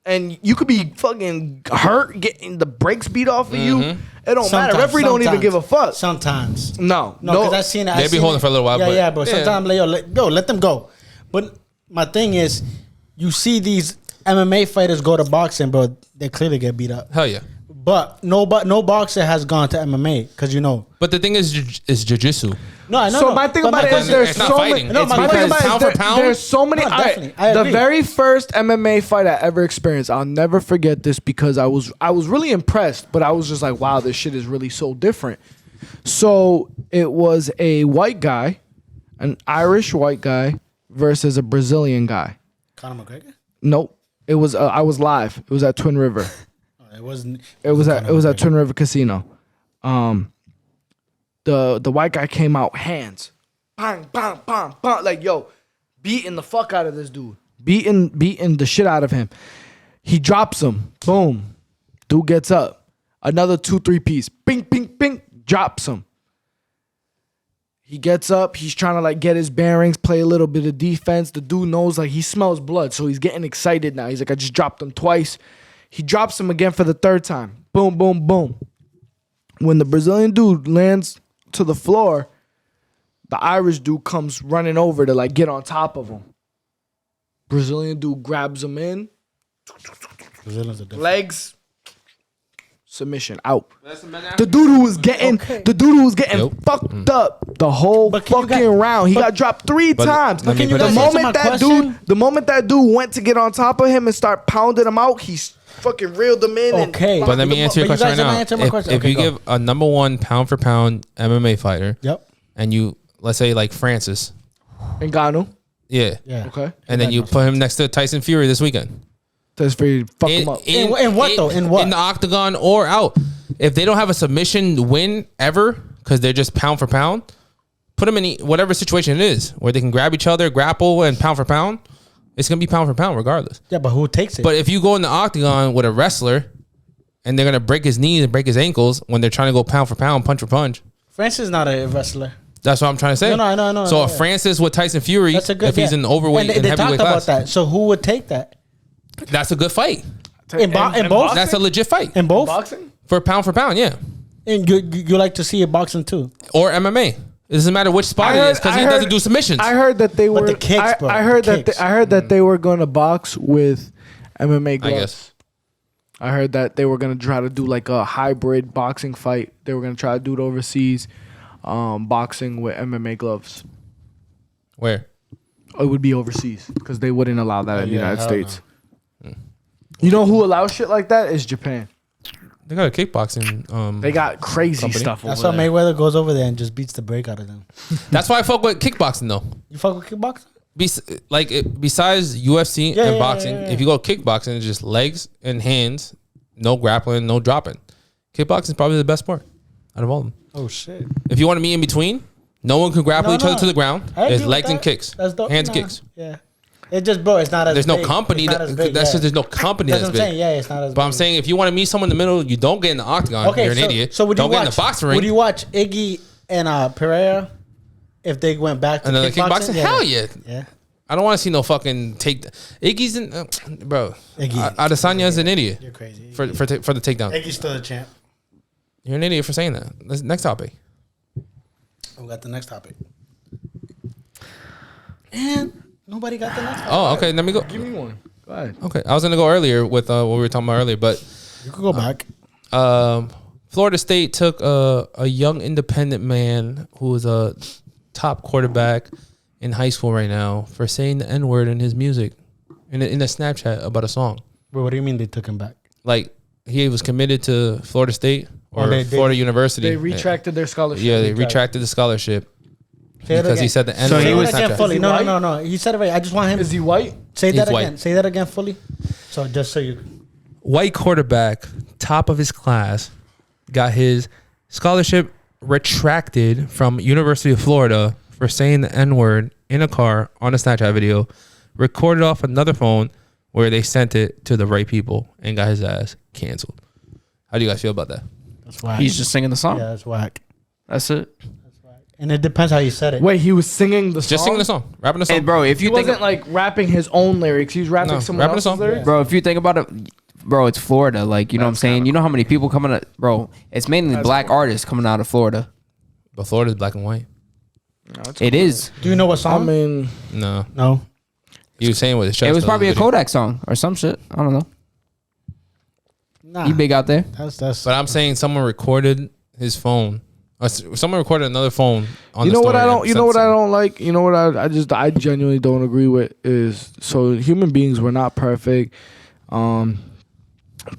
Speaker 2: And you could be fucking hurt, getting the brakes beat off of you. It don't matter.
Speaker 4: Sometimes-
Speaker 2: Referee don't even
Speaker 4: sometimes.
Speaker 2: give a fuck.
Speaker 4: Sometimes.
Speaker 2: No,
Speaker 4: No, because I seen it.
Speaker 5: They be holding for a little while,
Speaker 4: Yeah,
Speaker 5: but-
Speaker 4: yeah, bro.
Speaker 5: yeah.
Speaker 4: Sometimes let them go. But my thing is, you see these MMA fighters go to boxing, bro. They clearly get beat up.
Speaker 5: Hell yeah.
Speaker 4: But no boxer has gone to MMA because
Speaker 5: But the thing is jiu-jitsu.
Speaker 4: No, I know.
Speaker 2: So
Speaker 4: no.
Speaker 2: my thing
Speaker 4: But
Speaker 2: about it is
Speaker 4: question-
Speaker 2: there's
Speaker 5: It's not
Speaker 2: so
Speaker 5: fighting.
Speaker 2: many.
Speaker 5: No,
Speaker 2: my
Speaker 5: it's
Speaker 2: thing
Speaker 5: because
Speaker 2: about it is
Speaker 5: pound for pound-
Speaker 2: there's so many.
Speaker 4: No,
Speaker 2: all right,
Speaker 4: definitely. I
Speaker 2: the
Speaker 4: agree.
Speaker 2: very first MMA fight I ever experienced, I'll never forget this because I was really impressed, but I was just like, wow, this shit is really so different. So it was a white guy, an Irish white guy versus a Brazilian guy.
Speaker 4: Conor McGregor.
Speaker 2: Nope, it was I was live. It was at Twin River.
Speaker 4: It wasn't.
Speaker 2: It was at
Speaker 4: Conor McGregor.
Speaker 2: Twin River Casino. The white guy came out hands, bang, bang, bang, bang, like yo, beating the fuck out of this dude, beating the shit out of him. He drops him, boom, dude gets up, another 2-3 piece, bing, bing, bing, drops him. He gets up, he's trying to like get his bearings, play a little bit of defense. The dude knows like he smells blood, so he's getting excited now. He's like, I just dropped him twice. He drops him again for the 3rd time. Boom, boom, boom. When the Brazilian dude lands to the floor, the Irish dude comes running over to like get on top of him. Brazilian dude grabs him in,
Speaker 4: Brazilians are different.
Speaker 2: legs, submission out. The dude who was getting
Speaker 5: Nope.
Speaker 2: fucked up the whole
Speaker 4: But can you
Speaker 2: fucking
Speaker 4: guys-
Speaker 2: round. He got dropped 3 times.
Speaker 5: let me
Speaker 4: Can you
Speaker 5: put
Speaker 2: The
Speaker 4: guys
Speaker 5: this-
Speaker 4: answer my
Speaker 2: moment that dude went to get on top of him and start pounding him out, he fucking reeled him in.
Speaker 4: Okay.
Speaker 2: And
Speaker 5: But let me answer your
Speaker 4: But you
Speaker 5: question
Speaker 4: guys
Speaker 5: right
Speaker 4: haven't
Speaker 5: now.
Speaker 4: answered my question.
Speaker 5: If
Speaker 4: Okay,
Speaker 5: you
Speaker 4: go.
Speaker 5: give a number 1 pound for pound MMA fighter,
Speaker 4: Yep.
Speaker 5: and you let's say like Francis,
Speaker 2: Ngannou.
Speaker 5: yeah,
Speaker 4: Yeah.
Speaker 2: Okay.
Speaker 5: and then you put him next to Tyson Fury this weekend.
Speaker 2: That's for you to fuck him up.
Speaker 4: In what though? In what?
Speaker 5: In the octagon or out. If they don't have a submission win ever because they're just pound for pound, put them in whatever situation it is where they can grab each other, grapple, and pound for pound. It's gonna be pound for pound regardless.
Speaker 4: Yeah, but who takes it?
Speaker 5: But if you go in the octagon with a wrestler and they're gonna break his knees and break his ankles when they're trying to go pound for pound, punch for punch.
Speaker 4: Francis is not a wrestler.
Speaker 5: That's what I'm trying to say.
Speaker 4: No, I know.
Speaker 5: So if Francis with Tyson Fury,
Speaker 4: That's a good.
Speaker 5: if he's
Speaker 4: yeah.
Speaker 5: in overweight
Speaker 4: and
Speaker 5: and
Speaker 4: they talked
Speaker 5: heavyweight
Speaker 4: about
Speaker 5: class,
Speaker 4: that. So who would take that?
Speaker 5: that's a good fight.
Speaker 4: In both?
Speaker 5: That's a legit fight
Speaker 4: In both?
Speaker 2: Boxing?
Speaker 5: for pound, yeah.
Speaker 4: And you like to see a boxing too?
Speaker 5: Or MMA. It doesn't matter which spot it is because he doesn't do submissions.
Speaker 2: I heard that they were.
Speaker 4: the kicks, bro.
Speaker 2: I heard
Speaker 4: The kicks.
Speaker 2: I heard that they were going to box with MMA gloves.
Speaker 5: guess.
Speaker 2: I heard that they were going to try to do like a hybrid boxing fight. They were going to try to do it overseas, boxing with MMA gloves.
Speaker 5: Where?
Speaker 2: It would be overseas because they wouldn't allow that in the
Speaker 4: yeah,
Speaker 2: United
Speaker 4: hell
Speaker 2: States. You know who allows shit like that is Japan.
Speaker 5: They got a kickboxing.
Speaker 2: They got crazy
Speaker 5: Company?
Speaker 2: stuff
Speaker 4: That's
Speaker 2: over
Speaker 4: why
Speaker 2: there.
Speaker 4: Mayweather goes over there and just beats the break out of them.
Speaker 5: That's why I fuck with kickboxing though.
Speaker 4: You fuck with kickboxing?
Speaker 5: Besides UFC
Speaker 4: Yeah,
Speaker 5: and
Speaker 4: yeah,
Speaker 5: boxing,
Speaker 4: yeah.
Speaker 5: if you go kickboxing, it's just legs and hands, no grappling, no dropping. Kickboxing is probably the best sport out of all of them.
Speaker 4: Oh shit!
Speaker 5: If you want to meet in between, no one can grapple
Speaker 4: No,
Speaker 5: each other
Speaker 4: no.
Speaker 5: to the ground.
Speaker 4: I agree
Speaker 5: It's
Speaker 4: with
Speaker 5: legs and
Speaker 4: that.
Speaker 5: kicks,
Speaker 4: That's dope.
Speaker 5: hands
Speaker 4: Nah,
Speaker 5: kicks.
Speaker 4: Yeah, it just bro. It's not as
Speaker 5: There's
Speaker 4: big.
Speaker 5: no company
Speaker 4: It's not
Speaker 5: that
Speaker 4: as big,
Speaker 5: that's
Speaker 4: yeah.
Speaker 5: just there's no company
Speaker 4: That's
Speaker 5: that's
Speaker 4: what I'm saying.
Speaker 5: big.
Speaker 4: Yeah, it's not as.
Speaker 5: But I'm
Speaker 4: big.
Speaker 5: saying if you want to meet someone in the middle, you don't get in the octagon.
Speaker 4: Okay,
Speaker 5: You're an
Speaker 4: so,
Speaker 5: idiot.
Speaker 4: So would
Speaker 5: don't
Speaker 4: you
Speaker 5: get in
Speaker 4: watch?
Speaker 5: the boxing ring.
Speaker 4: Would you watch Iggy and Pereira if they went back to
Speaker 5: Another
Speaker 4: kickboxing?
Speaker 5: kickboxing? Hell yeah.
Speaker 4: Yeah.
Speaker 5: I don't want to see no fucking take. Iggy's in, bro.
Speaker 4: Iggy.
Speaker 5: Adesanya's an idiot
Speaker 4: You're crazy.
Speaker 5: for the takedown.
Speaker 4: Iggy's still the champ.
Speaker 5: You're an idiot for saying that. Next topic.
Speaker 4: We got the next topic. And nobody got the next one.
Speaker 5: Oh, okay. Let me go.
Speaker 2: Give me one. Go ahead.
Speaker 5: Okay, I was gonna go earlier with what we were talking about earlier, but
Speaker 4: You could go back.
Speaker 5: Florida State took a young independent man who was a top quarterback in high school right now for saying the N word in his music in a Snapchat about a song.
Speaker 4: Wait, what do you mean they took him back?
Speaker 5: Like he was committed to Florida State or
Speaker 4: they-
Speaker 5: Florida University.
Speaker 2: They retracted their scholarship.
Speaker 5: Yeah, they retracted the scholarship
Speaker 4: Say it
Speaker 5: because he
Speaker 4: again.
Speaker 5: said the N
Speaker 3: So
Speaker 5: word.
Speaker 3: he
Speaker 4: Say
Speaker 3: was-
Speaker 4: it again fully.
Speaker 2: Is he
Speaker 4: No,
Speaker 2: white?
Speaker 4: no. He said it right. I just want him.
Speaker 2: Is he white?
Speaker 4: Say that
Speaker 5: He's
Speaker 4: again.
Speaker 5: white.
Speaker 4: Say that again fully. So just so you.
Speaker 5: White quarterback, top of his class, got his scholarship retracted from University of Florida for saying the N-word in a car on a Snapchat video, recorded off another phone where they sent it to the right people and got his ass canceled. How do you guys feel about that?
Speaker 4: That's whack.
Speaker 3: He's just singing the song.
Speaker 4: Yeah, that's whack.
Speaker 3: That's it.
Speaker 4: And it depends how you said it.
Speaker 2: Wait, he was singing the song.
Speaker 5: Just singing the song, rapping the song.
Speaker 3: And bro, if
Speaker 2: He
Speaker 3: you think
Speaker 2: wasn't like rapping his own lyrics. He was rapping
Speaker 5: No,
Speaker 2: someone
Speaker 5: rapping a
Speaker 2: else's
Speaker 5: song.
Speaker 2: lyrics.
Speaker 3: bro, if you think about it, bro, it's Florida. Like, you know what I'm saying? You know how many people coming to, bro, it's mainly black artists coming out of Florida.
Speaker 5: But Florida's black and white.
Speaker 3: It is.
Speaker 4: Do you know what
Speaker 2: I
Speaker 4: song?
Speaker 2: mean,
Speaker 5: No,
Speaker 4: No.
Speaker 5: he was saying with his chest.
Speaker 3: It was
Speaker 5: though,
Speaker 3: probably
Speaker 5: the
Speaker 3: a
Speaker 5: video.
Speaker 3: Kodak song or some shit. I don't know.
Speaker 4: Nah.
Speaker 3: He big out there.
Speaker 4: That's.
Speaker 5: But I'm saying someone recorded his phone. Someone recorded another phone on
Speaker 2: you
Speaker 5: the
Speaker 2: know what
Speaker 5: story
Speaker 2: I don't.
Speaker 5: and
Speaker 2: You know
Speaker 5: sent
Speaker 2: what I
Speaker 5: some-
Speaker 2: don't like. You know what I genuinely don't agree with is so human beings were not perfect.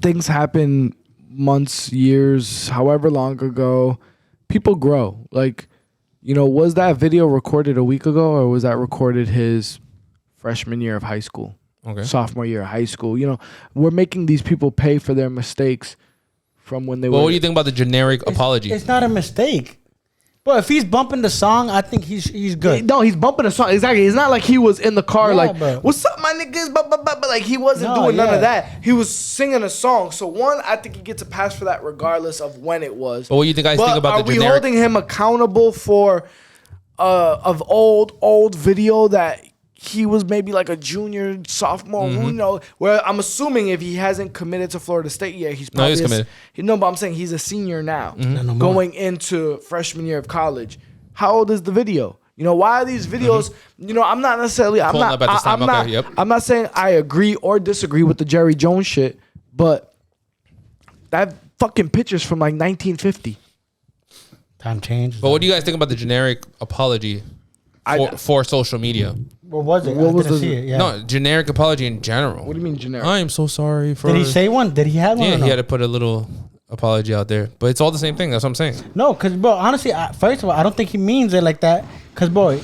Speaker 2: Things happen months, years, however long ago. People grow. Like, was that video recorded a week ago or was that recorded his freshman year of high school?
Speaker 5: Okay.
Speaker 2: Sophomore year of high school. We're making these people pay for their mistakes from when they
Speaker 5: Well,
Speaker 2: were.
Speaker 5: what do you think about the generic apology?
Speaker 4: It's not a mistake. But if he's bumping the song, I think he's good.
Speaker 2: No, he's bumping a song. Exactly. It's not like he was in the car
Speaker 4: Yeah,
Speaker 2: like,
Speaker 4: but-
Speaker 2: "What's up, my niggas?" But like he wasn't
Speaker 4: No,
Speaker 2: doing none
Speaker 4: yeah.
Speaker 2: of that. He was singing a song. So one, I think he gets a pass for that regardless of when it was.
Speaker 5: But what do you think guys
Speaker 2: But
Speaker 5: think about
Speaker 2: are
Speaker 5: the
Speaker 2: we
Speaker 5: generic?
Speaker 2: holding him accountable for of old video that he was maybe like a junior, sophomore,
Speaker 5: Mm-hmm.
Speaker 2: where I'm assuming if he hasn't committed to Florida State yet, he's
Speaker 5: No,
Speaker 2: probably
Speaker 5: he's committed.
Speaker 2: No, but I'm saying he's a senior now,
Speaker 5: Mm-hmm.
Speaker 4: No more.
Speaker 2: going into freshman year of college. How old is the video? Why are these videos? I'm not necessarily. I'm
Speaker 5: Pulling
Speaker 2: not.
Speaker 5: up at this time.
Speaker 2: I'm
Speaker 5: Okay,
Speaker 2: not.
Speaker 5: yep.
Speaker 2: I'm not saying I agree or disagree with the Jerry Jones shit, but that fucking picture's from like 1950.
Speaker 4: Time change.
Speaker 5: But what do you guys think about the generic apology for social media?
Speaker 4: What was it?
Speaker 2: What
Speaker 4: I
Speaker 2: was
Speaker 4: didn't
Speaker 2: the-
Speaker 4: see it. Yeah.
Speaker 5: No, generic apology in general.
Speaker 2: What do you mean generic?
Speaker 5: I am so sorry for.
Speaker 4: Did he say one? Did he have one?
Speaker 5: Yeah,
Speaker 4: or no?
Speaker 5: he had to put a little apology out there, but it's all the same thing. That's what I'm saying.
Speaker 4: No, because, bro, honestly, first of all, I don't think he means it like that. Because, boy,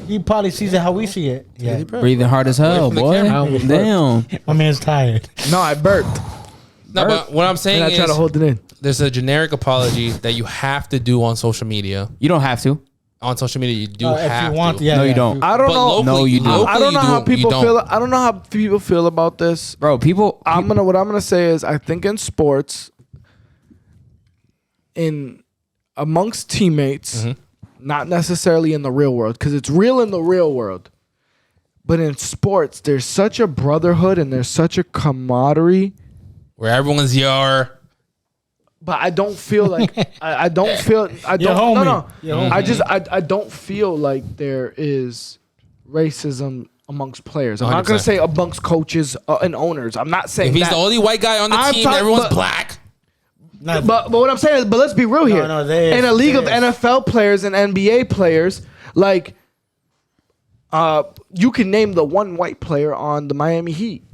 Speaker 4: he probably sees it how we see it. Yeah.
Speaker 3: Breathing hard as hell,
Speaker 5: from the
Speaker 3: boy.
Speaker 5: camera.
Speaker 3: Damn.
Speaker 4: My man's tired.
Speaker 2: No, I burped
Speaker 5: No, but what I'm saying
Speaker 2: and I try
Speaker 5: is
Speaker 2: to hold it in.
Speaker 5: there's a generic apology that you have to do on social media.
Speaker 3: You don't have to.
Speaker 5: On social media, you do
Speaker 4: If
Speaker 5: have
Speaker 4: you want,
Speaker 5: to.
Speaker 4: yeah.
Speaker 3: No, you
Speaker 4: yeah,
Speaker 3: don't.
Speaker 2: I don't
Speaker 5: But
Speaker 2: know.
Speaker 5: locally,
Speaker 3: No, you do.
Speaker 5: locally
Speaker 2: I don't know
Speaker 5: you
Speaker 2: how
Speaker 5: you
Speaker 2: people
Speaker 5: don't.
Speaker 2: feel. I don't know how people feel about this.
Speaker 3: Bro, people.
Speaker 2: What I'm gonna say is I think in sports, in amongst teammates, not necessarily in the real world, because it's real in the real world. But in sports, there's such a brotherhood and there's such a camaraderie.
Speaker 5: Where everyone's your.
Speaker 2: But I don't feel like I don't feel I don't
Speaker 4: homie.
Speaker 2: no.
Speaker 4: Your homie.
Speaker 2: I don't feel like there is racism amongst players. I'm not gonna
Speaker 5: 100%.
Speaker 2: say amongst coaches and owners. I'm not saying
Speaker 5: If he's
Speaker 2: that.
Speaker 5: the only white guy on the
Speaker 2: I'm
Speaker 5: team,
Speaker 2: talking-
Speaker 5: everyone's
Speaker 2: but-
Speaker 5: black.
Speaker 4: Nah,
Speaker 2: But what I'm saying is, but let's be real here.
Speaker 4: no, there is-
Speaker 2: in a league of
Speaker 4: there is.
Speaker 2: NFL players and NBA players, like, you can name the one white player on the Miami Heat.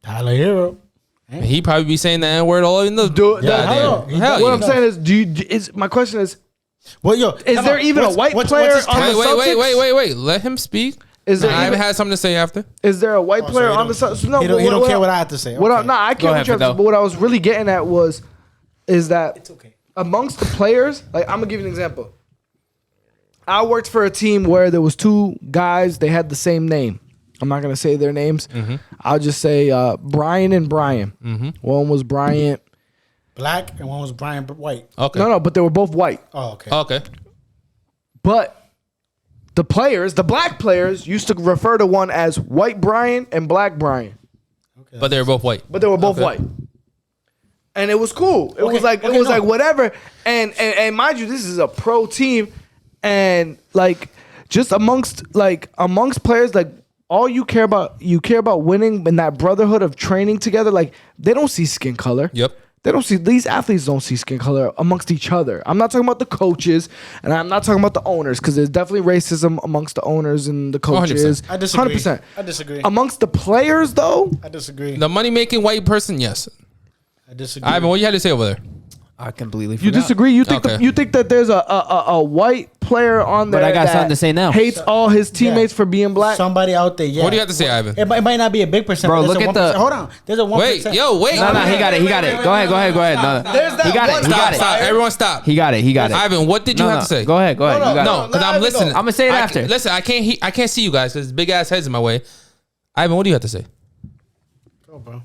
Speaker 4: Tyler Hero.
Speaker 5: He probably be saying the N word all in the.
Speaker 2: Do-
Speaker 4: Yeah,
Speaker 2: that-
Speaker 4: hell, he
Speaker 5: hell
Speaker 4: does.
Speaker 2: what
Speaker 5: yeah.
Speaker 2: I'm saying is, my question is,
Speaker 4: Well, yo,
Speaker 2: Is
Speaker 4: come
Speaker 2: there
Speaker 4: on.
Speaker 2: even a white player
Speaker 4: his
Speaker 2: on
Speaker 4: time?
Speaker 2: the
Speaker 5: Wait. Let him speak.
Speaker 2: is there
Speaker 5: I
Speaker 2: even,
Speaker 5: had something to say after.
Speaker 2: is there a white
Speaker 4: Oh, so
Speaker 2: player
Speaker 4: he
Speaker 2: on the
Speaker 4: don't-
Speaker 2: side? No,
Speaker 4: he don't,
Speaker 2: but
Speaker 4: he don't
Speaker 2: what
Speaker 4: care
Speaker 2: I-
Speaker 4: what I have to say.
Speaker 2: What I,
Speaker 4: Okay.
Speaker 2: no, I
Speaker 3: Go
Speaker 2: can't
Speaker 3: ahead,
Speaker 2: be
Speaker 3: Fidel.
Speaker 2: but what I was really getting at is that
Speaker 4: It's okay.
Speaker 2: amongst the players, like I'm gonna give you an example. I worked for a team where there was two guys. They had the same name. I'm not gonna say their names. I'll just say Brian and Brian. One was Bryant.
Speaker 4: Black and one was Brian White.
Speaker 5: Okay.
Speaker 2: No, but they were both white.
Speaker 4: Oh, okay.
Speaker 5: Okay.
Speaker 2: But the black players, used to refer to one as White Brian and Black Brian.
Speaker 5: But they were both white.
Speaker 2: But they were both
Speaker 5: Okay.
Speaker 2: white. And it was cool. It was like
Speaker 4: no.
Speaker 2: whatever. And mind you, this is a pro team, and like just amongst players, like all you care about winning and that brotherhood of training together. Like they don't see skin color.
Speaker 5: Yep.
Speaker 2: These athletes don't see skin color amongst each other. I'm not talking about the coaches, and I'm not talking about the owners, because there's definitely racism amongst the owners and the coaches.
Speaker 5: 100%.
Speaker 4: I disagree.
Speaker 2: 100%.
Speaker 4: I disagree.
Speaker 2: Amongst the players, though,
Speaker 4: I disagree.
Speaker 5: The money making white person, yes.
Speaker 4: I disagree.
Speaker 5: Ivan, what you had to say over there?
Speaker 3: I completely
Speaker 2: you
Speaker 3: forgot.
Speaker 2: disagree. You think
Speaker 5: Okay.
Speaker 2: you think that there's a white player on there
Speaker 3: But I got
Speaker 2: that
Speaker 3: something to say now.
Speaker 2: hates all his teammates for being black.
Speaker 4: Somebody out there, yeah.
Speaker 5: What do you have to say, Ivan?
Speaker 4: It might not be a big percent.
Speaker 3: Bro,
Speaker 4: but
Speaker 3: look
Speaker 4: there's
Speaker 3: at
Speaker 4: a 1%.
Speaker 3: the-
Speaker 4: Hold on. There's a 1%.
Speaker 5: Wait, yo, wait.
Speaker 3: No, he got it. Go ahead. No,
Speaker 7: There's that
Speaker 3: he got it.
Speaker 7: one
Speaker 3: He got it.
Speaker 5: Stop. Everyone stop.
Speaker 3: He got it.
Speaker 5: Ivan, what did you have to say?
Speaker 3: Go ahead.
Speaker 7: No,
Speaker 3: You got
Speaker 5: No,
Speaker 3: it.
Speaker 5: because I'm
Speaker 7: Ivan,
Speaker 5: listening.
Speaker 7: go.
Speaker 3: I'ma say it after.
Speaker 5: Listen, I can't see you guys because big ass heads in my way. Ivan, what do you have to say?
Speaker 4: Go, bro.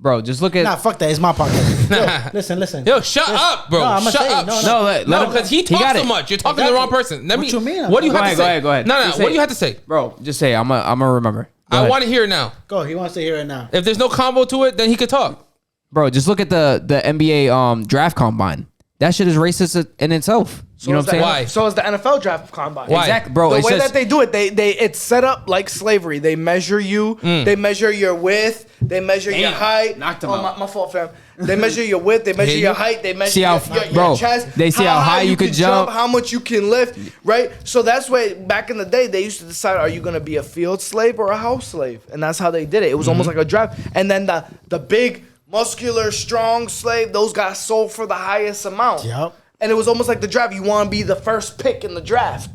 Speaker 3: Bro, just look at.
Speaker 4: Nah, fuck that. It's my podcast. Yo, listen.
Speaker 5: Yo, shut up, bro.
Speaker 4: No, I'ma
Speaker 5: Shut
Speaker 4: say it.
Speaker 5: up.
Speaker 4: No,
Speaker 3: let
Speaker 5: No,
Speaker 3: him.
Speaker 5: because he talks
Speaker 3: got
Speaker 5: so
Speaker 3: it.
Speaker 5: much. You're talking to the wrong person. Let
Speaker 4: What
Speaker 5: me.
Speaker 4: you mean?
Speaker 5: What do you
Speaker 3: Go
Speaker 5: have
Speaker 3: ahead,
Speaker 5: to say?
Speaker 3: go ahead.
Speaker 5: No,
Speaker 3: Just say
Speaker 5: what do you
Speaker 3: it.
Speaker 5: have to say?
Speaker 3: Bro, just say. I'm a remember. Go
Speaker 5: I
Speaker 3: ahead.
Speaker 5: want to hear it now.
Speaker 4: Go. He wants to hear it now.
Speaker 5: If there's no combo to it, then he could talk.
Speaker 3: Bro, just look at the NBA draft combine. That shit is racist in itself. You know what I'm saying?
Speaker 5: Why?
Speaker 2: So is the NFL draft combine.
Speaker 5: Why?
Speaker 3: Exactly, bro.
Speaker 2: The
Speaker 3: It's
Speaker 2: way
Speaker 3: just,
Speaker 2: that they do it, they it's set up like slavery. They measure you. They measure your width. They measure your
Speaker 3: Damn.
Speaker 2: height.
Speaker 3: Knocked him
Speaker 2: oh,
Speaker 3: out.
Speaker 2: my fault, fam. They measure your width. They measure
Speaker 5: Hit
Speaker 2: your
Speaker 5: you?
Speaker 2: height. They measure
Speaker 3: See how-
Speaker 2: your
Speaker 3: bro,
Speaker 2: chest.
Speaker 3: they see how high you could jump.
Speaker 2: how much you can lift, right? So that's why back in the day they used to decide: are you going to be a field slave or a house slave? And that's how they did it. It was almost like a draft. And then the big, muscular, strong slave, those got sold for the highest amount.
Speaker 4: Yep.
Speaker 2: And it was almost like the draft. You want to be the first pick in the draft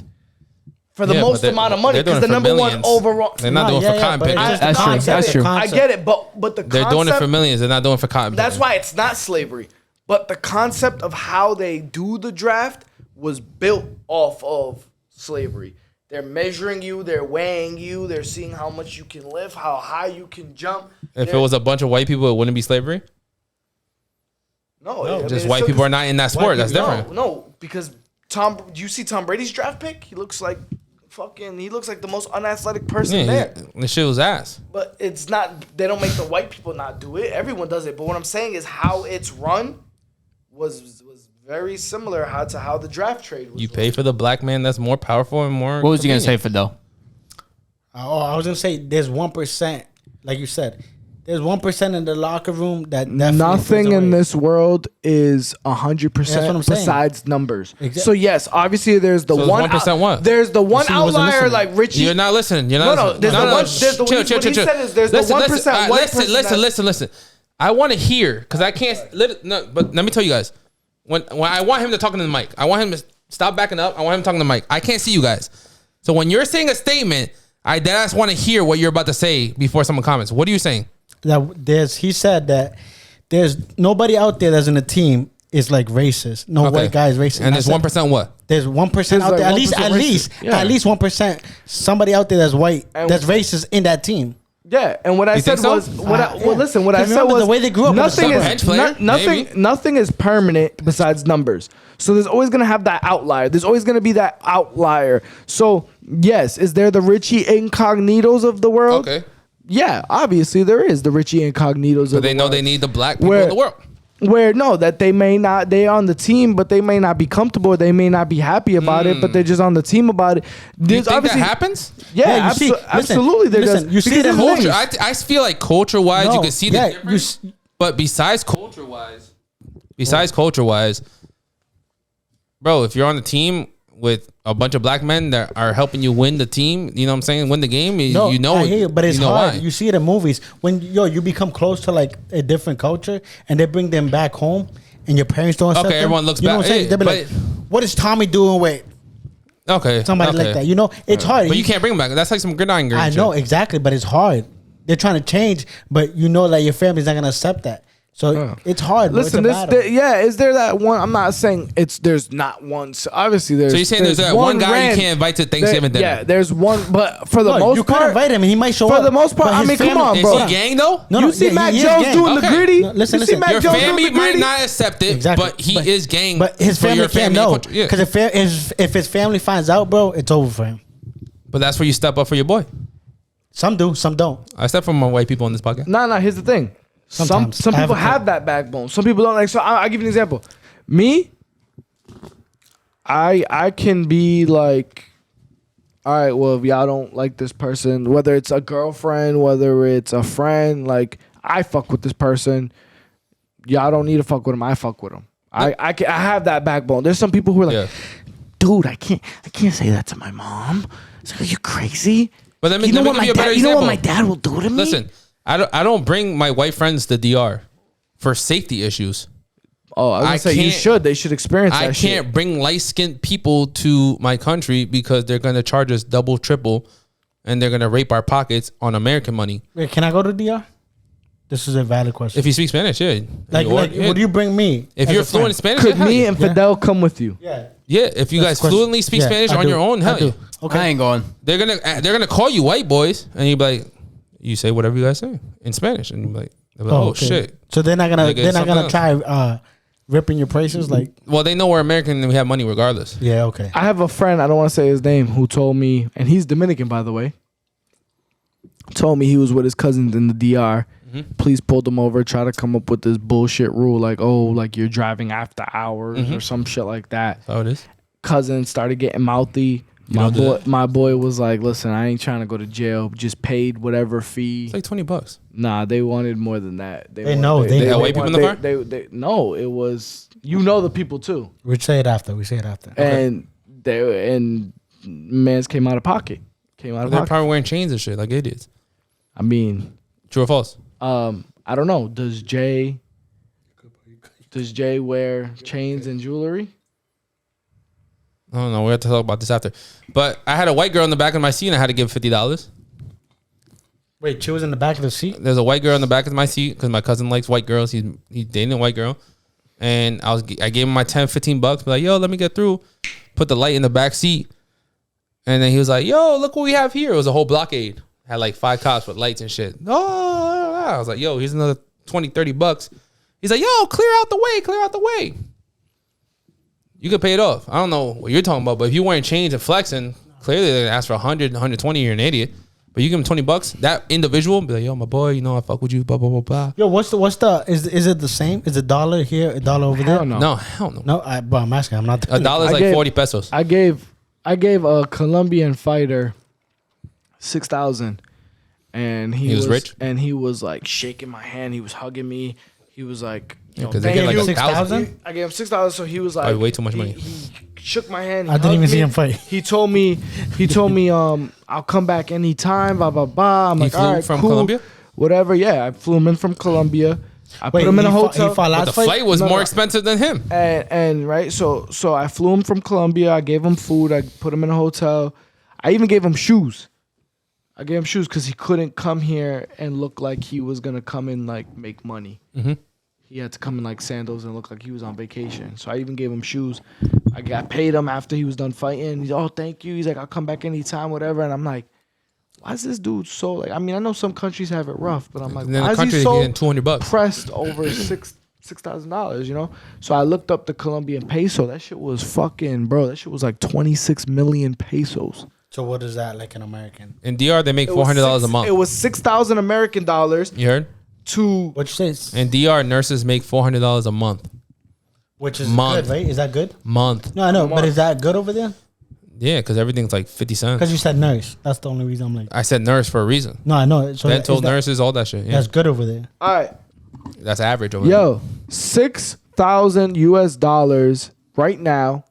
Speaker 2: for the
Speaker 5: Yeah, but
Speaker 2: most
Speaker 5: they're-
Speaker 2: amount of money,
Speaker 5: they're doing
Speaker 2: because the
Speaker 5: it for
Speaker 2: number one
Speaker 5: millions.
Speaker 2: overall.
Speaker 5: They're not
Speaker 4: No,
Speaker 5: doing
Speaker 4: yeah,
Speaker 5: for
Speaker 4: yeah,
Speaker 5: cotton
Speaker 4: but it's
Speaker 5: picking.
Speaker 4: just
Speaker 3: That's
Speaker 4: the
Speaker 3: true.
Speaker 4: concept.
Speaker 3: That's
Speaker 4: The
Speaker 3: true.
Speaker 2: I
Speaker 4: concept.
Speaker 2: get it, but the
Speaker 5: They're
Speaker 2: concept,
Speaker 5: doing it for millions. They're not doing it for cotton
Speaker 2: that's
Speaker 5: picking.
Speaker 2: why it's not slavery. But the concept of how they do the draft was built off of slavery. They're measuring you, they're weighing you, they're seeing how much you can lift, how high you can jump.
Speaker 5: If it was a bunch of white people, it wouldn't be slavery.
Speaker 2: No,
Speaker 5: Just white people are not in that sport. That's different.
Speaker 2: No, because do you see Tom Brady's draft pick? He looks like the most unathletic person
Speaker 5: Yeah,
Speaker 2: there.
Speaker 5: the shit was ass.
Speaker 2: But it's not. They don't make the white people not do it. Everyone does it. But what I'm saying is how it's run was very similar to how the draft trade was.
Speaker 5: You pay for the black man that's more powerful and more.
Speaker 3: what was you gonna say,
Speaker 5: convenient.
Speaker 3: Fidel?
Speaker 4: I was gonna say there's 1%, like you said, there's 1% in the locker room that definitely
Speaker 2: Nothing
Speaker 4: puts
Speaker 2: in
Speaker 4: away.
Speaker 2: this world is 100%
Speaker 4: That's what I'm saying.
Speaker 2: besides numbers.
Speaker 4: Exactly.
Speaker 2: So yes, obviously there's the
Speaker 5: So it's
Speaker 2: one
Speaker 5: 1% what?
Speaker 2: There's the one
Speaker 4: see, he wasn't
Speaker 2: outlier
Speaker 4: listening.
Speaker 2: like Richie.
Speaker 5: You're not listening. You're not
Speaker 2: No,
Speaker 5: listening.
Speaker 2: there's the one- there's the- what he said is there's the 1%
Speaker 5: All right,
Speaker 2: white
Speaker 5: listen,
Speaker 2: person
Speaker 5: listen,
Speaker 2: that-
Speaker 5: listen, listen. I want to hear because I can't. No, but let me tell you guys. When I want him to talk into the mic, I want him to stop backing up. I want him talking to the mic. I can't see you guys. So when you're saying a statement, I just want to hear what you're about to say before someone comments. What are you saying?
Speaker 4: He said that there's nobody out there that's in a team is like racist. No
Speaker 5: Okay.
Speaker 4: white guy is racist.
Speaker 5: And there's
Speaker 4: I said
Speaker 5: 1% what?
Speaker 4: There's 1% out
Speaker 2: like
Speaker 4: there.
Speaker 2: 1% racist. Yeah.
Speaker 4: At least 1%. Somebody out there that's white
Speaker 2: And-
Speaker 4: that's racist in that team.
Speaker 2: Yeah, and what I
Speaker 5: You
Speaker 2: said
Speaker 5: think so?
Speaker 2: was what I
Speaker 4: Yeah.
Speaker 2: listen. What I
Speaker 4: 'Cause
Speaker 2: said
Speaker 4: remember
Speaker 2: was
Speaker 4: the way they grew up in the
Speaker 2: Nothing
Speaker 4: suburbs.
Speaker 5: Bench
Speaker 2: is
Speaker 5: player,
Speaker 2: nothing.
Speaker 5: maybe.
Speaker 2: Nothing is permanent besides numbers. So there's always gonna have that outlier. There's always gonna be that outlier. So yes, is there the Richie Incognitos of the world?
Speaker 5: Okay.
Speaker 2: Yeah, obviously there is the Richie Incognitos
Speaker 5: But
Speaker 2: of
Speaker 5: they
Speaker 2: the
Speaker 5: know
Speaker 2: world.
Speaker 5: they need the black people
Speaker 2: Where-
Speaker 5: in the world.
Speaker 2: Where no, that they may not, they on the team, but they may not be comfortable. Or they may not be happy about it, but they're just on the team about it.
Speaker 5: Do you
Speaker 2: There's
Speaker 5: think that
Speaker 2: obviously-
Speaker 5: happens?
Speaker 2: Yeah,
Speaker 4: Yeah, you see- listen,
Speaker 2: absolutely. There
Speaker 4: listen,
Speaker 2: does.
Speaker 4: you see
Speaker 2: Because
Speaker 4: it in
Speaker 2: there's
Speaker 5: Culture.
Speaker 2: things.
Speaker 5: I feel like culture wise, you
Speaker 4: No,
Speaker 5: can see
Speaker 4: yeah,
Speaker 5: the difference.
Speaker 4: you
Speaker 5: But besides culture wise, bro, if you're on the team with a bunch of black men that are helping you win the team, you know what I'm saying, win the game,
Speaker 4: No,
Speaker 5: you know,
Speaker 4: I hear you, but it's
Speaker 5: you know
Speaker 4: hard.
Speaker 5: why.
Speaker 4: You see it in movies when you become close to like a different culture, and they bring them back home, and your parents don't accept
Speaker 5: Okay,
Speaker 4: them.
Speaker 5: everyone looks
Speaker 4: You know
Speaker 5: back-
Speaker 4: what I'm saying?
Speaker 5: yeah,
Speaker 4: They'll be
Speaker 5: but-
Speaker 4: like, "What is Tommy doing with
Speaker 5: Okay,
Speaker 4: somebody
Speaker 5: okay.
Speaker 4: like that?" You know, it's hard.
Speaker 5: But you can't bring them back. That's like some gridiron girl.
Speaker 4: I know exactly, but it's hard. They're trying to change, but you know that your family's not gonna accept that. So it's hard. bro.
Speaker 2: Listen,
Speaker 4: it's a battle.
Speaker 2: is there that one? I'm not saying there's not one. So obviously, there's.
Speaker 5: So you're saying there's that one guy you can't invite to Thanksgiving dinner?
Speaker 2: Yeah, there's one, but for the
Speaker 4: No,
Speaker 2: most
Speaker 4: you
Speaker 2: part,
Speaker 4: could invite him. He might show
Speaker 2: for
Speaker 4: up.
Speaker 2: the most part,
Speaker 4: but
Speaker 2: I
Speaker 4: his
Speaker 2: mean, come
Speaker 4: family-
Speaker 2: on,
Speaker 5: Is
Speaker 2: bro.
Speaker 5: he gang though?
Speaker 4: No,
Speaker 2: you see
Speaker 4: yeah,
Speaker 2: Mac
Speaker 4: he is
Speaker 2: Jones
Speaker 4: gang.
Speaker 2: doing the
Speaker 5: Okay.
Speaker 2: gritty.
Speaker 4: No, listen,
Speaker 2: you see
Speaker 4: listen.
Speaker 2: Mac
Speaker 5: Your
Speaker 2: Jones
Speaker 5: family
Speaker 2: doing the
Speaker 5: might
Speaker 2: gritty?
Speaker 5: not accept it,
Speaker 4: Exactly.
Speaker 5: but he is gang.
Speaker 4: But his
Speaker 5: for your
Speaker 4: family can't
Speaker 5: and
Speaker 4: know
Speaker 5: culture. Yeah.
Speaker 4: because if his family finds out, bro, it's over for him.
Speaker 5: But that's where you step up for your boy.
Speaker 4: Some do, some don't.
Speaker 5: I step for my white people on this podcast.
Speaker 2: No. Here's the thing.
Speaker 4: Sometimes.
Speaker 2: Some
Speaker 4: I have
Speaker 2: people
Speaker 4: a
Speaker 2: have
Speaker 4: couple.
Speaker 2: that backbone. Some people don't. Like, so I'll give you an example. Me, I can be like all right, well, if y'all don't like this person, whether it's a girlfriend, whether it's a friend, like I fuck with this person, y'all don't need to fuck with him. I fuck with him. I have that backbone. There's some people who are like, dude, I can't say that to my mom. It's like, are you crazy?
Speaker 5: But let me
Speaker 2: you know
Speaker 5: give you a better example.
Speaker 2: You know what my dad will do to me?
Speaker 5: Listen, I don't bring my white friends to DR for safety issues.
Speaker 2: Oh, I was gonna say you should. They should experience that.
Speaker 5: I can't bring light-skinned people to my country because they're gonna charge us double, triple, and they're gonna rape our pockets on American money.
Speaker 4: Wait, can I go to DR? This is a valid question.
Speaker 5: If you speak Spanish, yeah.
Speaker 4: Like would you bring me?
Speaker 5: If you're fluent in Spanish,
Speaker 2: could
Speaker 5: yeah,
Speaker 2: me and Fidel come with you?
Speaker 4: Yeah.
Speaker 5: Yeah, if you guys fluently speak Spanish on your own, hell yeah.
Speaker 3: Okay. I ain't going.
Speaker 5: They're gonna call you white boys, and you be like, you say whatever you guys say in Spanish, and you be like, oh shit.
Speaker 4: So they're not gonna try ripping your prices, like.
Speaker 5: Well, they know we're American and we have money regardless.
Speaker 4: Yeah, okay.
Speaker 2: I have a friend, I don't want to say his name, who told me, and he's Dominican, by the way. Told me he was with his cousins in the DR. Police pulled him over, try to come up with this bullshit rule, like, oh, like you're driving after hours or some shit like that.
Speaker 5: Oh, it is.
Speaker 2: Cousin started getting mouthy. My boy was like, listen, I ain't trying to go to jail. Just paid whatever fee.
Speaker 5: It's like $20.
Speaker 2: Nah, they wanted more than that.
Speaker 4: They know.
Speaker 5: They got white people in the car?
Speaker 2: No, it was, you know, the people too.
Speaker 4: We say it after. Okay.
Speaker 2: And mans came out of pocket.
Speaker 5: They're probably wearing chains and shit like idiots.
Speaker 2: I mean,
Speaker 5: true or false?
Speaker 2: I don't know. Does Jay wear chains and jewelry?
Speaker 5: I don't know. We have to talk about this after. But I had a white girl in the back of my seat and I had to give $50.
Speaker 4: Wait, she was in the back of the seat?
Speaker 5: There's a white girl in the back of my seat because my cousin likes white girls. He's dating a white girl. And I gave him my $10-15. Be like, yo, let me get through. Put the light in the back seat. And then he was like, yo, look what we have here. It was a whole blockade. Had like 5 cops with lights and shit. Oh, I was like, yo, here's another $20-30. He's like, yo, clear out the way. You could pay it off. I don't know what you're talking about, but if you're wearing chains and flexing, clearly they're gonna ask for 100, 120. You're an idiot. But you give them $20, that individual be like, yo, my boy, you know I fuck with you, blah blah blah blah.
Speaker 4: Yo, what's the is it the same? Is $1 here, $1 over there?
Speaker 5: No, hell no.
Speaker 4: No, but I'm asking. I'm not.
Speaker 5: $1 is like 40 pesos.
Speaker 2: I gave a Colombian fighter $6,000, and he was
Speaker 5: rich,
Speaker 2: and he was like shaking my hand. He was hugging me. He was like,
Speaker 5: because they get like
Speaker 4: $6,000.
Speaker 2: I gave him $6,000, so he was like,
Speaker 5: way too much money.
Speaker 2: He shook my hand.
Speaker 4: I didn't even see him fight.
Speaker 2: He told me, I'll come back anytime. Blah blah blah. I'm
Speaker 5: he
Speaker 2: like,
Speaker 5: flew
Speaker 2: all right,
Speaker 5: from
Speaker 2: cool.
Speaker 5: Colombia?
Speaker 2: Whatever. Yeah, I flew him in from Colombia. I put him in a hotel.
Speaker 5: But the flight was more expensive than him.
Speaker 2: And right, so I flew him from Colombia. I gave him food. I put him in a hotel. I even gave him shoes. I gave him shoes because he couldn't come here and look like he was gonna come and like make money.
Speaker 5: Mm-hmm.
Speaker 2: He had to come in like sandals and look like he was on vacation. So I even gave him shoes. I got paid him after he was done fighting. He's oh, thank you. He's like, I'll come back anytime, whatever. And I'm like, why is this dude so like? I mean, I know some countries have it rough, but I'm like,
Speaker 5: and then
Speaker 2: why
Speaker 5: the
Speaker 2: is
Speaker 5: country
Speaker 2: he so
Speaker 5: getting $200
Speaker 2: pressed over $6,000? You know. So I looked up the Colombian peso. That shit was fucking bro. That shit was like 26 million pesos.
Speaker 4: So what is that like in American?
Speaker 5: In DR, they make $400 a month.
Speaker 2: It was 6,000 American dollars.
Speaker 5: You heard?
Speaker 4: What you say?
Speaker 5: In DR, nurses make $400 a month.
Speaker 4: Which is good, right? Is that good?
Speaker 5: Month.
Speaker 4: No, I know, but is that good over there?
Speaker 5: Yeah, because everything's like 50 cents.
Speaker 4: Because you said nurse. That's the only reason I'm like.
Speaker 5: I said nurse for a reason.
Speaker 4: No, I know. So
Speaker 5: dental nurses, all that shit. Yeah.
Speaker 4: That's good over there.
Speaker 2: All right.
Speaker 5: That's average over there.
Speaker 2: Yo, $6,000 right now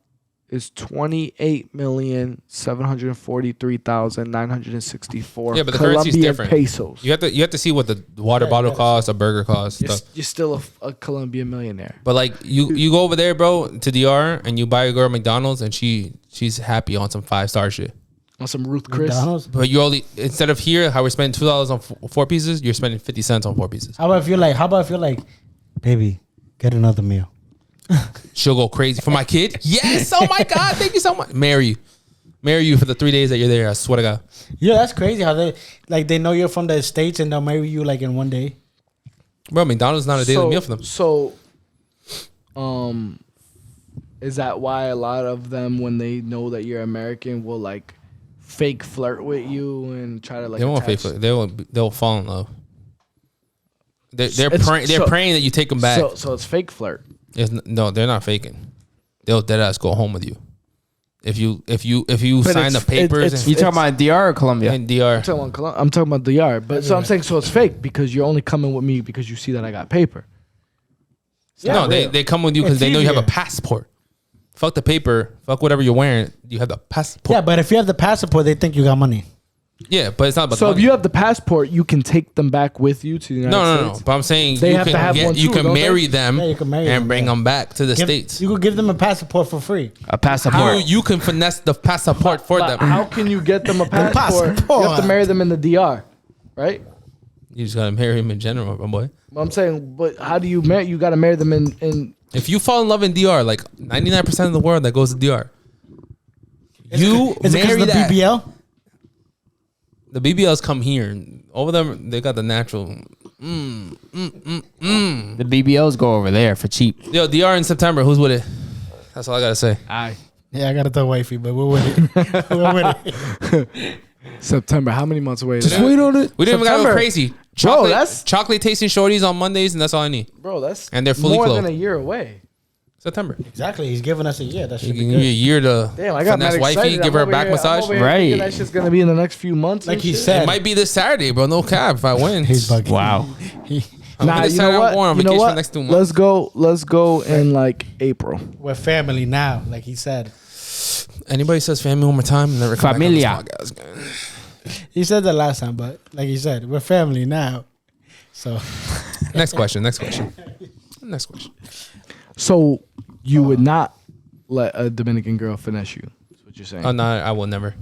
Speaker 2: is 28,743,964.
Speaker 5: Yeah, but the currency's different.
Speaker 2: Pesos.
Speaker 5: You have to see what the water bottle costs, a burger costs.
Speaker 2: You're still a Colombian millionaire.
Speaker 5: But like you go over there, bro, to DR, and you buy a girl McDonald's, and she's happy on some 5-star shit.
Speaker 2: On some Ruth Chris.
Speaker 4: McDonald's?
Speaker 5: But you only, instead of here, how we're spending $2 on 4 pieces, you're spending 50 cents on 4 pieces.
Speaker 4: How about if you're like, baby, get another meal.
Speaker 5: She'll go crazy for my kid. Yes. Oh my God. Thank you so much. Marry you for the 3 days that you're there. I swear to God.
Speaker 4: Yeah, that's crazy how they know you're from the States and they'll marry you like in one day.
Speaker 5: Bro, McDonald's is not a daily meal for them.
Speaker 2: So, is that why a lot of them, when they know that you're American, will like fake flirt with you and try to like?
Speaker 5: They won't fake flirt. They'll fall in love. They're praying that you take them back.
Speaker 2: So it's fake flirt.
Speaker 5: No, they're not faking. They'll deadass go home with you. If you
Speaker 2: But
Speaker 5: sign the
Speaker 2: it's-
Speaker 5: papers
Speaker 2: it's-
Speaker 3: You talking about DR or Colombia?
Speaker 5: in DR.
Speaker 2: I'm talking about DR. But so I'm saying, so it's fake because you're only coming with me because you see that I got paper.
Speaker 5: No, they come with you because
Speaker 4: It's
Speaker 5: they know you have a
Speaker 4: easier.
Speaker 5: passport. Fuck the paper. Fuck whatever you're wearing. You have the passport.
Speaker 4: Yeah, but if you have the passport, they think you got money.
Speaker 5: Yeah, but it's not about
Speaker 2: So
Speaker 5: the
Speaker 2: if
Speaker 5: money.
Speaker 2: you have the passport, you can take them back with you to the United
Speaker 5: No.
Speaker 2: States.
Speaker 5: But I'm saying
Speaker 2: They
Speaker 5: you
Speaker 2: have to
Speaker 5: can
Speaker 2: have one
Speaker 5: you
Speaker 2: too,
Speaker 5: can
Speaker 2: don't
Speaker 5: marry
Speaker 2: they?
Speaker 5: them
Speaker 4: Yeah, you can marry
Speaker 5: and
Speaker 4: them,
Speaker 5: bring
Speaker 4: yeah.
Speaker 5: them back to the States.
Speaker 4: You could give them a passport for free.
Speaker 3: A passport.
Speaker 5: You can finesse the passport for
Speaker 2: But
Speaker 5: them.
Speaker 2: how can you get them a passport? You have to
Speaker 4: passport.
Speaker 2: marry them in the DR, right?
Speaker 5: You just gotta marry him in general, my boy.
Speaker 2: I'm saying, but how do you marry? You got to marry them in.
Speaker 5: If you fall in love in DR, like 99% of the world that goes to DR, you
Speaker 4: Is it because
Speaker 5: marry
Speaker 4: of the
Speaker 5: that.
Speaker 4: BBL?
Speaker 5: The BBLs come here. And over them, they got the natural.
Speaker 3: The BBLs go over there for cheap.
Speaker 5: Yo, DR in September. Who's with it? That's all I gotta say.
Speaker 2: Aye.
Speaker 4: Yeah, I gotta tell wifey, but we're with it. We're with it.
Speaker 2: September. How many months away? Is
Speaker 5: Just
Speaker 2: that?
Speaker 5: wait on it. We didn't even gotta go
Speaker 2: September.
Speaker 5: crazy. Chocolate,
Speaker 2: that's-
Speaker 5: chocolate tasting shorties on Mondays, and that's all I need.
Speaker 2: Bro, that's
Speaker 5: And they're fully
Speaker 2: more
Speaker 5: clothed.
Speaker 2: than a year away.
Speaker 5: September.
Speaker 4: Exactly. He's giving us a year. That
Speaker 5: You
Speaker 4: should
Speaker 5: can
Speaker 4: be
Speaker 5: give you a
Speaker 4: good.
Speaker 5: year to
Speaker 2: Damn, I got
Speaker 5: finesse
Speaker 2: mad
Speaker 5: wifey,
Speaker 2: excited.
Speaker 5: give her a
Speaker 2: I'm
Speaker 5: back
Speaker 2: over here-
Speaker 5: massage.
Speaker 2: I'm over here
Speaker 3: Right.
Speaker 2: thinking that shit's gonna be in the next few months.
Speaker 4: Like
Speaker 2: and
Speaker 4: he
Speaker 2: shit.
Speaker 4: said.
Speaker 5: It might be this Saturday, bro. No cap. If I win,
Speaker 4: He's bugging.
Speaker 3: Wow.
Speaker 5: I'm
Speaker 2: Nah,
Speaker 5: gonna
Speaker 2: you
Speaker 5: decide
Speaker 2: know
Speaker 5: I'm going
Speaker 2: what?
Speaker 5: on
Speaker 2: You know
Speaker 5: vacation for
Speaker 2: what?
Speaker 5: the next 2 months.
Speaker 2: Let's go in like April.
Speaker 4: We're family now, like he said.
Speaker 5: Anybody says family one more time, never come
Speaker 3: Familia.
Speaker 5: back on this podcast.
Speaker 4: He said that last time, but like he said, we're family now. So
Speaker 5: Next question. Next question. Next question.
Speaker 2: So you would not let a Dominican girl finesse you? That's what you're saying.
Speaker 5: Oh no, I will never.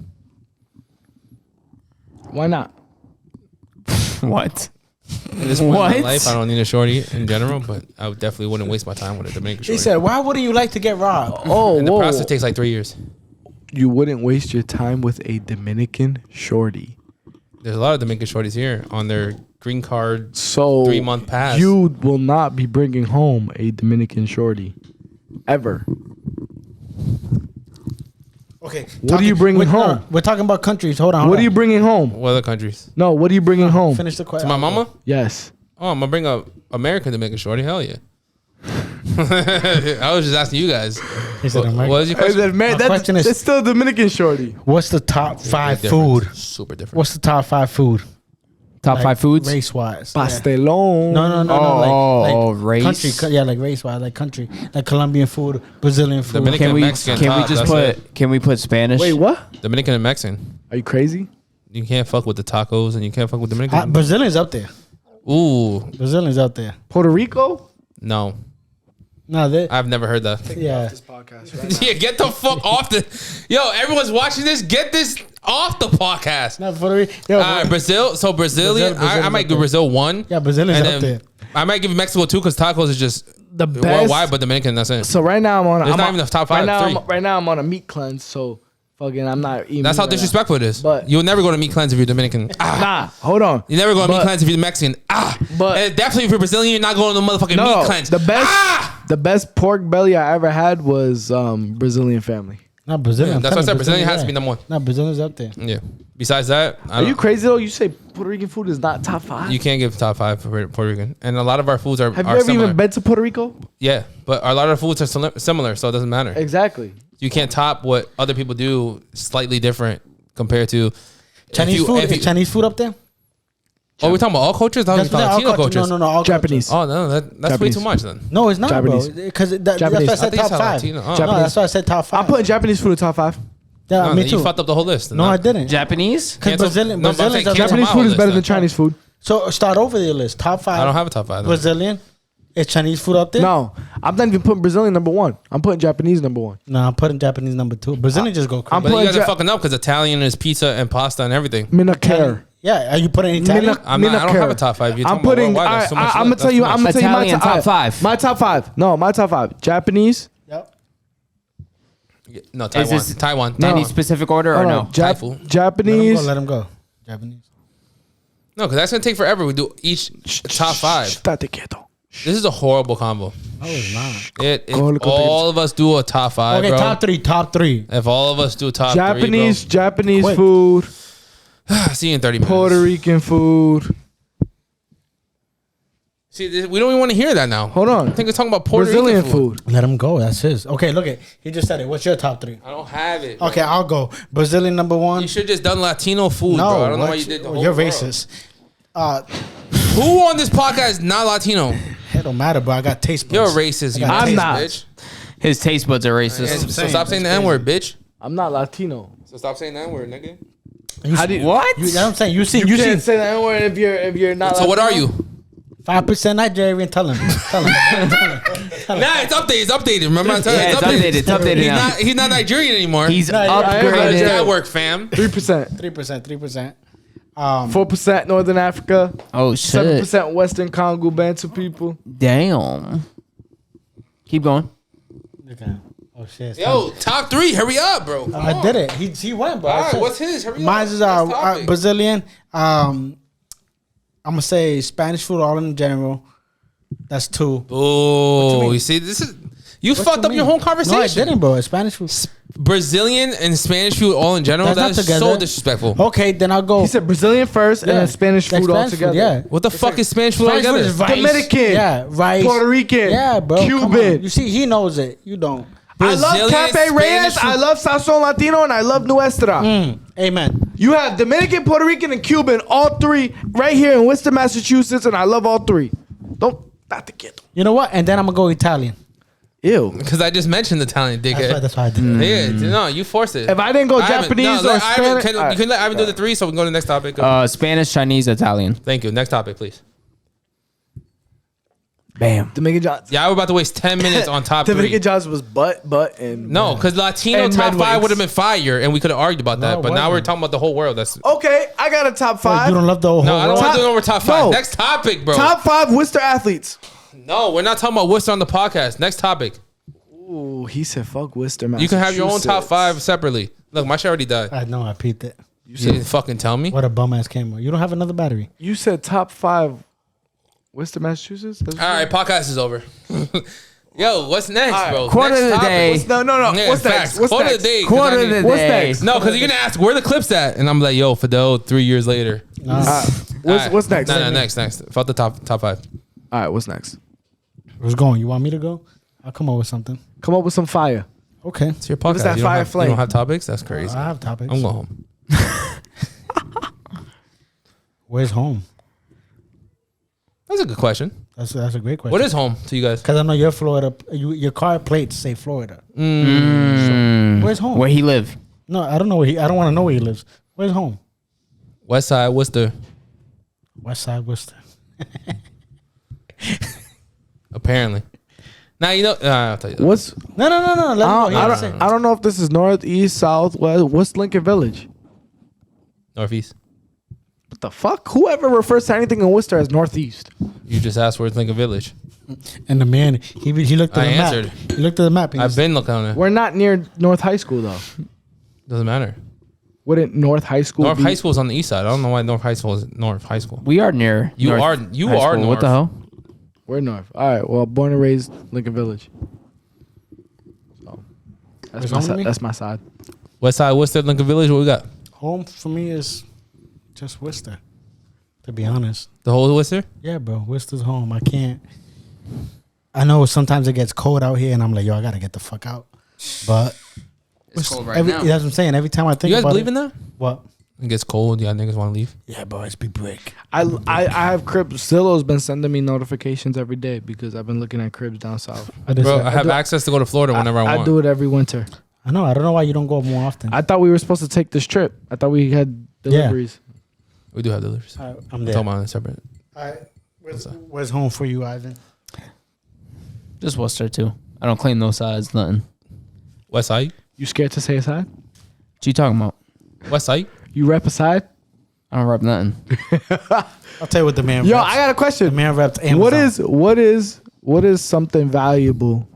Speaker 2: Why not?
Speaker 3: What?
Speaker 5: At this point in
Speaker 3: What?
Speaker 5: my life, I don't need a shorty in general, but I would definitely wouldn't waste my time with a Dominican shorty.
Speaker 4: he said, "Why wouldn't you like to get robbed?"
Speaker 2: Oh,
Speaker 5: and the
Speaker 2: whoa.
Speaker 5: process takes like 3 years.
Speaker 2: You wouldn't waste your time with a Dominican shorty.
Speaker 5: There's a lot of Dominican shorties here on their green card.
Speaker 2: So
Speaker 5: 3-month pass.
Speaker 2: You will not be bringing home a Dominican shorty ever.
Speaker 4: Okay.
Speaker 2: What are you bringing home?
Speaker 4: We're talking about countries. Hold on.
Speaker 2: What are you bringing home?
Speaker 5: What other countries?
Speaker 2: No, what are you bringing home?
Speaker 4: Finish the
Speaker 5: To
Speaker 4: question.
Speaker 5: my mama?
Speaker 2: Yes.
Speaker 5: Oh, I'm gonna bring a American Dominican shorty. Hell yeah. I was just asking you guys.
Speaker 4: He said,
Speaker 5: What
Speaker 4: American.
Speaker 5: was your question?
Speaker 2: Man,
Speaker 4: My question is-
Speaker 2: that's still Dominican shorty.
Speaker 4: What's the top five
Speaker 5: Different.
Speaker 4: food?
Speaker 5: Super different.
Speaker 4: What's the top five food?
Speaker 3: Top five foods?
Speaker 4: Race wise.
Speaker 2: Pastelón.
Speaker 4: No.
Speaker 3: Race.
Speaker 4: Country. Yeah, like race wise, like country, like Colombian food, Brazilian food.
Speaker 5: Dominican-
Speaker 3: Can we
Speaker 5: Mexican
Speaker 3: can we
Speaker 5: top,
Speaker 3: just
Speaker 5: that's
Speaker 3: put can we put Spanish?
Speaker 2: Wait, what?
Speaker 5: Dominican and Mexican.
Speaker 2: Are you crazy?
Speaker 5: You can't fuck with the tacos and you can't fuck with Dominican.
Speaker 4: Brazilian's up there.
Speaker 5: Ooh,
Speaker 4: Brazilian's up there.
Speaker 2: Puerto Rico?
Speaker 5: no.
Speaker 4: No, they.
Speaker 5: I've never heard that.
Speaker 4: Yeah.
Speaker 5: Yeah, get the fuck off the. Yo, everyone's watching this. Get this off the podcast.
Speaker 4: Not Puerto Rico. Yo,
Speaker 5: All right, Brazil. So Brazilian.
Speaker 4: Brazil
Speaker 5: I might
Speaker 4: up
Speaker 5: give
Speaker 4: there.
Speaker 5: Brazil one.
Speaker 4: Yeah, Brazilian's
Speaker 5: and
Speaker 4: up there.
Speaker 5: I might give Mexico two because tacos is just
Speaker 2: The best.
Speaker 5: worldwide, but Dominican. That's it.
Speaker 2: So right now I'm on.
Speaker 5: There's
Speaker 2: I'm
Speaker 5: not
Speaker 2: on-
Speaker 5: even the top
Speaker 2: Right
Speaker 5: five,
Speaker 2: now,
Speaker 5: three.
Speaker 2: right now I'm on a meat cleanse. So fucking, I'm not eating.
Speaker 5: That's
Speaker 2: meat
Speaker 5: how
Speaker 2: right now.
Speaker 5: disrespectful it is.
Speaker 2: But-
Speaker 5: You'll never go to meat cleanse if you're Dominican.
Speaker 2: Nah, hold on.
Speaker 5: You never go to meat
Speaker 2: But-
Speaker 5: cleanse if you're Mexican.
Speaker 2: But-
Speaker 5: and definitely if you're Brazilian, you're not going to the motherfucking
Speaker 2: No,
Speaker 5: meat cleanse.
Speaker 2: the best,
Speaker 5: Ah!
Speaker 2: the best pork belly I ever had was Brazilian family.
Speaker 4: Not Brazilian.
Speaker 5: Yeah,
Speaker 4: I'm
Speaker 5: that's what I
Speaker 4: telling
Speaker 5: said. Brazilian has
Speaker 4: yeah.
Speaker 5: to be number one.
Speaker 4: No, Brazilian's up there.
Speaker 5: Yeah. Besides that,
Speaker 2: Are you crazy though? You say Puerto Rican food is not top five?
Speaker 5: You can't give top five for Puerto Rican, and a lot of our foods are.
Speaker 2: Have
Speaker 5: are
Speaker 2: you ever
Speaker 5: similar.
Speaker 2: even been to Puerto Rico?
Speaker 5: Yeah, but a lot of foods are similar, so it doesn't matter.
Speaker 2: Exactly.
Speaker 5: You can't top what other people do slightly different compared to
Speaker 4: Chinese food.
Speaker 5: if
Speaker 4: Is Chinese food up there?
Speaker 5: Oh, we're talking about all cultures. That was
Speaker 4: That's not all
Speaker 5: Latino
Speaker 4: culture.
Speaker 5: cultures.
Speaker 4: No, all
Speaker 2: Japanese.
Speaker 5: Oh no, that's way
Speaker 2: Japanese.
Speaker 5: too much then.
Speaker 4: culture. No, it's not,
Speaker 2: Japanese.
Speaker 4: bro. Because that's
Speaker 2: Japanese.
Speaker 4: why I
Speaker 5: I
Speaker 4: said
Speaker 5: think
Speaker 4: top
Speaker 5: it's
Speaker 4: five.
Speaker 5: Latino. Oh.
Speaker 4: No,
Speaker 2: Japanese.
Speaker 4: that's why I said top five.
Speaker 2: I'm putting Japanese food in top five.
Speaker 4: Yeah,
Speaker 5: No,
Speaker 4: me
Speaker 5: you
Speaker 4: too.
Speaker 5: fucked up the whole list.
Speaker 4: No, I didn't.
Speaker 3: Japanese?
Speaker 4: Because
Speaker 5: Cancel-
Speaker 4: Brazilian,
Speaker 5: no, but I'm saying
Speaker 4: Brazilians are
Speaker 5: cancel
Speaker 2: Japanese
Speaker 5: my
Speaker 2: food is
Speaker 5: list
Speaker 2: better
Speaker 5: then.
Speaker 2: than Chinese food.
Speaker 4: So start over your list. Top five.
Speaker 5: I don't have a top five. Then.
Speaker 4: Brazilian. Is Chinese food up there?
Speaker 2: No, I'm not even putting Brazilian number one. I'm putting Japanese number one.
Speaker 4: No, I'm putting Japanese number two. Brazilian just go crazy.
Speaker 2: I'm
Speaker 5: But you
Speaker 2: putting
Speaker 5: guys are
Speaker 2: Ja-
Speaker 5: fucking up because Italian is pizza and pasta and everything.
Speaker 2: Me not care.
Speaker 4: Yeah, are you putting Italian?
Speaker 2: Me not-
Speaker 5: I'm
Speaker 2: me
Speaker 5: not- I
Speaker 2: not
Speaker 5: don't have
Speaker 2: care.
Speaker 5: a top five. You're
Speaker 2: I'm
Speaker 5: talking about
Speaker 2: putting.
Speaker 5: worldwide. That's so much-
Speaker 2: I'm gonna
Speaker 5: that's
Speaker 2: tell you.
Speaker 5: too much.
Speaker 2: I'm gonna tell you my
Speaker 3: Italian top five.
Speaker 2: My top five. No, my top five. Japanese.
Speaker 4: Yep.
Speaker 5: No, Taiwan.
Speaker 3: this-
Speaker 5: Taiwan.
Speaker 2: No.
Speaker 3: Any specific order or
Speaker 2: Hold
Speaker 3: no?
Speaker 2: on.
Speaker 5: Thai food.
Speaker 2: Japanese.
Speaker 4: Let him go. Japanese.
Speaker 5: No, because that's gonna take forever. We do each top five.
Speaker 2: State quieto.
Speaker 5: This is a horrible combo.
Speaker 4: No, it's not.
Speaker 5: If
Speaker 2: Go look up
Speaker 5: all of us do a top five,
Speaker 4: Okay,
Speaker 5: bro.
Speaker 4: top three. Top three.
Speaker 5: If all of us do top
Speaker 2: Japanese. Japanese
Speaker 4: Quick.
Speaker 2: food.
Speaker 5: three, bro. See you in 30 minutes.
Speaker 2: Puerto Rican food.
Speaker 5: See, we don't even want to hear that now.
Speaker 2: Hold on.
Speaker 5: I think we're talking about Puerto
Speaker 2: Brazilian
Speaker 5: Rican food.
Speaker 2: food.
Speaker 4: Let him go. That's his. Okay, look at. He just said it. What's your top 3?
Speaker 5: I don't have it.
Speaker 4: Okay, I'll go. Brazilian number 1.
Speaker 5: You should just done Latino food,
Speaker 4: No,
Speaker 5: bro. I don't know why
Speaker 4: what
Speaker 5: you did the
Speaker 4: you-
Speaker 5: whole
Speaker 4: You're
Speaker 5: world.
Speaker 4: racist.
Speaker 5: Who on this podcast is not Latino?
Speaker 4: It don't matter, bro. I got taste buds.
Speaker 5: You're a racist. You
Speaker 2: I'm
Speaker 5: taste
Speaker 2: not.
Speaker 5: bitch.
Speaker 3: His taste buds are racist.
Speaker 5: So stop saying the N-word, bitch.
Speaker 2: I'm not Latino.
Speaker 5: So stop saying the N-word, nigga.
Speaker 2: How do you,
Speaker 3: What?
Speaker 4: You know what I'm saying? You see,
Speaker 2: you
Speaker 4: you
Speaker 2: can't
Speaker 4: see,
Speaker 2: say the N word if you're not.
Speaker 5: So what are
Speaker 2: Latino?
Speaker 5: you?
Speaker 4: 5% Nigerian. Tell him. Tell him.
Speaker 5: Nah, it's updated. It's updated. Remember I told you
Speaker 3: Yeah, it's updated. It's updated
Speaker 5: He's
Speaker 3: now.
Speaker 5: he's not Nigerian anymore.
Speaker 3: He's
Speaker 4: Nah, yeah,
Speaker 5: How does
Speaker 3: upgraded.
Speaker 5: that work, fam?
Speaker 2: 3%,
Speaker 4: 3%.
Speaker 2: 4% Northern Africa,
Speaker 3: Oh shit!
Speaker 2: 7% Western Congo Bantu people.
Speaker 3: Damn. Keep going.
Speaker 4: Oh shit.
Speaker 5: Yo, top 3. Hurry up, bro. Come
Speaker 4: I
Speaker 5: on.
Speaker 4: did it. He went, bro.
Speaker 5: All
Speaker 4: I
Speaker 5: right,
Speaker 4: said-
Speaker 5: what's his? Hurry up.
Speaker 4: Mine's is
Speaker 5: Next topic.
Speaker 4: Brazilian. I'm gonna say Spanish food all in general. That's 2.
Speaker 5: Oh, you see, this is you
Speaker 4: What
Speaker 5: fucked
Speaker 4: you
Speaker 5: up your
Speaker 4: mean?
Speaker 5: whole conversation.
Speaker 4: No, I didn't, bro. It's Spanish food.
Speaker 5: Brazilian and Spanish food all in general.
Speaker 4: That's not
Speaker 5: That is
Speaker 4: together.
Speaker 5: so disrespectful.
Speaker 4: Okay, then I'll go.
Speaker 2: He said Brazilian first and then Spanish
Speaker 4: Like
Speaker 2: food all
Speaker 4: Spanish
Speaker 2: together.
Speaker 4: yeah.
Speaker 5: What the fuck is Spanish food
Speaker 4: Spanish food
Speaker 5: altogether?
Speaker 4: is rice.
Speaker 2: Dominican.
Speaker 4: Yeah, rice.
Speaker 2: Puerto Rican.
Speaker 4: Yeah, bro. come
Speaker 2: Cuban.
Speaker 4: on. You see, he knows it. You don't.
Speaker 2: I love
Speaker 5: Brazilian,
Speaker 2: Cafe
Speaker 5: Spanish
Speaker 2: Reyes.
Speaker 5: food-
Speaker 2: I love Sazon Latino, and I love Nuestra.
Speaker 4: Amen.
Speaker 2: You have Dominican, Puerto Rican, and Cuban, all 3 right here in Worcester, Massachusetts, and I love all 3. Don't not to get them.
Speaker 4: You know what? And then I'm gonna go Italian.
Speaker 2: Ew.
Speaker 5: Because I just mentioned Italian, dickhead.
Speaker 4: That's why I did.
Speaker 5: Yeah, no, you forced it.
Speaker 2: If I didn't go
Speaker 5: Ivan,
Speaker 2: Japanese
Speaker 5: no,
Speaker 2: or
Speaker 5: let Ivan,
Speaker 2: Spanish,
Speaker 5: can, you can let Ivan do the 3 so we can go to the next topic.
Speaker 3: Spanish, Chinese, Italian.
Speaker 5: Thank you. Next topic, please.
Speaker 3: Bam.
Speaker 2: Dominican Johnson.
Speaker 5: Yeah, we're about to waste 10 minutes on top 3.
Speaker 2: Dominican Johnson was butt, and
Speaker 5: No, because Latino
Speaker 2: And
Speaker 5: top
Speaker 2: red
Speaker 5: 5
Speaker 2: wings.
Speaker 5: would have been fire, and we could have argued about that.
Speaker 4: No,
Speaker 5: But
Speaker 4: it
Speaker 5: now we're
Speaker 4: wasn't.
Speaker 5: talking about the whole world. That's
Speaker 2: Okay, I got a top 5.
Speaker 4: You don't love the whole
Speaker 5: no, I don't
Speaker 4: world?
Speaker 5: want to do it over top 5.
Speaker 2: No.
Speaker 5: Next topic, bro.
Speaker 2: Top 5 Worcester athletes.
Speaker 5: No, we're not talking about Worcester on the podcast. Next topic.
Speaker 2: Ooh, he said fuck Worcester,
Speaker 5: You can have your own top
Speaker 2: Massachusetts.
Speaker 5: 5 separately. Look, my shit already died.
Speaker 4: I know. I peeped it.
Speaker 5: You didn't fucking tell me.
Speaker 4: What a bum ass camera. You don't have another battery.
Speaker 2: You said top 5 Worcester, Massachusetts? That's
Speaker 5: All right, podcast is over. Yo, what's next,
Speaker 2: All right,
Speaker 5: bro?
Speaker 3: quarter
Speaker 5: Next
Speaker 3: of the
Speaker 5: topic.
Speaker 3: day.
Speaker 5: What's-
Speaker 2: No.
Speaker 5: Yeah,
Speaker 2: What's
Speaker 5: facts.
Speaker 2: next? What's
Speaker 5: Quarter
Speaker 2: next?
Speaker 5: of the day. 'cause
Speaker 3: Quarter
Speaker 5: I
Speaker 3: of
Speaker 5: need-
Speaker 3: the
Speaker 2: What's
Speaker 3: day.
Speaker 2: next?
Speaker 5: No, because you're gonna ask where the clips at, and I'm like, yo, Fidel, 3 years later.
Speaker 2: What's next?
Speaker 5: No, next. Fuck the top 5.
Speaker 2: All right, what's next?
Speaker 4: What's going? You want me to go? I'll come up with something.
Speaker 2: Come up with some fire.
Speaker 4: Okay.
Speaker 5: It's your
Speaker 2: us
Speaker 5: podcast.
Speaker 2: that
Speaker 5: You don't,
Speaker 2: fire
Speaker 5: have,
Speaker 2: flame.
Speaker 5: you don't have topics. That's crazy.
Speaker 4: I have topics.
Speaker 5: I'm going home.
Speaker 4: Where's home?
Speaker 5: That's a good question.
Speaker 4: That's a great question.
Speaker 5: What is home to you guys?
Speaker 4: Because I know you're Florida. Your car plates say Florida. Where's home?
Speaker 3: Where he live?
Speaker 4: No, I don't know where he. I don't want to know where he lives. Where's home?
Speaker 5: West Side, Worcester.
Speaker 4: West Side, Worcester.
Speaker 5: Apparently. Now you know. I'll tell you. That.
Speaker 2: What's
Speaker 4: No. Let him go. He
Speaker 2: I
Speaker 4: has to
Speaker 2: don't,
Speaker 4: say.
Speaker 2: I don't know if this is north, east, south, west. What's Lincoln Village?
Speaker 5: Northeast.
Speaker 2: What the fuck? Whoever refers to anything in Worcester as northeast.
Speaker 5: You just asked where's Lincoln Village.
Speaker 4: And the man, he looked at
Speaker 5: I
Speaker 4: the
Speaker 5: answered.
Speaker 4: map. He looked at the map. And
Speaker 5: I've been looking on it.
Speaker 2: We're not near North High School though.
Speaker 5: Doesn't matter.
Speaker 2: Wouldn't North High School?
Speaker 5: North
Speaker 2: be,
Speaker 5: High School is on the east side. I don't know why North High School is North High School.
Speaker 3: We are near.
Speaker 5: You
Speaker 3: North
Speaker 5: are- you
Speaker 3: High
Speaker 5: are
Speaker 3: School. What the
Speaker 5: north.
Speaker 3: hell?
Speaker 2: We're north. All right. Well, born and raised Lincoln Village. So
Speaker 4: Where's home to me?
Speaker 2: that's my side.
Speaker 5: West Side, Worcester, Lincoln Village. What we got?
Speaker 4: Home for me is just Worcester. To be honest.
Speaker 5: The whole Worcester.
Speaker 4: Yeah, bro. Worcester's home. I can't. I know sometimes it gets cold out here, and I'm like, yo, I gotta get the fuck out. But
Speaker 3: It's cold right
Speaker 4: every,
Speaker 3: now.
Speaker 4: that's what I'm saying. Every time I think
Speaker 5: You guys
Speaker 4: about
Speaker 5: believe
Speaker 4: it,
Speaker 5: in that?
Speaker 4: what?
Speaker 5: It gets cold. Yeah, niggas want to leave.
Speaker 4: Yeah, bro, it's be brick.
Speaker 2: I have cribs. Zillow's been sending me notifications every day because I've been looking at cribs down south.
Speaker 5: Bro, I have access to go to Florida whenever I want.
Speaker 2: I do it every winter.
Speaker 4: I know. I don't know why you don't go more often.
Speaker 2: I thought we were supposed to take this trip. I thought we had deliveries.
Speaker 5: We do have deliveries.
Speaker 4: I'm
Speaker 5: We're
Speaker 4: there.
Speaker 5: talking about it separate.
Speaker 4: Where's home for you, Ivan?
Speaker 3: Just Worcester too. I don't claim no sides, nothing.
Speaker 5: West Side.
Speaker 2: You scared to say a side?
Speaker 3: What you talking about?
Speaker 5: West Side.
Speaker 2: You rep a side?
Speaker 3: I don't rep nothing.
Speaker 4: I'll tell you what the man.
Speaker 2: Yo,
Speaker 4: reps.
Speaker 2: I got a
Speaker 4: The
Speaker 2: question.
Speaker 4: man reps Amazon.
Speaker 2: What is something valuable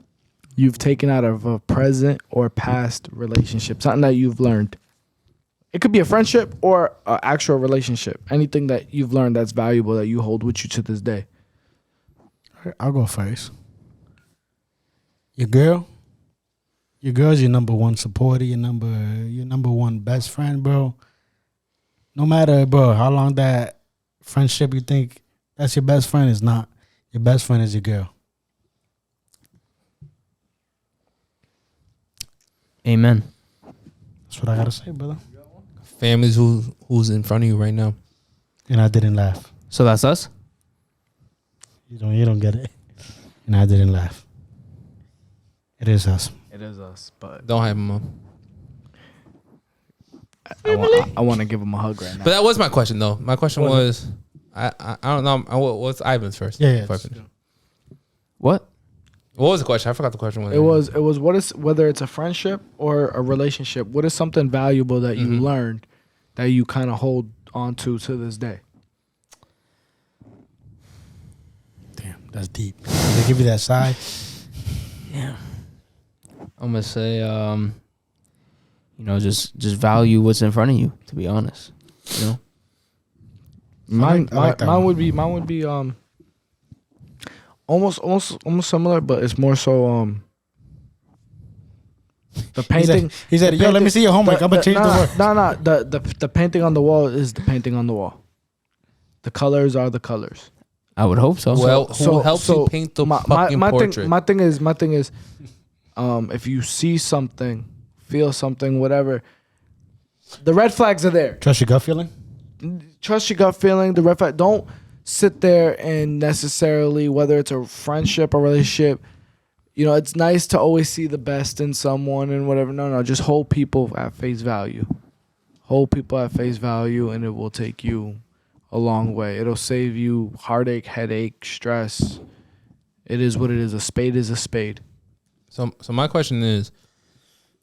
Speaker 2: you've taken out of a present or past relationship? Something that you've learned. It could be a friendship or an actual relationship. Anything that you've learned that's valuable that you hold with you to this day.
Speaker 4: I'll go first. Your girl's your number one supporter, your number one best friend, bro. No matter, bro, how long that friendship you think that's your best friend is not. Your best friend is your girl.
Speaker 3: Amen.
Speaker 4: That's what I gotta say, brother.
Speaker 5: Families who's in front of you right now.
Speaker 4: And I didn't laugh.
Speaker 3: So that's us.
Speaker 4: You don't get it. And I didn't laugh. It is us.
Speaker 2: It is us, but
Speaker 5: Don't have them on.
Speaker 2: I want to give him a hug right now.
Speaker 5: But that was my question, though. My question was, I don't know. What's Ivan's first?
Speaker 4: Yeah.
Speaker 5: Before I finish.
Speaker 3: What?
Speaker 5: What was the question? I forgot the question.
Speaker 2: It was what is, whether it's a friendship or a relationship, what is something valuable that you learned that you kind of hold on to this day?
Speaker 4: Damn, that's deep. They give you that sigh.
Speaker 3: I'm gonna say, just value what's in front of you. To be honest, you know.
Speaker 2: Mine would be almost similar, but it's more so the painting.
Speaker 4: He said, "Yo, let me see your homework. I'm gonna change the word."
Speaker 2: No. The painting on the wall is the painting on the wall. The colors are the colors.
Speaker 3: I would hope so.
Speaker 5: Well, who helps you paint the fucking portrait?
Speaker 2: My thing is, if you see something, feel something, whatever, the red flags are there.
Speaker 4: Trust your gut feeling.
Speaker 2: Trust your gut feeling. The red flag. Don't sit there and necessarily, whether it's a friendship or relationship, it's nice to always see the best in someone and whatever. No, just hold people at face value. Hold people at face value, and it will take you a long way. It'll save you heartache, headache, stress. It is what it is. A spade is a spade.
Speaker 5: So my question is,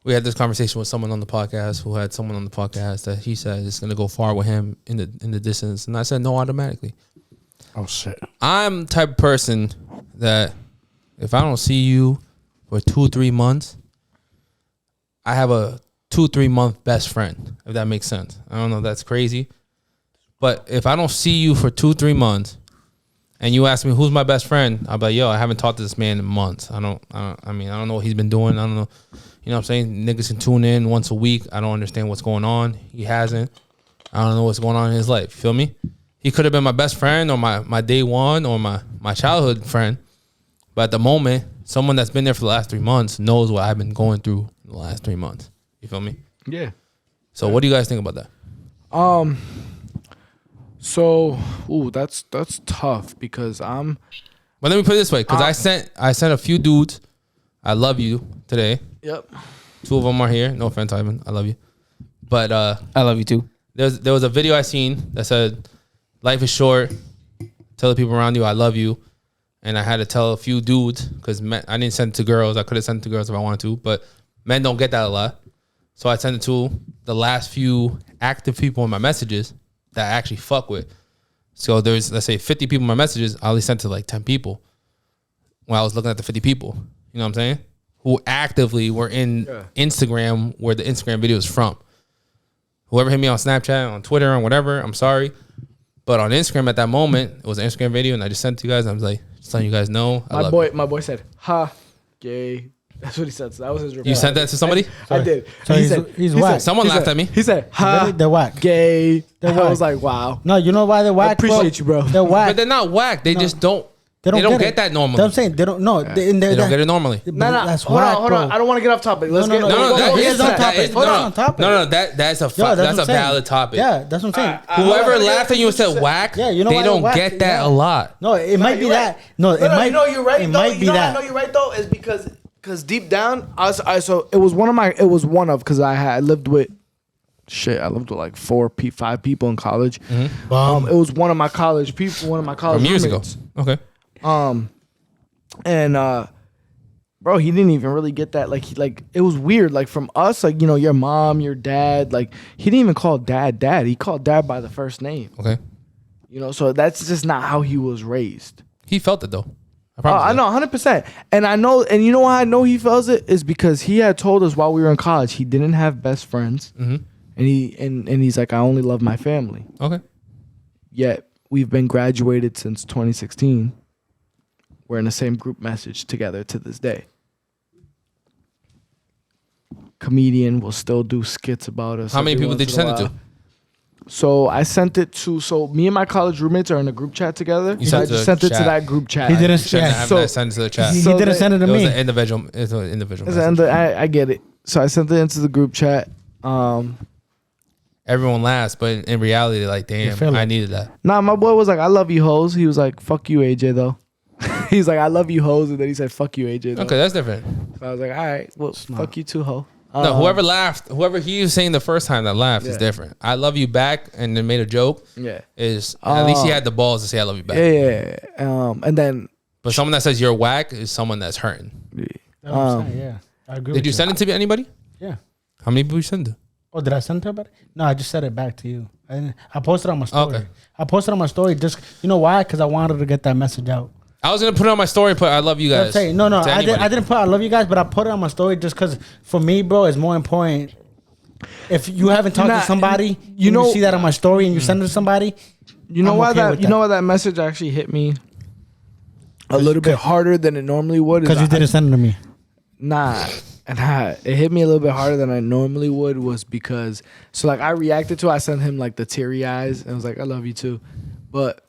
Speaker 5: we had this conversation with someone on the podcast who had someone on the podcast that he said it's gonna go far with him in the distance, and I said no automatically.
Speaker 4: Oh shit.
Speaker 5: I'm the type of person that if I don't see you for 2-3 months, I have a 2-3 month best friend, if that makes sense. I don't know if that's crazy, but if I don't see you for 2-3 months and you ask me who's my best friend, I'll be like, yo, I haven't talked to this man in months. I don't know what he's been doing. I don't know. You know what I'm saying? Niggas can tune in once a week. I don't understand what's going on. He hasn't. I don't know what's going on in his life. You feel me? He could have been my best friend or my day one or my childhood friend. But at the moment, someone that's been there for the last 3 months knows what I've been going through in the last 3 months. You feel me?
Speaker 2: Yeah.
Speaker 5: So what do you guys think about that?
Speaker 2: So, that's tough because
Speaker 5: But let me put it this way, because I sent a few dudes, I love you today.
Speaker 2: Yep.
Speaker 5: 2 of them are here. No offense, Ivan. I love you. But
Speaker 3: I love you too.
Speaker 5: there was a video I seen that said, life is short. Tell the people around you I love you. And I had to tell a few dudes because I didn't send it to girls. I could have sent it to girls if I wanted to, but men don't get that a lot. So I sent it to the last few active people in my messages that I actually fuck with. So there's, let's say, 50 people in my messages. I only sent to like 10 people when I was looking at the 50 people. You know what I'm saying? Who actively were in Instagram where the Instagram video is from. Whoever hit me on Snapchat, on Twitter, on whatever, I'm sorry. But on Instagram at that moment, it was an Instagram video, and I just sent it to you guys. And I was like, just letting you guys know, I love you.
Speaker 2: My boy said, "Ha, gay." That's what he said. So that was his reply.
Speaker 5: You sent that to somebody?
Speaker 2: I did.
Speaker 4: So he's whack.
Speaker 5: Someone laughed at me.
Speaker 2: He said, "Ha,
Speaker 4: Really? They're whack.
Speaker 2: gay."
Speaker 4: They're
Speaker 2: I
Speaker 4: whack.
Speaker 2: was like, "Wow."
Speaker 4: No, you know why they're whack?
Speaker 2: appreciate you, bro.
Speaker 4: They're whack.
Speaker 5: But they're not whack. They just don't. They don't get that normally.
Speaker 4: That's what I'm saying. They don't. No, they
Speaker 5: They don't get it normally.
Speaker 2: No,
Speaker 4: That's
Speaker 2: hold
Speaker 4: whack,
Speaker 2: on.
Speaker 4: bro.
Speaker 2: I don't want to get off topic. Let's
Speaker 4: No,
Speaker 2: get.
Speaker 4: no,
Speaker 5: No,
Speaker 4: that
Speaker 5: that
Speaker 4: is on topic.
Speaker 5: is
Speaker 4: Hold on, topic.
Speaker 5: No, that's a
Speaker 4: Yeah,
Speaker 5: that's a
Speaker 4: what I'm saying.
Speaker 5: valid topic.
Speaker 4: Yeah, that's what I'm saying.
Speaker 5: Whoever laughed at you and said whack,
Speaker 4: Yeah, you know
Speaker 5: they
Speaker 4: why
Speaker 5: don't
Speaker 4: they're whack?
Speaker 5: get that
Speaker 4: Yeah.
Speaker 5: a lot.
Speaker 4: No, it might be
Speaker 2: you're
Speaker 4: that.
Speaker 2: right.
Speaker 4: No, it might.
Speaker 2: you're right.
Speaker 4: It
Speaker 2: though.
Speaker 4: might be
Speaker 2: I
Speaker 4: that.
Speaker 2: know you're right though, is because deep down, so it was one of because I lived with like 5 people in college. It was one of my college people, one of my college
Speaker 5: From years
Speaker 2: roommates.
Speaker 5: ago. Okay.
Speaker 2: And bro, he didn't even really get that. Like it was weird. Like from us, like your mom, your dad. Like he didn't even call dad. He called dad by the first name.
Speaker 5: Okay.
Speaker 2: So that's just not how he was raised.
Speaker 5: He felt it though. I promise.
Speaker 2: I know 100%. And I know, and you know why I know he feels it is because he had told us while we were in college he didn't have best friends, and he's like, I only love my family.
Speaker 5: Okay.
Speaker 2: Yet we've been graduated since 2016. We're in the same group message together to this day. Comedian will still do skits about us.
Speaker 5: How many
Speaker 2: every
Speaker 5: people
Speaker 2: once
Speaker 5: did you
Speaker 2: in a
Speaker 5: send it to?
Speaker 2: So I sent it to. So me and my college roommates are in a group chat together.
Speaker 5: You
Speaker 2: So I
Speaker 5: sent it
Speaker 2: just
Speaker 5: to
Speaker 2: sent it to
Speaker 5: chat.
Speaker 2: that group chat.
Speaker 4: He didn't.
Speaker 5: Shouldn't
Speaker 4: Yeah,
Speaker 5: have
Speaker 2: so-
Speaker 5: that sent to the chat.
Speaker 4: he
Speaker 2: So
Speaker 4: didn't
Speaker 2: they-
Speaker 4: send it to
Speaker 5: It was
Speaker 4: me.
Speaker 5: an individual. It's an individual.
Speaker 2: And
Speaker 5: message.
Speaker 2: I get it. So I sent it into the group chat.
Speaker 5: Everyone laughs, but in reality, like,
Speaker 4: You
Speaker 5: damn,
Speaker 4: feel it.
Speaker 5: I needed that.
Speaker 2: Nah, my boy was like, "I love you, hoes." He was like, "Fuck you, AJ." Though. He's like, "I love you, hoes," and then he said, "Fuck you, AJ." Though.
Speaker 5: Okay, that's different.
Speaker 2: So I was like, "All right, well, fuck you too, ho."
Speaker 5: No, whoever laughed, whoever he was saying the first time that laughed is
Speaker 2: Yeah.
Speaker 5: different. I love you back, and then made a joke.
Speaker 2: Yeah.
Speaker 5: Is at least he had the balls to say I love you back.
Speaker 2: Yeah. And then
Speaker 5: But someone that says you're whack is someone that's hurting.
Speaker 4: That's what I'm saying, yeah, I agree.
Speaker 5: Did
Speaker 4: with
Speaker 5: you send it to anybody?
Speaker 4: Yeah.
Speaker 5: How many people you send it?
Speaker 4: Oh, did I send it to everybody? No, I just sent it back to you. I posted on my story.
Speaker 5: Okay.
Speaker 4: I posted on my story just, you know why? Because I wanted to get that message out.
Speaker 5: I was gonna put it on my story, but I love you
Speaker 4: I'm
Speaker 5: guys.
Speaker 4: saying, no,
Speaker 5: to
Speaker 4: I
Speaker 5: anybody.
Speaker 4: didn't put I love you guys, but I put it on my story just because for me, bro, it's more important. If you haven't talked
Speaker 2: Nah,
Speaker 4: to somebody,
Speaker 2: you
Speaker 4: you
Speaker 2: know-
Speaker 4: see that on my story and you send it to somebody,
Speaker 2: you know
Speaker 4: I'm
Speaker 2: why
Speaker 4: okay with
Speaker 2: that know why that message actually hit me a little bit harder than it normally would. is
Speaker 4: because you
Speaker 2: I-
Speaker 4: didn't send it to me.
Speaker 2: Nah, and it hit me a little bit harder than I normally would was because so like I reacted to it, I sent him like the teary eyes and was like I love you too, but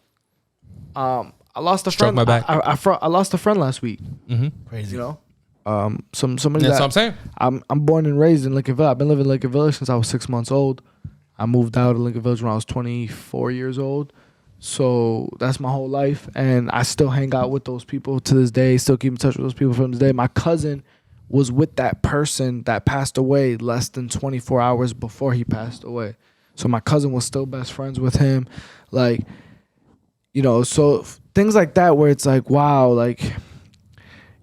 Speaker 2: I lost a
Speaker 5: Stroke
Speaker 2: friend.
Speaker 5: my back.
Speaker 2: I lost a friend last week.
Speaker 4: Crazy.
Speaker 2: You know, somebody
Speaker 5: That's
Speaker 2: that
Speaker 5: what I'm saying.
Speaker 2: I'm born and raised in Lincoln Village. I've been living in Lincoln Village since I was 6 months old. I moved out of Lincoln Village when I was 24 years old. So that's my whole life. And I still hang out with those people to this day, still keep in touch with those people from this day. My cousin was with that person that passed away less than 24 hours before he passed away. So my cousin was still best friends with him. Like, you know, so things like that where it's like, wow, like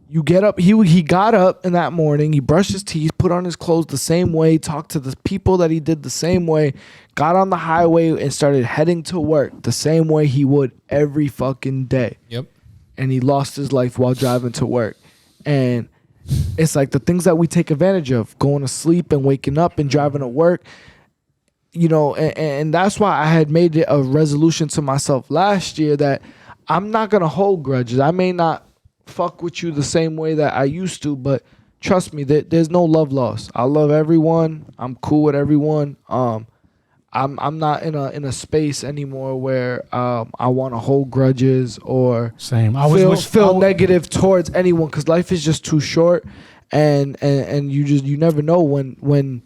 Speaker 2: you get up. He got up in that morning. He brushed his teeth, put on his clothes the same way, talked to the people that he did the same way, got on the highway and started heading to work the same way he would every fucking day.
Speaker 5: Yep.
Speaker 2: And he lost his life while driving to work. And it's like the things that we take advantage of, going to sleep and waking up and driving to work. You know, and that's why I had made it a resolution to myself last year that I'm not going to hold grudges. I may not fuck with you the same way that I used to, but trust me, there's no love lost. I love everyone. I'm cool with everyone. I'm not in a space anymore where I want to hold grudges or
Speaker 4: Same.
Speaker 2: feel negative towards anyone because life is just too short, and you never know when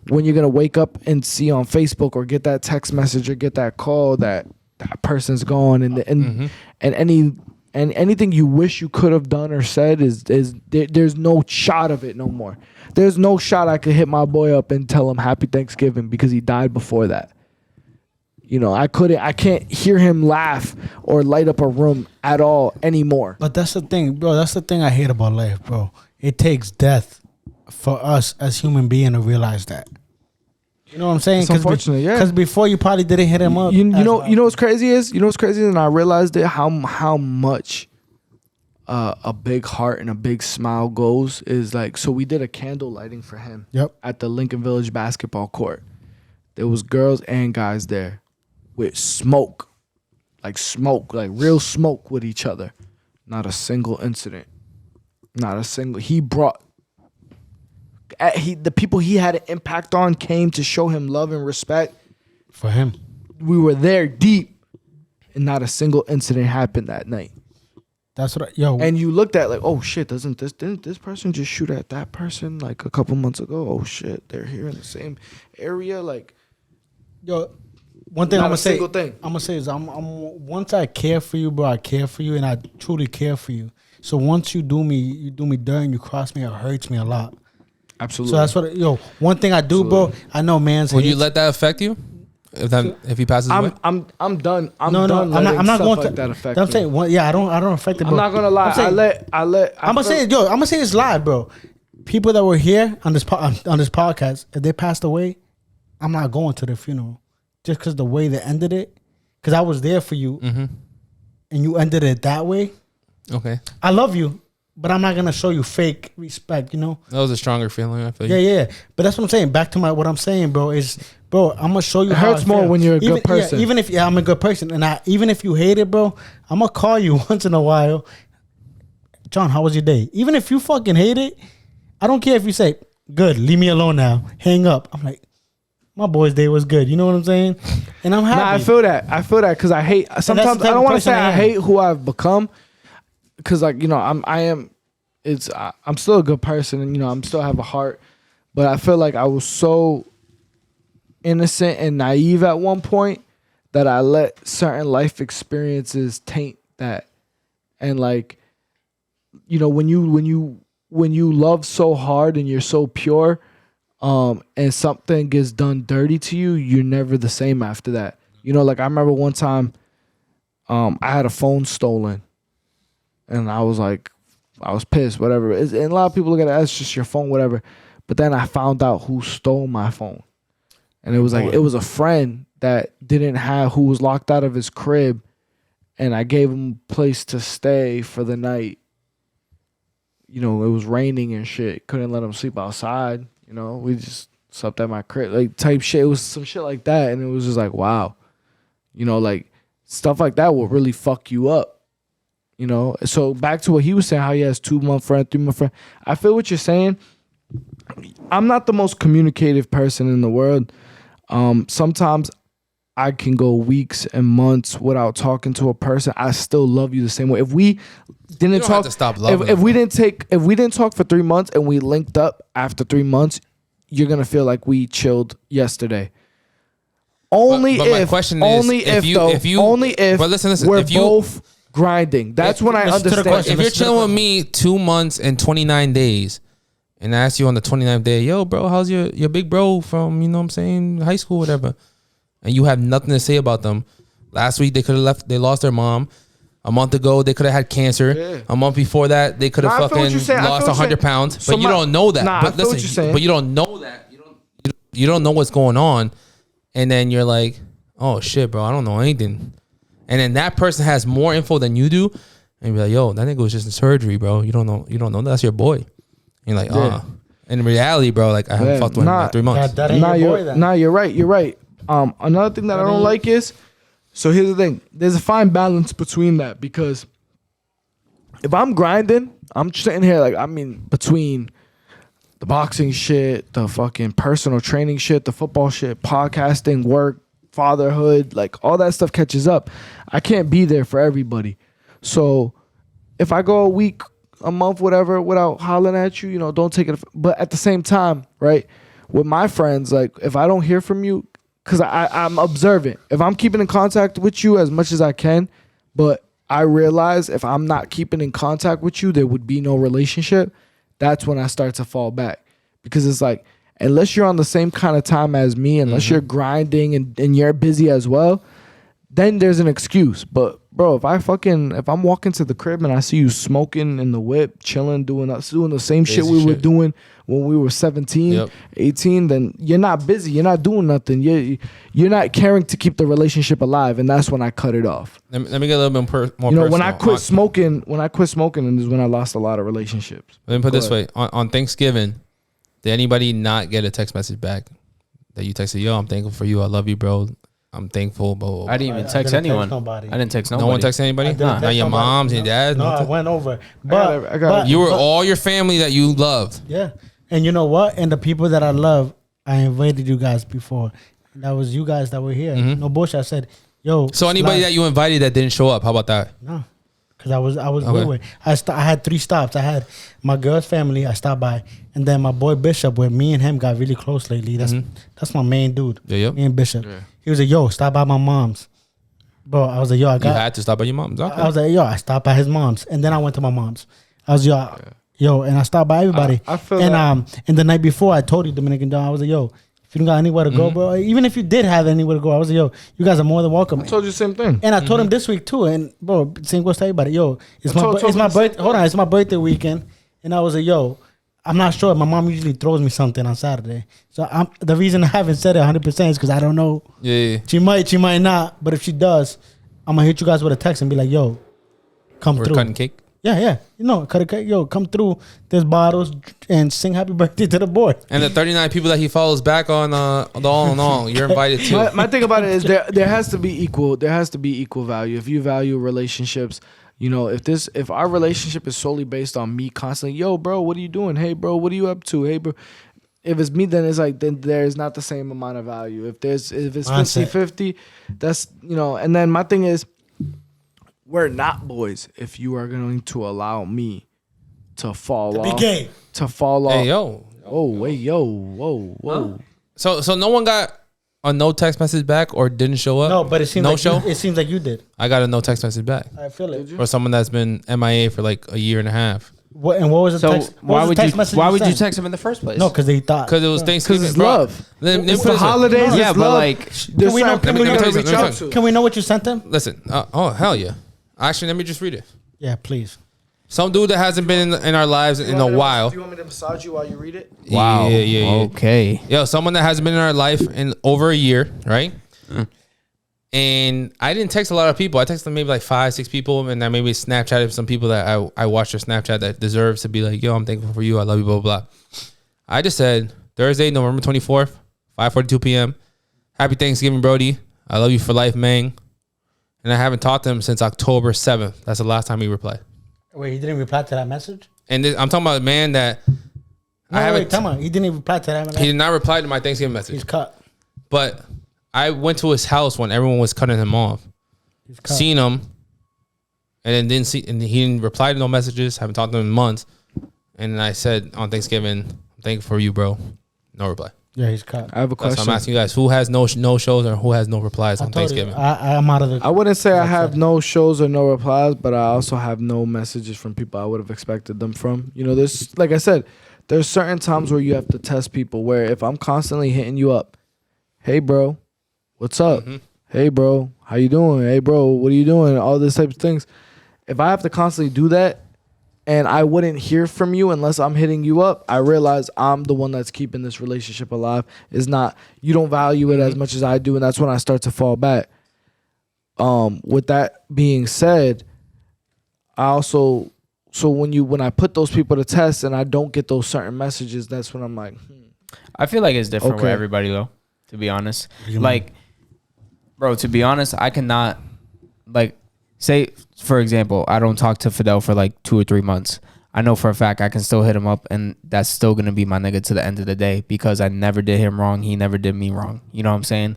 Speaker 2: you're gonna wake up and see on Facebook or get that text message or get that call that person's gone and anything you wish you could have done or said is there's no shot of it no more. There's no shot I could hit my boy up and tell him Happy Thanksgiving because he died before that. You know, I can't hear him laugh or light up a room at all anymore.
Speaker 4: But that's the thing, bro. That's the thing I hate about life, bro. It takes death for us as human beings to realize that. You know what I'm saying?
Speaker 2: It's unfortunate, yeah.
Speaker 4: Because before you probably didn't hit him up.
Speaker 2: You know what's crazy is? You know what's crazy is? And I realized it how much a big heart and a big smile goes is like, so we did a candle lighting for him.
Speaker 4: Yep.
Speaker 2: At the Lincoln Village basketball court. There was girls and guys there with smoke, like real smoke with each other. Not a single incident. Not a single. He brought the people he had an impact on came to show him love and respect.
Speaker 4: For him.
Speaker 2: We were there deep, and not a single incident happened that night.
Speaker 4: That's what yo.
Speaker 2: And you looked at like, oh shit, didn't this person just shoot at that person like a couple months ago? Oh shit, they're here in the same area. Like,
Speaker 4: Yo, one thing
Speaker 2: Not
Speaker 4: I'm gonna
Speaker 2: a
Speaker 4: say.
Speaker 2: single thing.
Speaker 4: I'm gonna say is I'm once I care for you, bro. I care for you, and I truly care for you. So once you do me dirt and you cross me, it hurts me a lot.
Speaker 2: absolutely.
Speaker 4: So that's what one thing I do, bro. I know, man's.
Speaker 5: Would you
Speaker 4: hates-
Speaker 5: let that affect you? If he passes away?
Speaker 2: I'm done. I'm
Speaker 4: No,
Speaker 2: done.
Speaker 4: I'm not
Speaker 2: stuff
Speaker 4: going
Speaker 2: like
Speaker 4: to.
Speaker 2: that affect
Speaker 4: I'm
Speaker 2: me.
Speaker 4: saying, I don't affect it.
Speaker 2: I'm
Speaker 4: Bro.
Speaker 2: not gonna lie.
Speaker 4: I'm saying,
Speaker 2: I'm
Speaker 4: gonna say, I'm gonna say this live, bro. People that were here on this podcast, if they passed away, I'm not going to their funeral, just because the way they ended it. Because I was there for you, and you ended it that way.
Speaker 5: Okay.
Speaker 4: I love you, but I'm not gonna show you fake respect. You know.
Speaker 5: That was a stronger feeling, I feel.
Speaker 4: Yeah. But that's what I'm saying. Back to what I'm saying, bro. Is bro, I'm gonna show you.
Speaker 2: It
Speaker 4: how
Speaker 2: hurts
Speaker 4: I
Speaker 2: more
Speaker 4: feel.
Speaker 2: when you're a good
Speaker 4: Even-
Speaker 2: person.
Speaker 4: Yeah, even if I'm a good person, and even if you hate it, bro, I'm gonna call you once in a while. John, how was your day? Even if you fucking hate it, I don't care if you say good. Leave me alone now. Hang up. I'm like, my boy's day was good. You know what I'm saying? And I'm happy.
Speaker 2: Nah, I feel that because I hate. Sometimes
Speaker 4: the type
Speaker 2: I don't
Speaker 4: of
Speaker 2: want to
Speaker 4: person
Speaker 2: say
Speaker 4: I
Speaker 2: I
Speaker 4: am.
Speaker 2: hate who I've become, because like I'm still a good person, and I'm still have a heart, but I feel like I was so innocent and naive at one point that I let certain life experiences taint that, and like when you love so hard and you're so pure, and something gets done dirty to you, you're never the same after that. Like I remember one time, I had a phone stolen, and I was pissed, whatever. And a lot of people look at it as just your phone, whatever. But then I found out who stole my phone, and it was like it was a friend that who was locked out of his crib, and I gave him a place to stay for the night. It was raining and shit. Couldn't let him sleep outside. We just slept at my crib, like type shit. It was some shit like that, and it was just like, wow, like stuff like that will really fuck you up. So back to what he was saying, how he has 2-month friend, 3-month friend. I feel what you're saying. I'm not the most communicative person in the world. Sometimes I can go weeks and months without talking to a person. I still love you the same way. If we didn't
Speaker 5: don't
Speaker 2: talk,
Speaker 5: have to stop loving
Speaker 2: if
Speaker 5: them.
Speaker 2: we didn't talk for 3 months and we linked up after 3 months, you're gonna feel like we chilled yesterday. Only
Speaker 5: But my
Speaker 2: if,
Speaker 5: question is,
Speaker 2: only if
Speaker 5: but listen,
Speaker 2: we're
Speaker 5: if you-
Speaker 2: both grinding. That's when I
Speaker 4: listen to the
Speaker 2: understand.
Speaker 4: question.
Speaker 5: If you're chilling with me 2 months and 29 days, and I ask you on the 29th day, yo, bro, how's your big bro from, high school, whatever, and you have nothing to say about them. Last week they could have left. They lost their mom. A month ago they could have had cancer.
Speaker 2: Yeah.
Speaker 5: A month before that they could have
Speaker 2: Nah, I feel what
Speaker 5: fucking
Speaker 2: you're saying. I
Speaker 5: lost
Speaker 2: feel what you're
Speaker 5: 100
Speaker 2: saying.
Speaker 5: pounds.
Speaker 2: So
Speaker 5: But you
Speaker 2: my-
Speaker 5: don't know that.
Speaker 2: Nah, I
Speaker 5: but
Speaker 2: feel what
Speaker 5: listen,
Speaker 2: you're saying.
Speaker 5: but you don't know that. You don't know what's going on, and then you're like, oh shit, bro, I don't know anything. And then that person has more info than you do, and you're like, yo, that nigga was just in surgery, bro. You don't know that's your boy. And you're like,
Speaker 2: Yeah.
Speaker 5: In reality, bro, like I haven't
Speaker 2: Yeah,
Speaker 5: fucked with him in
Speaker 2: nah,
Speaker 5: like 3 months.
Speaker 4: That ain't your boy then.
Speaker 2: You're right. You're right. Another thing that I don't like is, so here's the thing. There's a fine balance between that, because if I'm grinding, I'm sitting here between the boxing shit, the fucking personal training shit, the football shit, podcasting, work, fatherhood, like all that stuff catches up. I can't be there for everybody. So if I go a week, a month, whatever, without hollering at you, don't take it. But at the same time, right, with my friends, like if I don't hear from you, because I'm observant. If I'm keeping in contact with you as much as I can, but I realize if I'm not keeping in contact with you, there would be no relationship. That's when I start to fall back, because it's like, unless you're on the same kind of time as me, unless you're grinding and you're busy as well, then there's an excuse. But bro, if I'm walking to the crib and I see you smoking in the whip, chilling, doing the same shit we were doing when we were 17, 18, then you're not busy. You're not doing nothing. You're not caring to keep the relationship alive, and that's when I cut it off.
Speaker 5: Let me get a little bit more personal.
Speaker 2: When I quit smoking, and is when I lost a lot of relationships.
Speaker 5: Let me put it this
Speaker 2: Go
Speaker 5: way: on Thanksgiving, did anybody not get a text message back that you texted? Yo, I'm thankful for you. I love you, bro. I'm thankful. But
Speaker 3: I didn't even
Speaker 4: I
Speaker 3: text
Speaker 4: didn't text
Speaker 3: anyone.
Speaker 4: nobody.
Speaker 3: I didn't text
Speaker 5: no
Speaker 3: nobody.
Speaker 5: one texted anybody.
Speaker 4: I didn't
Speaker 5: Not
Speaker 4: text
Speaker 5: your
Speaker 4: nobody.
Speaker 5: moms, your dads.
Speaker 4: No, I
Speaker 5: nothing?
Speaker 4: went over.
Speaker 2: I got it.
Speaker 5: You were all your family that you loved.
Speaker 4: Yeah. And you know what? And the people that I love, I invited you guys before. And that was you guys that were here. No bullshit. I said, yo.
Speaker 5: So anybody that you invited that didn't show up, how about that?
Speaker 4: No. Because I was
Speaker 5: Okay.
Speaker 4: way. I had 3 stops. I had my girl's family. I stopped by. And then my boy Bishop, where me and him got really close lately. That's my main dude.
Speaker 5: Yeah.
Speaker 4: Me and Bishop. He was like, yo, stop by my mom's. Bro, I was like, yo, I
Speaker 5: You
Speaker 4: got.
Speaker 5: had to stop by your mom's. Okay.
Speaker 4: I was like, yo, I stopped by his mom's, and then I went to my mom's. I was yo, and I stopped by everybody.
Speaker 2: I feel
Speaker 4: and
Speaker 2: that.
Speaker 4: and the night before, I told you Dominican John, I was like, yo, if you don't got anywhere to go, bro, even if you did have anywhere to go, I was like, yo, you guys are more than welcome.
Speaker 2: I told you the same thing.
Speaker 4: And I told him this week too, and bro, same goes to everybody. Yo, it's
Speaker 2: I told
Speaker 4: it's my
Speaker 2: him the same
Speaker 4: birthday. Hold on, it's my birthday weekend, and I was like, yo, I'm not sure. My mom usually throws me something on Saturday, so the reason I haven't said it 100% is because I don't know.
Speaker 5: Yeah.
Speaker 4: She might not, but if she does, I'm gonna hit you guys with a text and be like, "Yo, come
Speaker 5: We're
Speaker 4: through."
Speaker 5: cutting cake.
Speaker 4: Yeah. Cut a cake. Yo, come through. There's bottles and sing happy birthday to the boy.
Speaker 5: And the 39 people that he follows back on the All in All, you're invited too.
Speaker 2: My thing about it is there has to be equal. There has to be equal value. If you value relationships, if our relationship is solely based on me constantly, yo, bro, what are you doing? Hey, bro, what are you up to? Hey, bro. if it's me, then it's like then there's not the same amount of value. If it's
Speaker 4: Mindset.
Speaker 2: 50-50, that's and then my thing is, we're not boys if you are going to allow me to fall
Speaker 4: Be
Speaker 2: off.
Speaker 4: gay.
Speaker 2: To fall off.
Speaker 5: Hey yo.
Speaker 2: Oh wait, yo, whoa.
Speaker 5: So no one got a no text message back or didn't show up?
Speaker 4: No, but it seems
Speaker 5: no
Speaker 4: like
Speaker 5: show.
Speaker 4: it seems like you did.
Speaker 5: I got a no text message back
Speaker 4: I feel it.
Speaker 5: for someone that's been MIA for like a year and a half.
Speaker 4: What was the
Speaker 3: So
Speaker 4: text? What
Speaker 3: why
Speaker 4: was the
Speaker 3: would
Speaker 4: text
Speaker 3: you
Speaker 4: message
Speaker 3: why would you
Speaker 4: sent?
Speaker 3: text him in the first place?
Speaker 4: No, because they thought.
Speaker 5: Because it was Thanksgiving.
Speaker 2: it's
Speaker 5: bro.
Speaker 2: love.
Speaker 5: Let me
Speaker 2: It's
Speaker 5: put
Speaker 2: the
Speaker 5: this way.
Speaker 2: holidays.
Speaker 3: Yeah,
Speaker 2: it's
Speaker 3: but
Speaker 2: love.
Speaker 3: like,
Speaker 2: There's
Speaker 4: we know-
Speaker 2: certain
Speaker 4: can
Speaker 2: people
Speaker 4: we
Speaker 2: you
Speaker 4: know-
Speaker 2: gotta reach
Speaker 5: let me
Speaker 2: out
Speaker 5: tell
Speaker 2: to.
Speaker 5: you.
Speaker 4: Can we know what you sent them?
Speaker 5: Listen. Oh hell yeah. Actually, let me just read it.
Speaker 4: Yeah, please.
Speaker 5: Some dude that hasn't been in our lives in a while.
Speaker 7: Do you want me to massage you while you read it?
Speaker 3: wow.
Speaker 5: Yeah.
Speaker 3: Okay.
Speaker 5: Yo, someone that hasn't been in our life in over a year, right? And I didn't text a lot of people. I texted maybe like 5-6 people, and I maybe Snapchatted some people that I watched their Snapchat that deserves to be like, yo, I'm thankful for you. I love you, blah, blah, blah. I just said Thursday, November 24th, 5:42 p.m. Happy Thanksgiving, Brody. I love you for life, man. And I haven't talked to him since October 7th. That's the last time he replied.
Speaker 4: Wait, he didn't reply to that message?
Speaker 5: And I'm talking about a man that
Speaker 4: No,
Speaker 5: I haven't.
Speaker 4: wait, come on. He didn't even reply to that
Speaker 5: He
Speaker 4: message.
Speaker 5: did not reply to my Thanksgiving message.
Speaker 4: He's cut.
Speaker 5: But I went to his house when everyone was cutting him off.
Speaker 4: He's cut.
Speaker 5: Seen him, and then didn't see, and he didn't reply to no messages. Haven't talked to him in months. And then I said on Thanksgiving, I'm thankful for you, bro. No reply.
Speaker 4: Yeah, he's cut.
Speaker 2: I have a
Speaker 5: That's why
Speaker 2: question.
Speaker 5: I'm asking you guys: who has no shows or who has no replies on
Speaker 4: I told you,
Speaker 5: Thanksgiving?
Speaker 4: I'm out of the.
Speaker 2: I wouldn't say I have no shows or no replies, but I also have no messages from people I would have expected them from. There's, like I said, there's certain times where you have to test people. Where if I'm constantly hitting you up, hey bro, what's up? Hey bro, how you doing? Hey bro, what are you doing? All this type of things. If I have to constantly do that, and I wouldn't hear from you unless I'm hitting you up, I realize I'm the one that's keeping this relationship alive. It's not, you don't value it as much as I do, and that's when I start to fall back. With that being said, I also, so when I put those people to test and I don't get those certain messages, that's when I'm like,
Speaker 3: I feel like it's different with
Speaker 2: Okay.
Speaker 3: everybody though, to be honest.
Speaker 4: do you
Speaker 3: Like, bro, to be honest, I cannot, like, say, for example, I don't talk to Fidel for like 2 or 3 months. I know for a fact I can still hit him up, and that's still going to be my nigga to the end of the day because I never did him wrong. He never did me wrong. You know what I'm saying?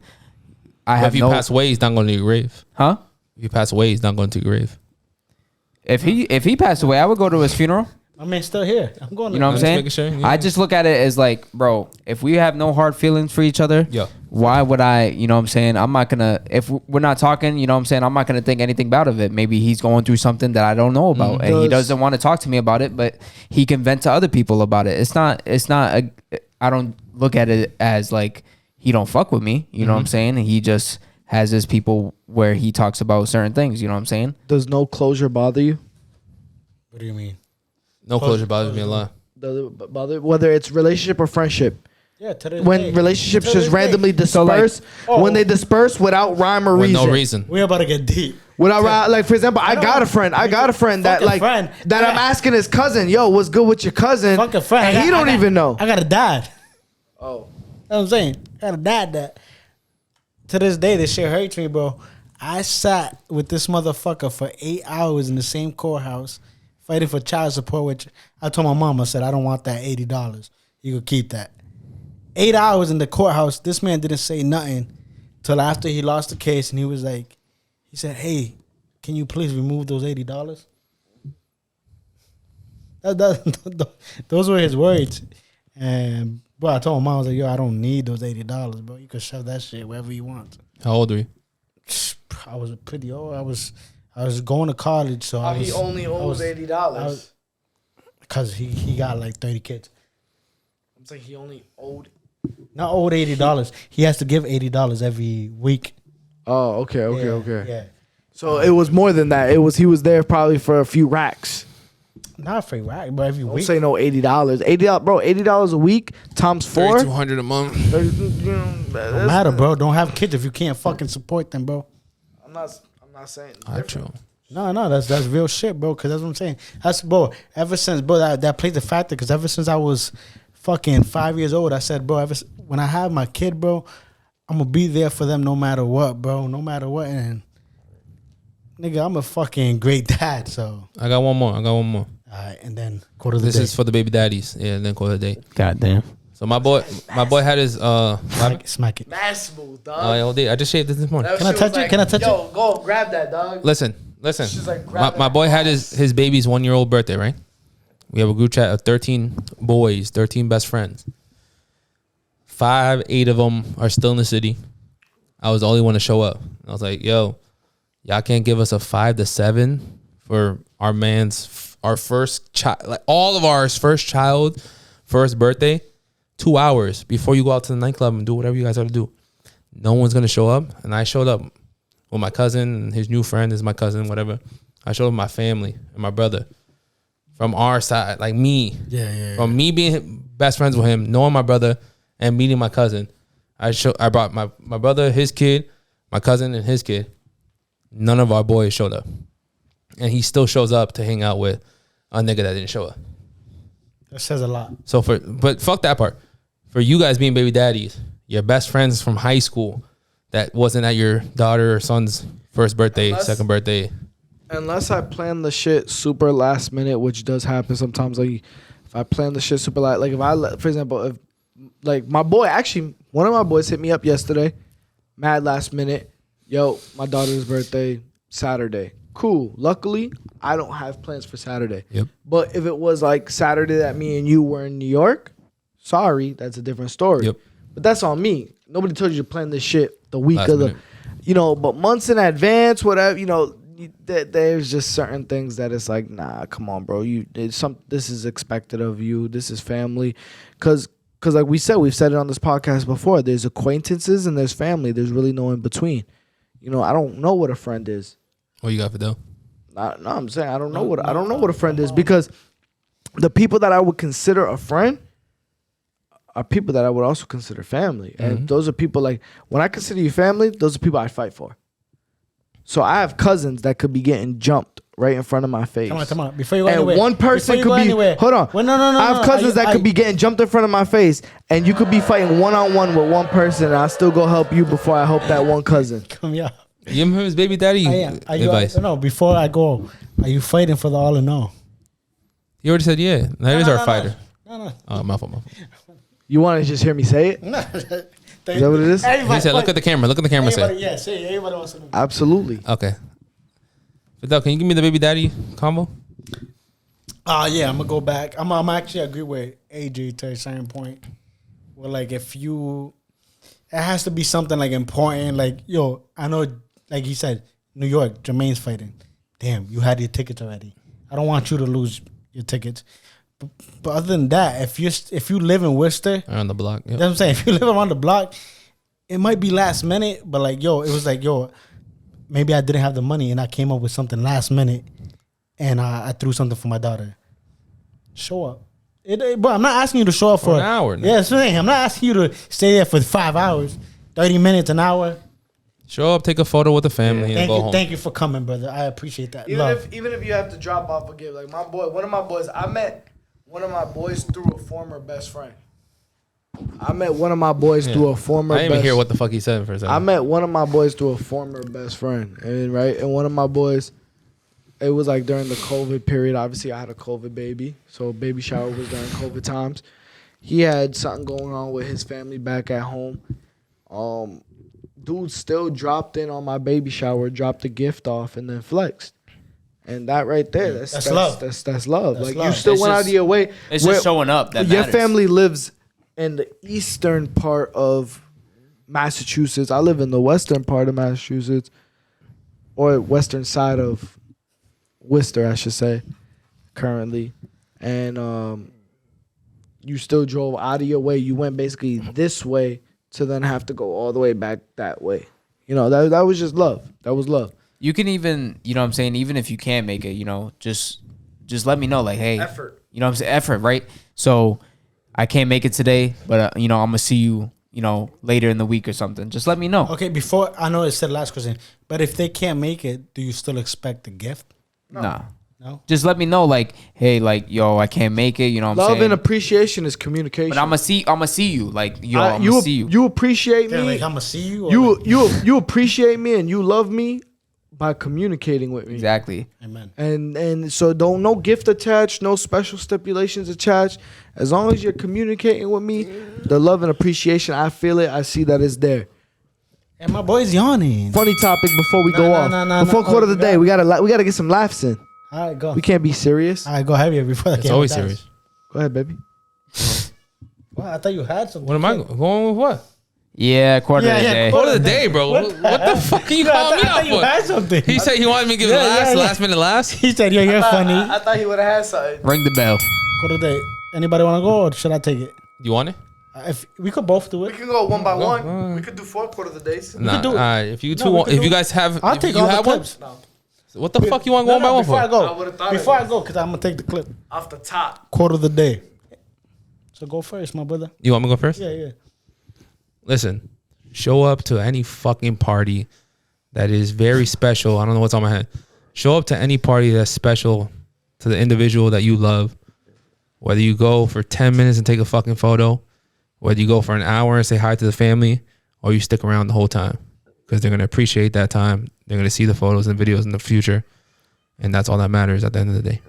Speaker 3: I
Speaker 5: But
Speaker 3: have
Speaker 5: if you pass away, he's not going to your grave.
Speaker 3: Huh?
Speaker 5: If you pass away, he's not going to your grave.
Speaker 3: If he passed away, I would go to his funeral.
Speaker 4: I mean, still here. I'm going.
Speaker 3: You know what I'm
Speaker 5: Just
Speaker 3: saying?
Speaker 5: making sure, yeah.
Speaker 3: I just look at it as like, bro, if we have no hard feelings for each other,
Speaker 5: Yeah.
Speaker 3: why would I, you know what I'm saying? I'm not gonna, if we're not talking, you know what I'm saying? I'm not gonna think anything bad of it. Maybe he's going through something that I don't know about and he doesn't want to talk to me about it, but he can vent to other people about it. I don't look at it as like he don't fuck with me. You know what I'm saying? He just has his people where he talks about certain things. You know what I'm saying?
Speaker 2: does no closure bother you?
Speaker 4: What do you mean?
Speaker 5: No closure bothers me a lot.
Speaker 2: Whether it's relationship or friendship.
Speaker 4: Yeah, to this
Speaker 2: When
Speaker 4: day.
Speaker 2: relationships
Speaker 4: To
Speaker 2: just
Speaker 4: this day.
Speaker 2: randomly disperse, when they disperse without rhyme or
Speaker 5: With
Speaker 2: reason.
Speaker 5: no reason.
Speaker 4: We're about to get deep.
Speaker 2: Like for example, I got a friend that
Speaker 4: Fucking
Speaker 2: like
Speaker 4: friend.
Speaker 2: that I'm asking his cousin, yo, what's good with your cousin?
Speaker 4: Fuck a friend.
Speaker 2: And he don't even know.
Speaker 4: I got a dad.
Speaker 2: Oh.
Speaker 4: You know what I'm saying? I got a dad that to this day this shit hurts me, bro. I sat with this motherfucker for 8 hours in the same courthouse fighting for child support, which I told my mom, I said, I don't want that $80. You could keep that. 8 hours in the courthouse, this man didn't say nothing till after he lost the case, and he said, hey, can you please remove those $80? Those were his words. And bro, I told my mom, I was like, yo, I don't need those $80, bro. You can shove that shit wherever you want.
Speaker 5: How old are you?
Speaker 4: I was pretty old. I was going to college, so I was.
Speaker 7: He only owes $80.
Speaker 4: Because he got like 30 kids.
Speaker 7: I'm saying he only owed.
Speaker 4: Not owed $80. He has to give $80 every week.
Speaker 2: Oh, okay.
Speaker 4: Yeah.
Speaker 2: So it was more than that. He was there probably for a few racks.
Speaker 4: Not free, right? But every
Speaker 2: Don't
Speaker 4: week.
Speaker 2: say no $80. $80 a week times 4.
Speaker 5: 200 a month.
Speaker 4: Don't matter, bro. Don't have kids if you can't fucking support them, bro.
Speaker 7: I'm not saying.
Speaker 5: True.
Speaker 4: No, that's real shit, bro. Cause that's what I'm saying. That's bro. Ever since, bro, that plays a factor. Cause ever since I was fucking 5 years old, I said, bro, when I have my kid, bro, I'm gonna be there for them no matter what, bro. No matter what, and nigga, I'm a fucking great dad. So,
Speaker 5: I got one more.
Speaker 4: all right, and then go to the
Speaker 5: This
Speaker 4: day.
Speaker 5: is for the baby daddies. Yeah, and then call it a day.
Speaker 3: God damn.
Speaker 5: So my boy had his
Speaker 4: Smack it.
Speaker 7: Mad smooth, dog.
Speaker 5: all day. I just shaved this morning.
Speaker 7: That
Speaker 4: Can I
Speaker 7: shit
Speaker 4: touch
Speaker 7: was
Speaker 4: it?
Speaker 7: like,
Speaker 4: Can I touch
Speaker 7: Yo, go grab that, dog.
Speaker 5: Listen.
Speaker 7: She's like, grab
Speaker 5: My
Speaker 7: that
Speaker 5: boy had
Speaker 7: ass.
Speaker 5: his baby's 1-year-old birthday, right? We have a group chat of 13 boys, 13 best friends. 8 of them are still in the city. I was the only one to show up. I was like, yo, y'all can't give us a 5 to 7 for our first child, like all of ours first child, first birthday, 2 hours before you go out to the nightclub and do whatever you guys got to do. No one's going to show up. And I showed up with my cousin and his new friend is my cousin, whatever. I showed up with my family and my brother from our side, like me.
Speaker 4: Yeah.
Speaker 5: From me being best friends with him, knowing my brother and meeting my cousin. I brought my brother, his kid, my cousin, and his kid. None of our boys showed up. And he still shows up to hang out with a nigga that didn't show up.
Speaker 4: That says a lot.
Speaker 5: But fuck that part. For you guys being baby daddies, your best friends from high school that wasn't at your daughter or son's first birthday, second birthday.
Speaker 2: Unless I plan the shit super last minute, which does happen sometimes. Like if I plan the shit super like if I, for example, if like my boy, actually one of my boys hit me up yesterday, mad last minute. Yo, my daughter's birthday Saturday. Cool. Luckily, I don't have plans for Saturday.
Speaker 5: Yep.
Speaker 2: But if it was like Saturday that me and you were in New York, sorry, that's a different story.
Speaker 5: Yep.
Speaker 2: But that's on me. Nobody told you to plan this shit the week
Speaker 5: Last
Speaker 2: of the,
Speaker 5: minute.
Speaker 2: you know, but months in advance, whatever, you know, there's just certain things that it's like, nah, come on, bro. This is expected of you. This is family. Cause like we've said it on this podcast before, there's acquaintances and there's family. There's really no in between. You know, I don't know what a friend is.
Speaker 5: What you got, Fidel?
Speaker 2: No, I'm saying I don't know what a friend is, because the people that I would consider a friend are people that I would also consider family. And those are people like, when I consider you family, those are people I fight for. So I have cousins that could be getting jumped right in front of my face.
Speaker 4: Come on. Before you go
Speaker 2: And
Speaker 4: anywhere.
Speaker 2: one person could be, hold on.
Speaker 4: Well, no.
Speaker 2: I have cousins that could be getting jumped in front of my face, and you could be fighting one-on-one with one person, and I'll still go help you before I help that one cousin.
Speaker 4: Come here.
Speaker 5: Give him his baby daddy
Speaker 4: I am.
Speaker 5: advice.
Speaker 4: No, before I go, are you fighting for the all and all?
Speaker 5: You already said yeah. That is our fighter.
Speaker 4: No.
Speaker 5: Oh, my fault.
Speaker 2: You want to just hear me say it?
Speaker 4: No.
Speaker 2: Is that what it is?
Speaker 5: He said, look at the camera. Look at the camera.
Speaker 4: Everybody,
Speaker 5: Say.
Speaker 4: yeah, say everybody wants to know.
Speaker 2: Absolutely.
Speaker 5: Okay. Fidel, can you give me the baby daddy combo?
Speaker 4: Yeah, I'm gonna go back. I'm actually agree with AJ to a certain point. Well, like if you, it has to be something like important. Like yo, I know, like he said, New York, Jermaine's fighting. Damn, you had your tickets already. I don't want you to lose your tickets. But other than that, if you live in Worcester,
Speaker 5: Around the block. Yep.
Speaker 4: you know what I'm saying? If you live around the block, it might be last minute, but like, yo, it was like, yo, maybe I didn't have the money and I came up with something last minute and I threw something for my daughter. Show up. But I'm not asking you to show up for
Speaker 5: an hour.
Speaker 4: Yeah, that's what I'm saying. I'm not asking you to stay there for 5 hours, 30 minutes, an hour.
Speaker 5: Show up, take a photo with the family, and go home.
Speaker 4: Thank you for coming, brother. I appreciate that.
Speaker 2: Even if you have to drop off a gift, like my boy, one of my boys, I met one of my boys through a former best friend. I met one of my boys through a former.
Speaker 5: I didn't even hear what the fuck he said for a second.
Speaker 2: I met one of my boys through a former best friend, and one of my boys, it was like during the COVID period. Obviously, I had a COVID baby, so baby shower was during COVID times. He had something going on with his family back at home. Dude still dropped in on my baby shower, dropped a gift off, and then flexed. And that right there, that's love. That's love. Like love. You still went out of your way.
Speaker 3: It's just showing up. That
Speaker 2: your
Speaker 3: matters.
Speaker 2: family lives in the eastern part of Massachusetts. I live in the western part of Massachusetts, or western side of Worcester, I should say, currently. And you still drove out of your way. You went basically this way to then have to go all the way back that way. You know, that was just love. That was love.
Speaker 3: You can even, you know what I'm saying, even if you can't make it, you know, just let me know, like, hey.
Speaker 2: Effort.
Speaker 3: You know what I'm saying? Effort, right? So I can't make it today, but, you know, I'm going to see you, you know, later in the week or something. Just let me know.
Speaker 4: Okay, before, I know it said last question, but if they can't make it, do you still expect the gift?
Speaker 3: Nah.
Speaker 4: No?
Speaker 3: Just let me know, like, hey, like, yo, I can't make it, you know what I'm saying?
Speaker 2: Love and appreciation is communication.
Speaker 3: But I'm going to see you. Like, yo, I'm going to see you.
Speaker 2: You appreciate me.
Speaker 4: Like, I'm going to see you?
Speaker 2: You appreciate me and you love me by communicating with me.
Speaker 3: Exactly.
Speaker 4: Amen.
Speaker 2: And so no gift attached, no special stipulations attached. As long as you're communicating with me, the love and appreciation, I feel it. I see that it's there.
Speaker 4: And my boy's yawning.
Speaker 2: Funny topic before we
Speaker 4: No,
Speaker 2: go
Speaker 4: no,
Speaker 2: off.
Speaker 4: no, no,
Speaker 2: before
Speaker 4: no.
Speaker 2: quarter of the
Speaker 4: Oh,
Speaker 2: day,
Speaker 4: God.
Speaker 2: we gotta get some laughs in.
Speaker 4: All right, go.
Speaker 2: We can't be serious.
Speaker 4: All right, go heavier before the
Speaker 5: It's
Speaker 4: camera
Speaker 5: always
Speaker 4: dies.
Speaker 5: serious.
Speaker 2: Go ahead, baby.
Speaker 4: Well, I thought you had something.
Speaker 5: What am I going with? What?
Speaker 3: Yeah, quarter of the day.
Speaker 5: Quarter of the day, bro. What the fuck are you calling me
Speaker 4: I thought
Speaker 5: out
Speaker 4: you
Speaker 5: for?
Speaker 4: had something.
Speaker 5: He said he wanted me to give
Speaker 4: Yeah,
Speaker 5: the
Speaker 4: yeah.
Speaker 5: last minute last.
Speaker 4: He said, "Yo, you're funny."
Speaker 7: I thought he would have had something.
Speaker 3: Ring the bell.
Speaker 4: Quarter day. Anybody want to go, or should I take it?
Speaker 5: You want it?
Speaker 4: If we could both do
Speaker 7: We
Speaker 4: it.
Speaker 7: can go one by
Speaker 5: Go.
Speaker 7: one. We could do 4 quarter of the days.
Speaker 5: Nah.
Speaker 4: do it.
Speaker 5: If you two
Speaker 4: No, we
Speaker 5: want,
Speaker 4: can
Speaker 5: if
Speaker 4: do
Speaker 5: you
Speaker 4: it.
Speaker 5: guys have,
Speaker 4: I'll
Speaker 5: if
Speaker 4: take
Speaker 5: you
Speaker 4: all the
Speaker 5: have one.
Speaker 4: clips.
Speaker 5: What the fuck you want going by one
Speaker 4: before I
Speaker 5: for?
Speaker 4: go.
Speaker 7: I would've thought
Speaker 4: Before
Speaker 7: it
Speaker 4: I go, because I'm gonna take the clip.
Speaker 7: Off the top.
Speaker 4: Quarter of the day. So go first, my brother.
Speaker 5: You want me to go first?
Speaker 4: Yeah.
Speaker 5: Listen, show up to any fucking party that is very special. I don't know what's on my head. Show up to any party that's special to the individual that you love. Whether you go for 10 minutes and take a fucking photo, whether you go for an hour and say hi to the family, or you stick around the whole time, because they're going to appreciate that time. They're going to see the photos and videos in the future. And that's all that matters at the end of the day.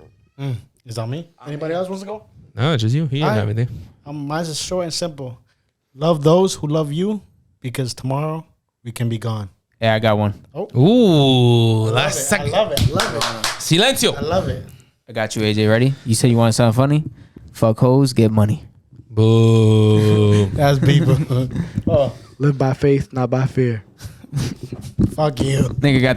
Speaker 4: Is that me? Anybody else wants to go?
Speaker 5: No, it's just you. He didn't
Speaker 4: Alright.
Speaker 5: have anything.
Speaker 4: Mine's just short and simple. Love those who love you, because tomorrow we can be gone.
Speaker 3: Yeah, I got one.
Speaker 5: Ooh, last
Speaker 4: I
Speaker 5: second.
Speaker 4: love it. I love it.
Speaker 5: Silencio.
Speaker 4: I love it.
Speaker 3: I got you, AJ. Ready? You said you want something funny? Fuck hoes, get money.
Speaker 5: Boom.
Speaker 4: That's people. Oh,
Speaker 2: Live by faith, not by fear.
Speaker 4: fuck you.
Speaker 3: Nigga got